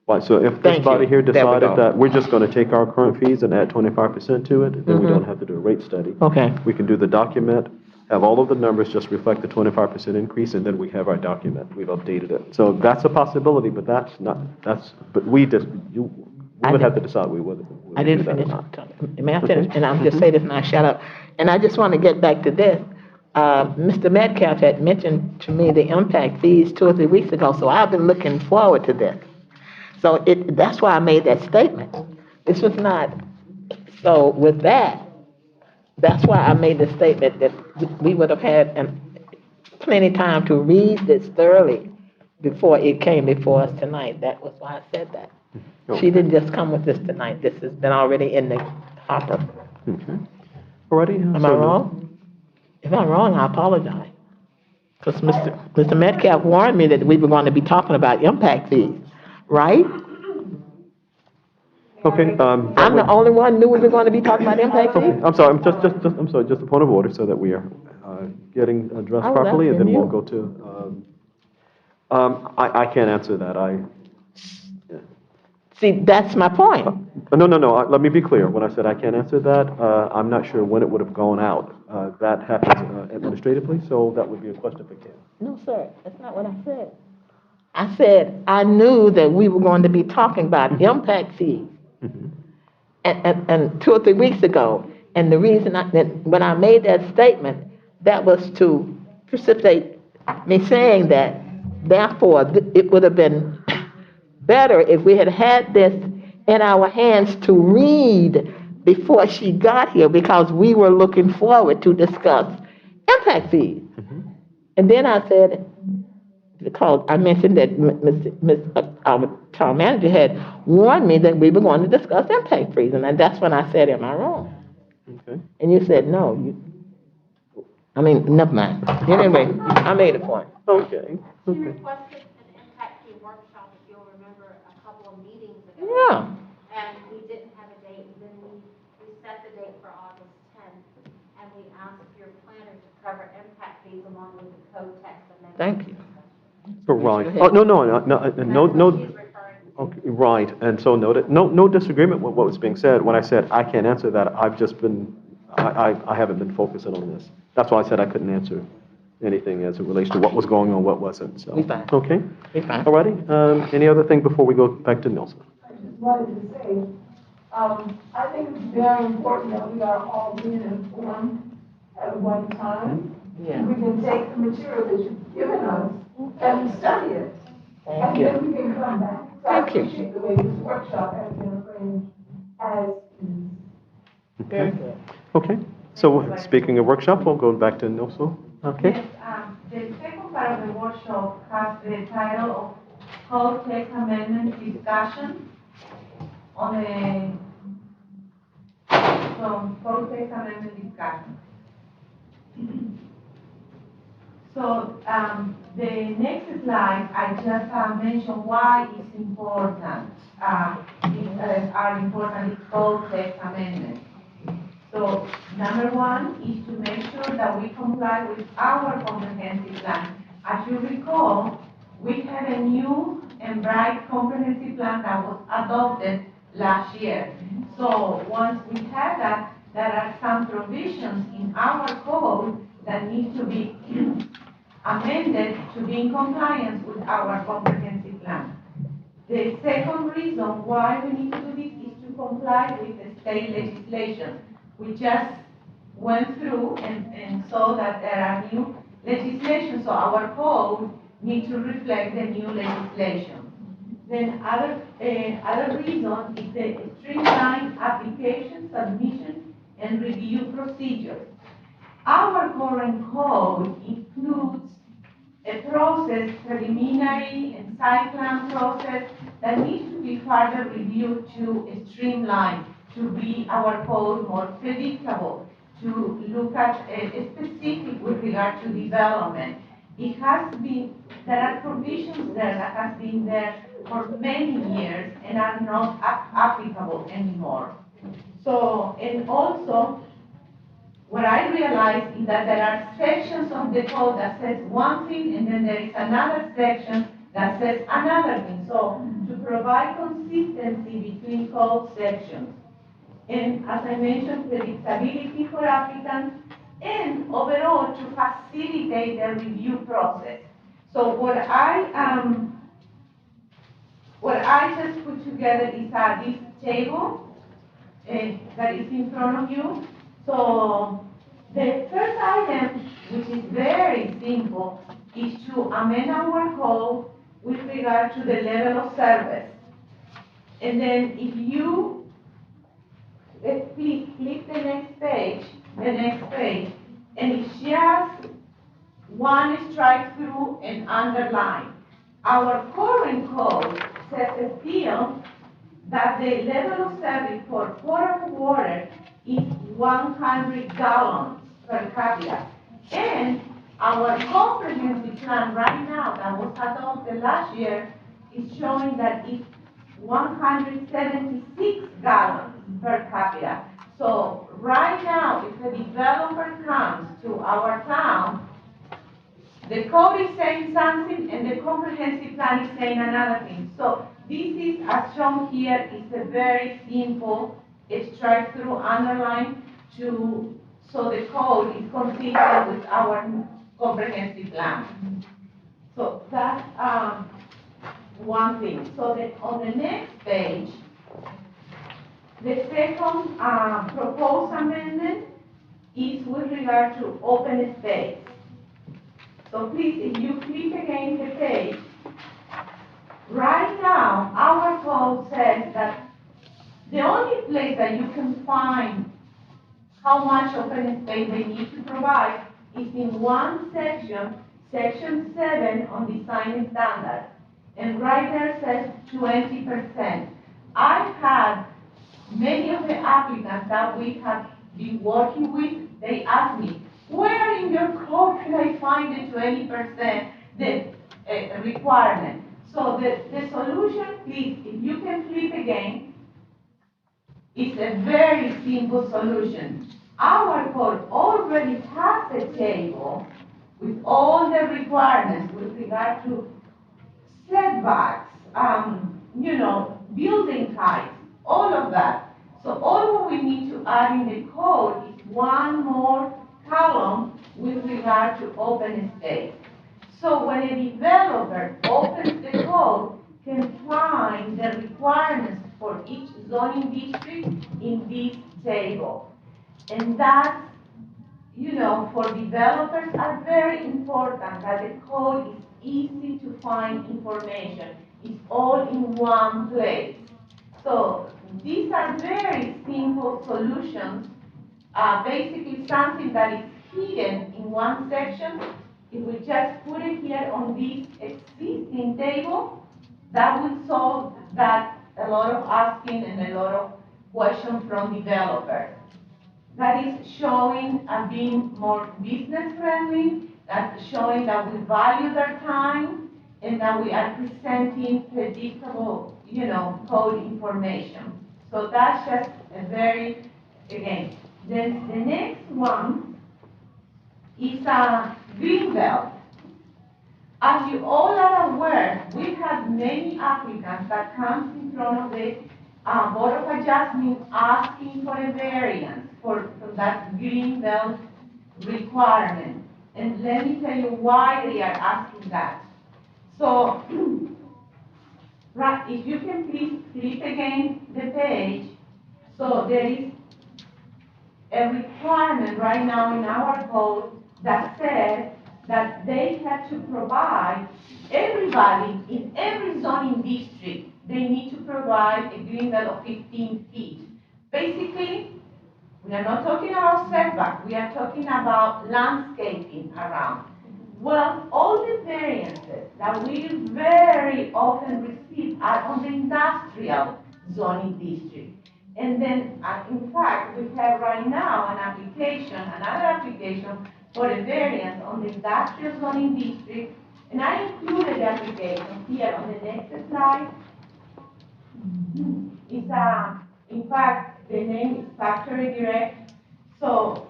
Right, so if this Thank body you. here There we decided go. that we're just gonna take our current fees and add 25% to it, then we Mhm. don't have to do a rate study. Okay. We can do the document, have all of the numbers just reflect the 25% increase, and then we have our document, we've updated it. So that's a possibility, but but we would have to decide we would I do didn't that or finish. not. May I finish? Okay. And I'll just say this and I'll shut up. And I just want to get back to this. Mr. Metcalf had mentioned to me the impact fees 2 or 3 weeks ago, so I've been looking forward to this. So that's why I made that statement. This was not, so with that, that's why I made the statement that we would have had plenty time to read this thoroughly before it came before us tonight. That was why I said that. She didn't just come with this tonight. This has been already in the hopper. Okay. Alrighty. Am I wrong? If I'm wrong, I apologize. Because Mr. Metcalf warned me that we were going to be talking about impact fees, right? Okay, I'm the only one knew we were going to be talking about impact fees? I'm sorry, I'm sorry, just a point of order so that we are getting addressed I was properly, and then asking we'll you. go to, I can't answer that. See, that's my point. No, let me be clear. When I said I can't answer that, I'm not sure when it would have gone out. That happens administratively, so that would be a question for Ken. No, sir, that's not what I said. I said I knew that we were going to be talking about impact fees. And 2 or 3 weeks ago, and the reason when I made that statement, that was to precipitate me saying that, therefore, it would have been better if we had had this in our hands to read before she got here, because we were looking forward to discuss impact fees. And then I said, because I mentioned that our town manager had warned me that we were going to discuss impact fees, and that's when I said, am I wrong? Okay. And you said, no, never mind. Anyway, I made a point. Okay. She requested an impact fee workshop, if you'll remember, a couple of meetings ago. Yeah. And we didn't have a date, and then we set the date for August 10th, and we asked your planner to cover impact fees along with the code text amendment. Thank you. Right. Go ahead. Oh, no. That's what she's referring to. Okay, right, and so noted. No disagreement with what was being said. When I said I can't answer that, I've just been, I haven't been focusing on this. That's why I said I couldn't answer anything as it relates to what was going on, what wasn't, so. We fine. Okay. We fine. All righty. Any other thing before we go back to Nelson? I just wanted to say, I think it's very important that we are all being informed at one time. Yeah. We can take the material that you've given us and study it. Thank And you. then we can come back. So Thank you. I appreciate the way this workshop has been arranged as is. Very good. Okay, so speaking of workshop, we'll go back to Nelson. Okay. Yes, the second part of the workshop has the title of Code Text Amendment Discussion on Code Text Amendment Discussion. So, the next slide, I just mentioned why it's important, are important code text amendments. So, number one is to make sure that we comply with our comprehensive plan. As you recall, we had a new and bright comprehensive plan that was adopted last year. So, once we have that, there are some provisions in our code that need to be amended to be in compliance with our comprehensive plan. The second reason why we need to do this is to comply with the state legislation. We just went through and saw that there are new legislation, so our code needs to reflect the new legislation. Then other reason is the streamlined application, submission, and review procedures. Our current code includes a process, preliminary and site plan process, that needs to be further reviewed to streamline, to be our code more predictable, to look at a specific with regard to development. there are provisions there that has been there for many years and are not applicable anymore. So, and also, what I realized is that there are sections of the code that says one thing, and then there is another section that says another thing. So, to provide consistency between code sections. And as I mentioned, predictability for applicants, and overall to facilitate the review process. So what I just put together is this table that is in front of you. So the first item, which is very simple, is to amend our code with regard to the level of service. And then if you please click the next page, and it's just one strike through and underline. Our current code says still that the level of service for potable water is 100 gallons per capita. And our comprehensive plan right now that was adopted last year is showing that it's 176 gallons per capita. So right now, if a developer comes to our town, the code is saying something and the comprehensive plan is saying another thing. So this is, as shown here, is a very simple strike through underline so the code is consistent with our comprehensive plan. So that's one thing. So on the next page, the second proposed amendment is with regard to open space. So please, if you click again the page, right now, our code says that the only place that you can find how much open space they need to provide is in one section, section 7 on design standards. And right there says 20%. I've had many of the applicants that we have been working with, they ask me, where in your code can I find the 20% requirement? So the solution, please, if you can flip again, is a very simple solution. Our code already has a table with all the requirements with regard to setbacks, building heights, all of that. So all what we need to add in the code is one more column with regard to open space. So when a developer opens the code, can find the requirements for each zoning district in this table. And that's, for developers are very important that the code is easy to find information. It's all in one place. So these are very simple solutions, basically something that is hidden in one section. If we just put it here on this existing table, that will solve that a lot of asking and a lot of questions from developers. That is showing being more business friendly, that's showing that we value their time, and that we are presenting predictable, code information. So that's just a very, again. Then the next one is a greenbelt. As you all are aware, we have many applicants that come in front of the Board of Adjustment asking for a variance for that greenbelt requirement. And let me tell you why they are asking that. So, if you can please flip again the page. So there is a requirement right now in our code that says that they have to provide everybody in every zoning district, they need to provide a greenbelt of 15 feet. Basically, we are not talking about setback, we are talking about landscaping around. Well, all the variances that we very often receive are on the industrial zoning district. And then, in fact, we have right now another application for a variance on the industrial zoning district, and I included the application here on the next slide. It's in fact, the name is Factory Direct. So,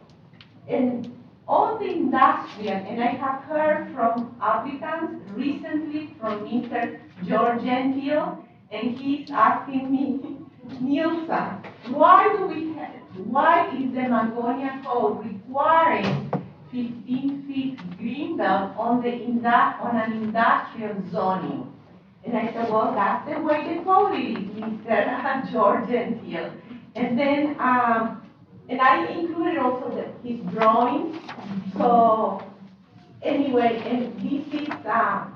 in all the industrial, and I have heard from applicants recently from Mr. George Gentile, and he's asking me, Nielsen, why is the Mangonia Code requiring 15 feet greenbelt on an industrial zoning? And I said, well, that's the way the code is, Mr. George Gentile. And then, and I included also his drawings. So anyway, and this is,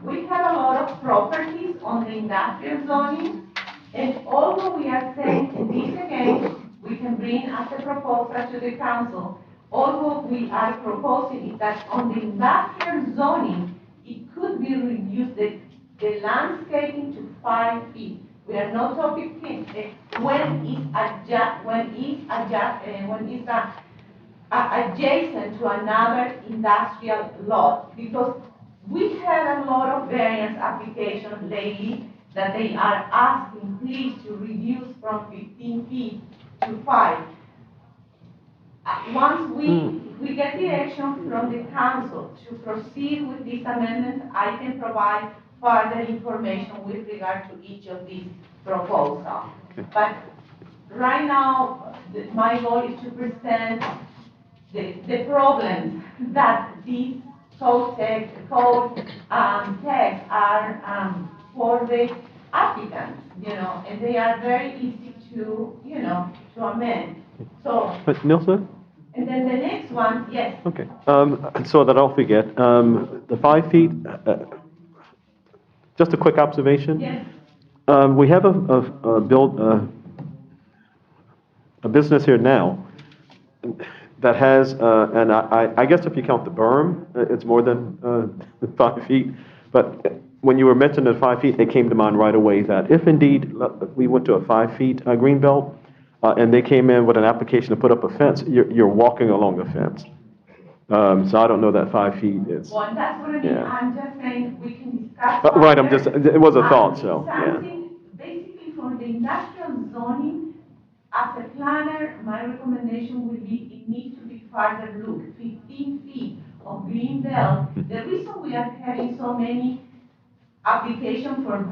we have a lot of properties on the industrial zoning. And although we are saying this again, we can bring as a proposal to the council. Although we are proposing is that on the industrial zoning, it could be reduced, the landscaping to 5 feet. We are not talking when it's adjacent to another industrial lot, because we had a lot of variance applications lately that they are asking please to reduce from 15 feet to 5. Once we get direction from the council to proceed with these amendments, I can provide further information with regard to each of these proposals. Okay. But right now, my goal is to present the problems that these code texts are for the applicants, and they are very easy to amend. So. Nielsen? And then the next one, yes. Okay. So that I'll forget, the 5 feet, just a quick observation. Yes. We have a business here now that has, and I guess if you count the berm, it's more than 5 feet. But when you were mentioning the 5 feet, it came to mind right away that if indeed we went to a 5 feet green belt, and they came in with an application to put up a fence, you're walking along a fence. So I don't know that 5 feet is. Well, that's what I mean. Yeah. I'm just saying we can discuss. Right, further. it was a thought, so, yeah. Something, basically for the industrial zoning, as a planner, my recommendation would be it needs to be further looked, 15 feet of green belt. The reason we are having so many applications for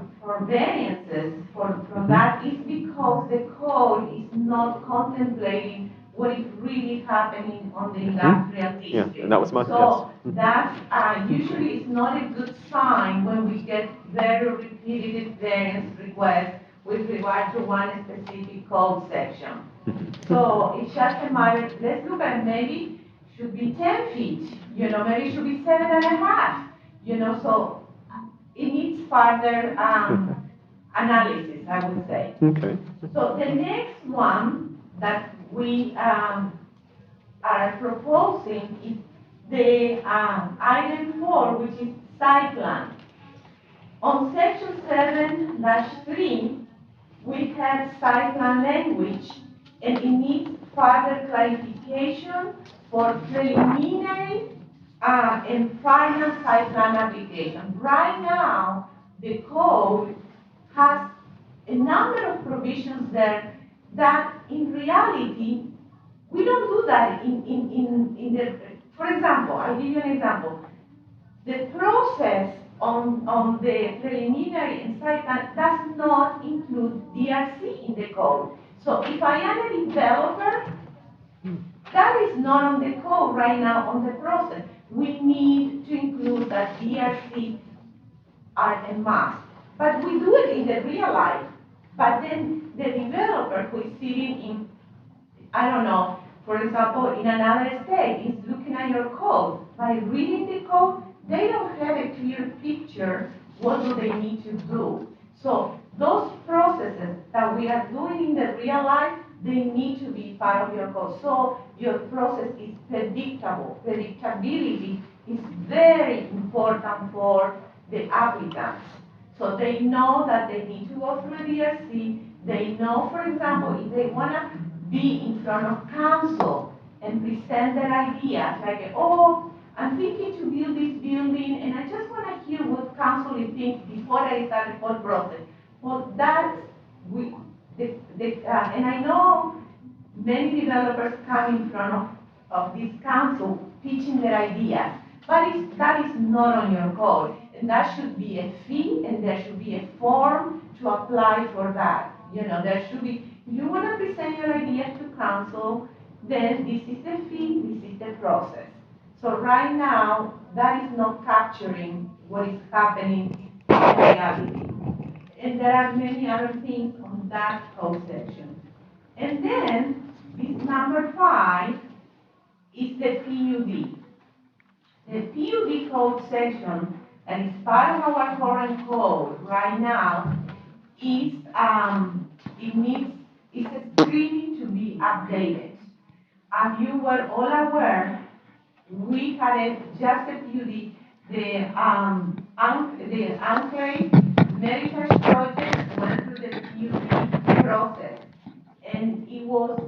variances from that is because the code is not contemplating what is really happening on the industrial district. Yeah, and that was my, So yes. that's, usually it's not a good sign when we get very repeated variance requests with regard to one specific code section. So it's just a matter, let's look at maybe should be 10 feet, maybe it should be 7.5, so it needs further analysis, I would say. Okay. So the next one that we are proposing is the item 4, which is site plan. On section 7-3, we have site plan language, and it needs further clarification for preliminary and final site plan application. Right now, the code has a number of provisions there that in reality, we don't do that in the, for example, I'll give you an example. The process on the preliminary and site plan does not include DRC in the code. So if I am a developer, that is not on the code right now on the process. We need to include that DRC are a must. But we do it in the real life. But then the developer who is sitting in, I don't know, for example, in another state, is looking at your code. By reading the code, they don't have a clear picture what do they need to do. So those processes that we are doing in the real life, they need to be part of your code. So your process is predictable. Predictability is very important for the applicants. So they know that they need to go through the DRC. They know, for example, if they want to be in front of council and present their ideas, like, oh, I'm thinking to build this building, and I just want to hear what council thinks before I start the whole process. Well, that's, and I know many developers come in front of this council pitching their ideas, but that is not on your code. And that should be a fee, and there should be a form to apply for that. You know, there should be, if you want to present your idea to council, then this is the fee, this is the process. So right now, that is not capturing what is happening in reality. And there are many other things on that code section. And then, this number 5 is the PUD. The PUD code section that is part of our current code right now is, it's screening to be updated. As you were all aware, we had just a PUD, the Enclave Meritage Project went through the PUD process. And it was,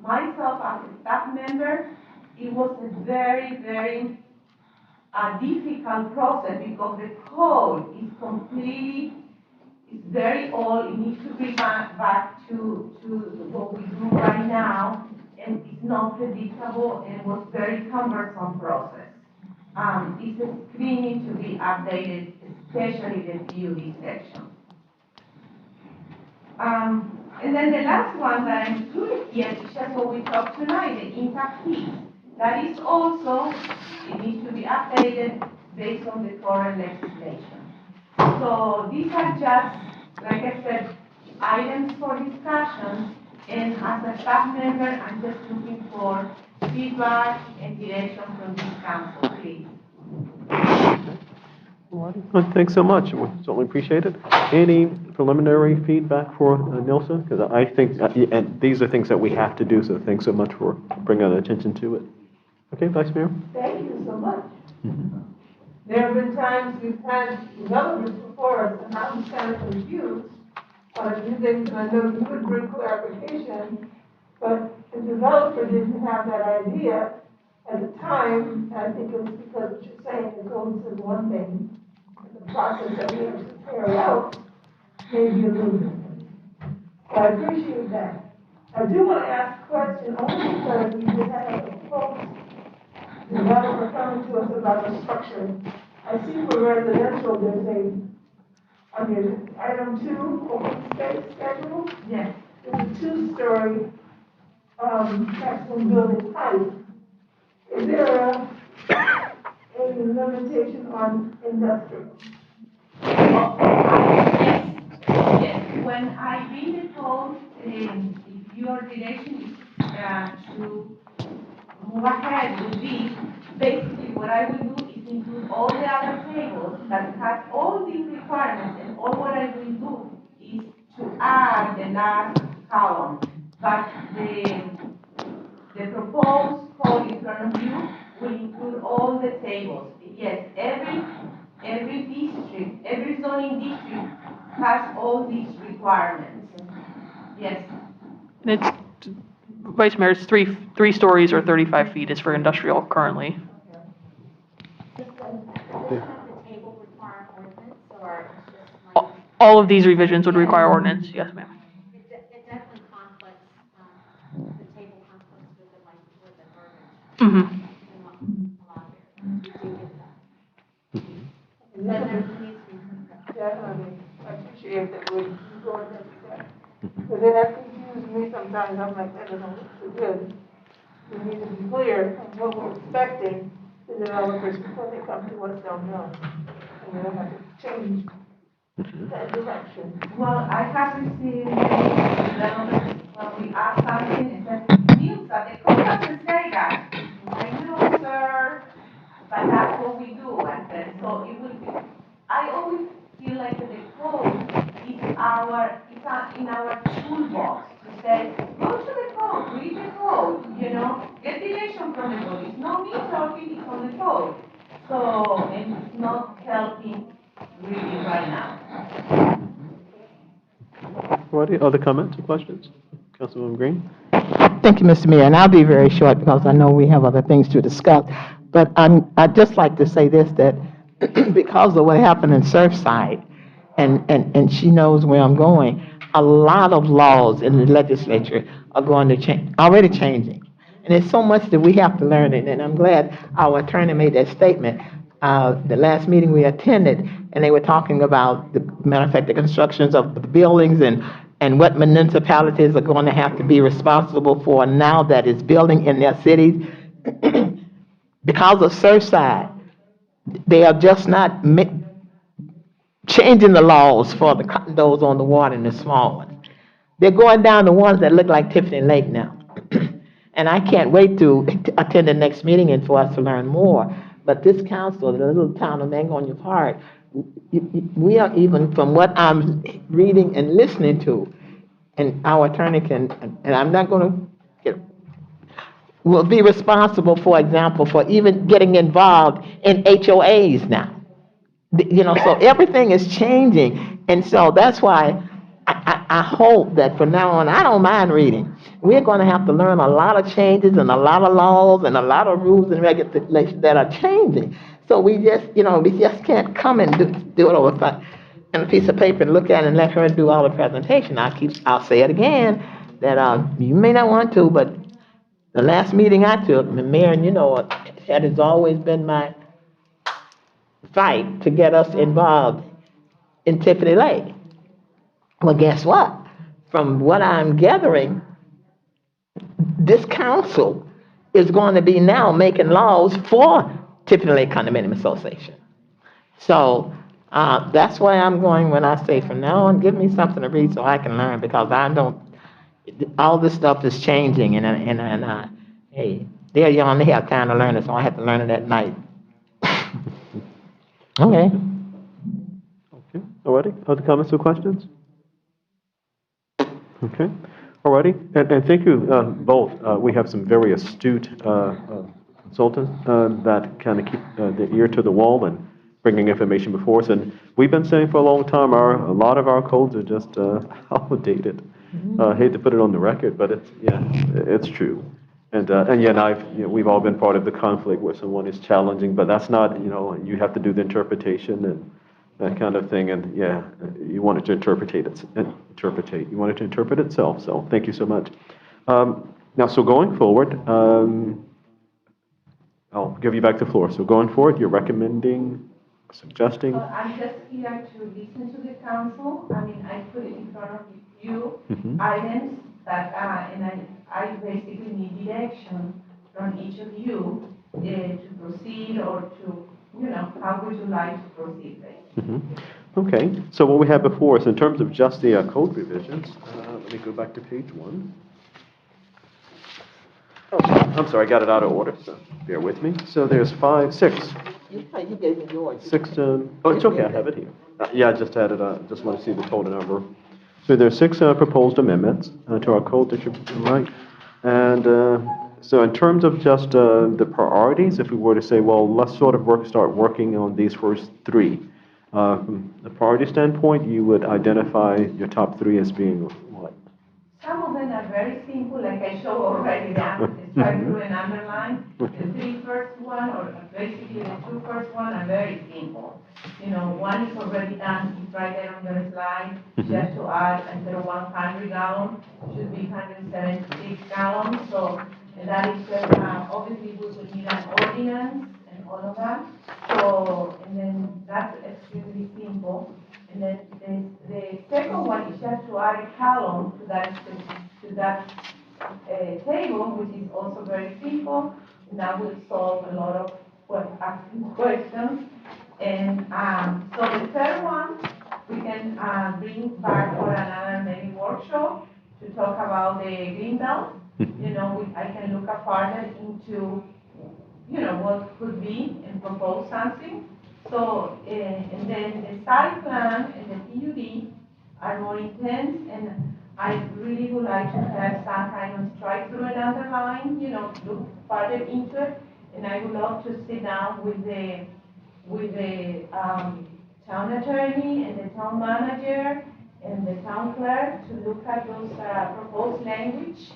myself as a staff member, it was a very, very difficult process because the code is completely, it's very old, it needs to be back to what we do right now, and it's not predictable, and it was very cumbersome process. It's a screening to be updated, especially the PUD section. And then the last one that I included here is just what we talked tonight, the impact fees. That is also, it needs to be updated based on the current legislation. So these are just, like I said, items for discussion, and as a staff member, I'm just looking for feedback and direction from this council, please. Well, thanks so much. We certainly appreciate it. Any preliminary feedback for Nilsa? Because I think, and these are things that we have to do, so thanks so much for bringing our attention to it. Okay, Vice Mayor? Thank you so much. There have been times we've had developers before us, and I'm kind of confused on a few things, and I know you would bring clarification, but the developer didn't have that idea at the time. I think it was because what you're saying, the code says one thing, and the process that we have to carry out may be a little different. So I appreciate that. I do want to ask a question only because we just had a folks developer coming to us about the structure. I see for residential, there's under item 2, open space schedule. Yes. There's a 2-story maximum building height. Is there a limitation on industrial? Yes. When I read the code, if your direction is to move ahead with this, basically what I will do is include all the other tables that has all these requirements, and all what I will do is to add the last column. But the proposed code in front of you will include all the tables. Yes, every district, every zoning district has all these requirements. Yes. It's, Vice Mayor, it's three stories or 35 feet is for industrial currently. Does the table require ordinance, or it's just like? All of these revisions would require ordinance, yes, ma'am. It definitely conflicts, the table conflicts with the verbiage. Mm-hmm. In a lot of areas. We do get that. Then there needs to be. Definitely. I appreciate that we're going that step. Because it has confused me sometimes. I'm like, that doesn't look so good. We need to be clear on what we're expecting. The developers, before they come to us, don't know. And we don't have to change that direction. Well, I have received many developers when we ask something and said, Nilsa, the code doesn't say that. I know, sir, but that's what we do. I said, so it will be, I always feel like the code is in our toolbox to say, go to the code, read the code, get direction from the code. It's not me talking, it's on the code. So, and it's not helping really right now. Any other comments or questions? Councilwoman Green? Thank you, Mr. Mayor, and I'll be very short because I know we have other things to discuss. But I'd just like to say this, that because of what happened in Surfside, and she knows where I'm going, a lot of laws in the legislature are going to change, already changing. And there's so much that we have to learn, and I'm glad our attorney made that statement. The last meeting we attended, and they were talking about, the matter of fact, the constructions of the buildings and what municipalities are going to have to be responsible for now that is building in their cities. Because of Surfside, they are just not changing the laws for the condos on the water and the small ones. They're going down the ones that look like Tiffany Lake now. And I can't wait to attend the next meeting and for us to learn more. But this council, the little town of Mangonia Park, we are, even from what I'm reading and listening to, and our attorney can, and I'm not going to get, will be responsible, for example, for even getting involved in HOAs now. You know, so everything is changing. And so that's why I hope that from now on, I don't mind reading. We're going to have to learn a lot of changes and a lot of laws and a lot of rules and regulations that are changing. So we just, you know, we just can't come and do it over on a piece of paper and look at it and let her do all the presentation. I'll say it again, that you may not want to, but the last meeting I took, the mayor, and you know, that has always been my fight to get us involved in Tiffany Lake. Well, guess what? From what I'm gathering, this council is going to be now making laws for Tiffany Lake Condominium Association. So that's why I'm going when I say from now on, give me something to read so I can learn, because I don't, all this stuff is changing, and hey, they're young, they have time to learn it, so I have to learn it at night. Okay. Okay, alrighty. Other comments or questions? Okay, alrighty. And thank you both. We have some very astute consultants that kind of keep their ear to the wall and bringing information before us. And we've been saying for a long time, a lot of our codes are just outdated. Hate to put it on the record, but it's true. And yeah, we've all been part of the conflict where someone is challenging, but that's not, you have to do the interpretation and that kind of thing. And yeah, you want it to interpret. You want it to interpret itself. So thank you so much. Now, so going forward, I'll give you back the floor. So going forward, you're recommending, suggesting? Well, I'm just here to listen to the council. I mean, I put it in front of you, items that, and I basically need direction from each of you to proceed or to, how would you like to proceed, basically. Okay, so what we have before us in terms of just the code revisions, let me go back to page 1. Oh, I'm sorry, I got it out of order, so bear with me. So there's 6. You gave me yours. 6, oh, it's okay, I have it here. Yeah, I just had it, just want to see the total number. So there's 6 proposed amendments to our code that you're right. And so in terms of just the priorities, if we were to say, well, let's sort of start working on these first 3. From the priority standpoint, you would identify your top 3 as being what? Some of them are very simple, like I showed already, that strike through and underline. The 3 first one, or basically the 2 first one, are very simple. One is already done, it's right there on the slide, just to add, instead of 100 gallons, should be 176 gallons. So that is just, obviously we would need an ordinance and all of that. So, and then that's extremely simple. And then the second one is just to add a column to that table, which is also very simple. And that will solve a lot of asking questions. And so the third one, we can bring back for another maybe workshop to talk about the green belt. I can look further into, what could be and propose something. So, and then the site plan and the PUD are more intense, and I really would like to have some kind of strike through and underline, look further into it. And I would love to sit down with the town attorney and the town manager and the town clerk to look at those proposed language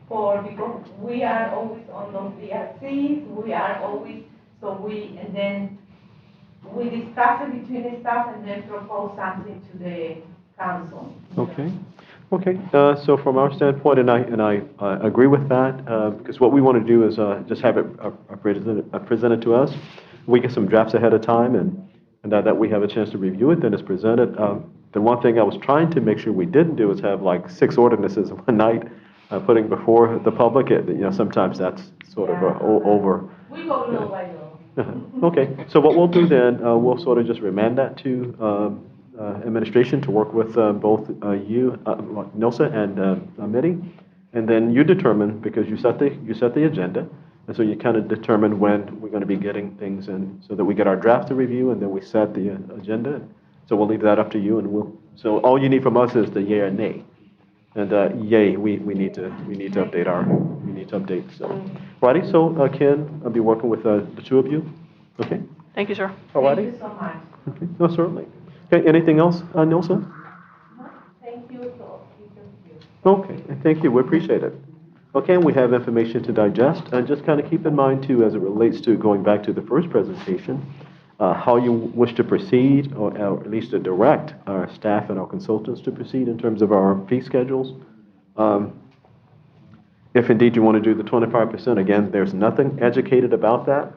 because we are always on those DRCs, we are always So and then we discuss it between the staff and then propose something to the council. Okay. Okay, so from our standpoint, and I agree with that, because what we want to do is just have it presented to us. We get some drafts ahead of time, and that we have a chance to review it, then it's presented. The one thing I was trying to make sure we didn't do is have like 6 ordinances in one night, putting before the public. Sometimes that's sort of over. We go little by little. Okay, so what we'll do then, we'll sort of just remand that to administration to work with both you, Nilsa, and Mitty, and then you determine, because you set the agenda, and so you kind of determine when we're going to be getting things in, so that we get our draft to review, and then we set the agenda. So we'll leave that up to you, and so all you need from us is the yay or nay. And yay, we need to update. So, righty. So Ken, I'll be working with the 2 of you. Okay. Thank you, sir. Alrighty. Thank you so much. Okay. No, certainly. Okay. Anything else, Nilsa? Thank you so Okay. Thank you. We appreciate it. Okay. We have information to digest, and just kind of keep in mind too, as it relates to going back to the first presentation, how you wish to proceed, or at least to direct our staff and our consultants to proceed in terms of our fee schedules. If indeed you want to do the 25%, again, there's nothing educated about that,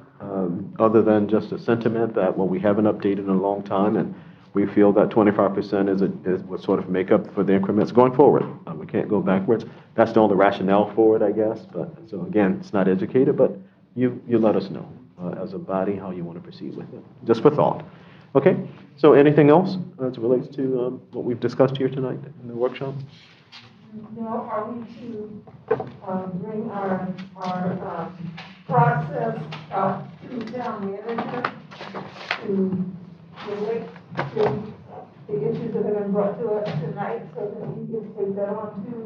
other than just a sentiment that, well, we haven't updated in a long time, and we feel that 25% is would sort of make up for the increments going forward. We can't go backwards. That's the only rationale for it, I guess. But so again, it's not educated, but you let us know as a body how you want to proceed with it, just for thought. Okay. So anything else as it relates to what we've discussed here tonight in the workshop? Now, are we to bring our process to town manager to relate to the issues that have been brought to us tonight, so that he can take that on too?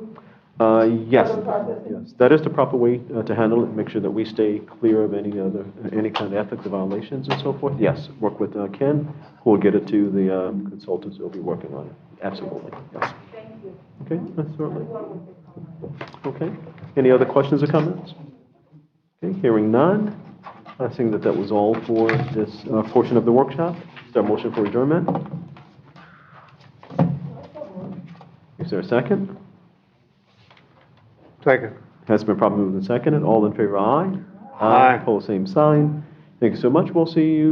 Yes. Other processes? Yes, that is the proper way to handle it. Make sure that we stay clear of any kind of ethics violations and so forth. Yes, work with Ken, who will get it to the consultants who will be working on it. Absolutely. Yes. Thank you. Okay, certainly. Okay. Any other questions or comments? Okay, hearing none. I think that was all for this portion of the workshop. Is there a motion for adjournment? Is there a second? Second. Has been properly moved and seconded. All in favor, aye. Aye. Opposed, same sign. Thank you so much. We'll see you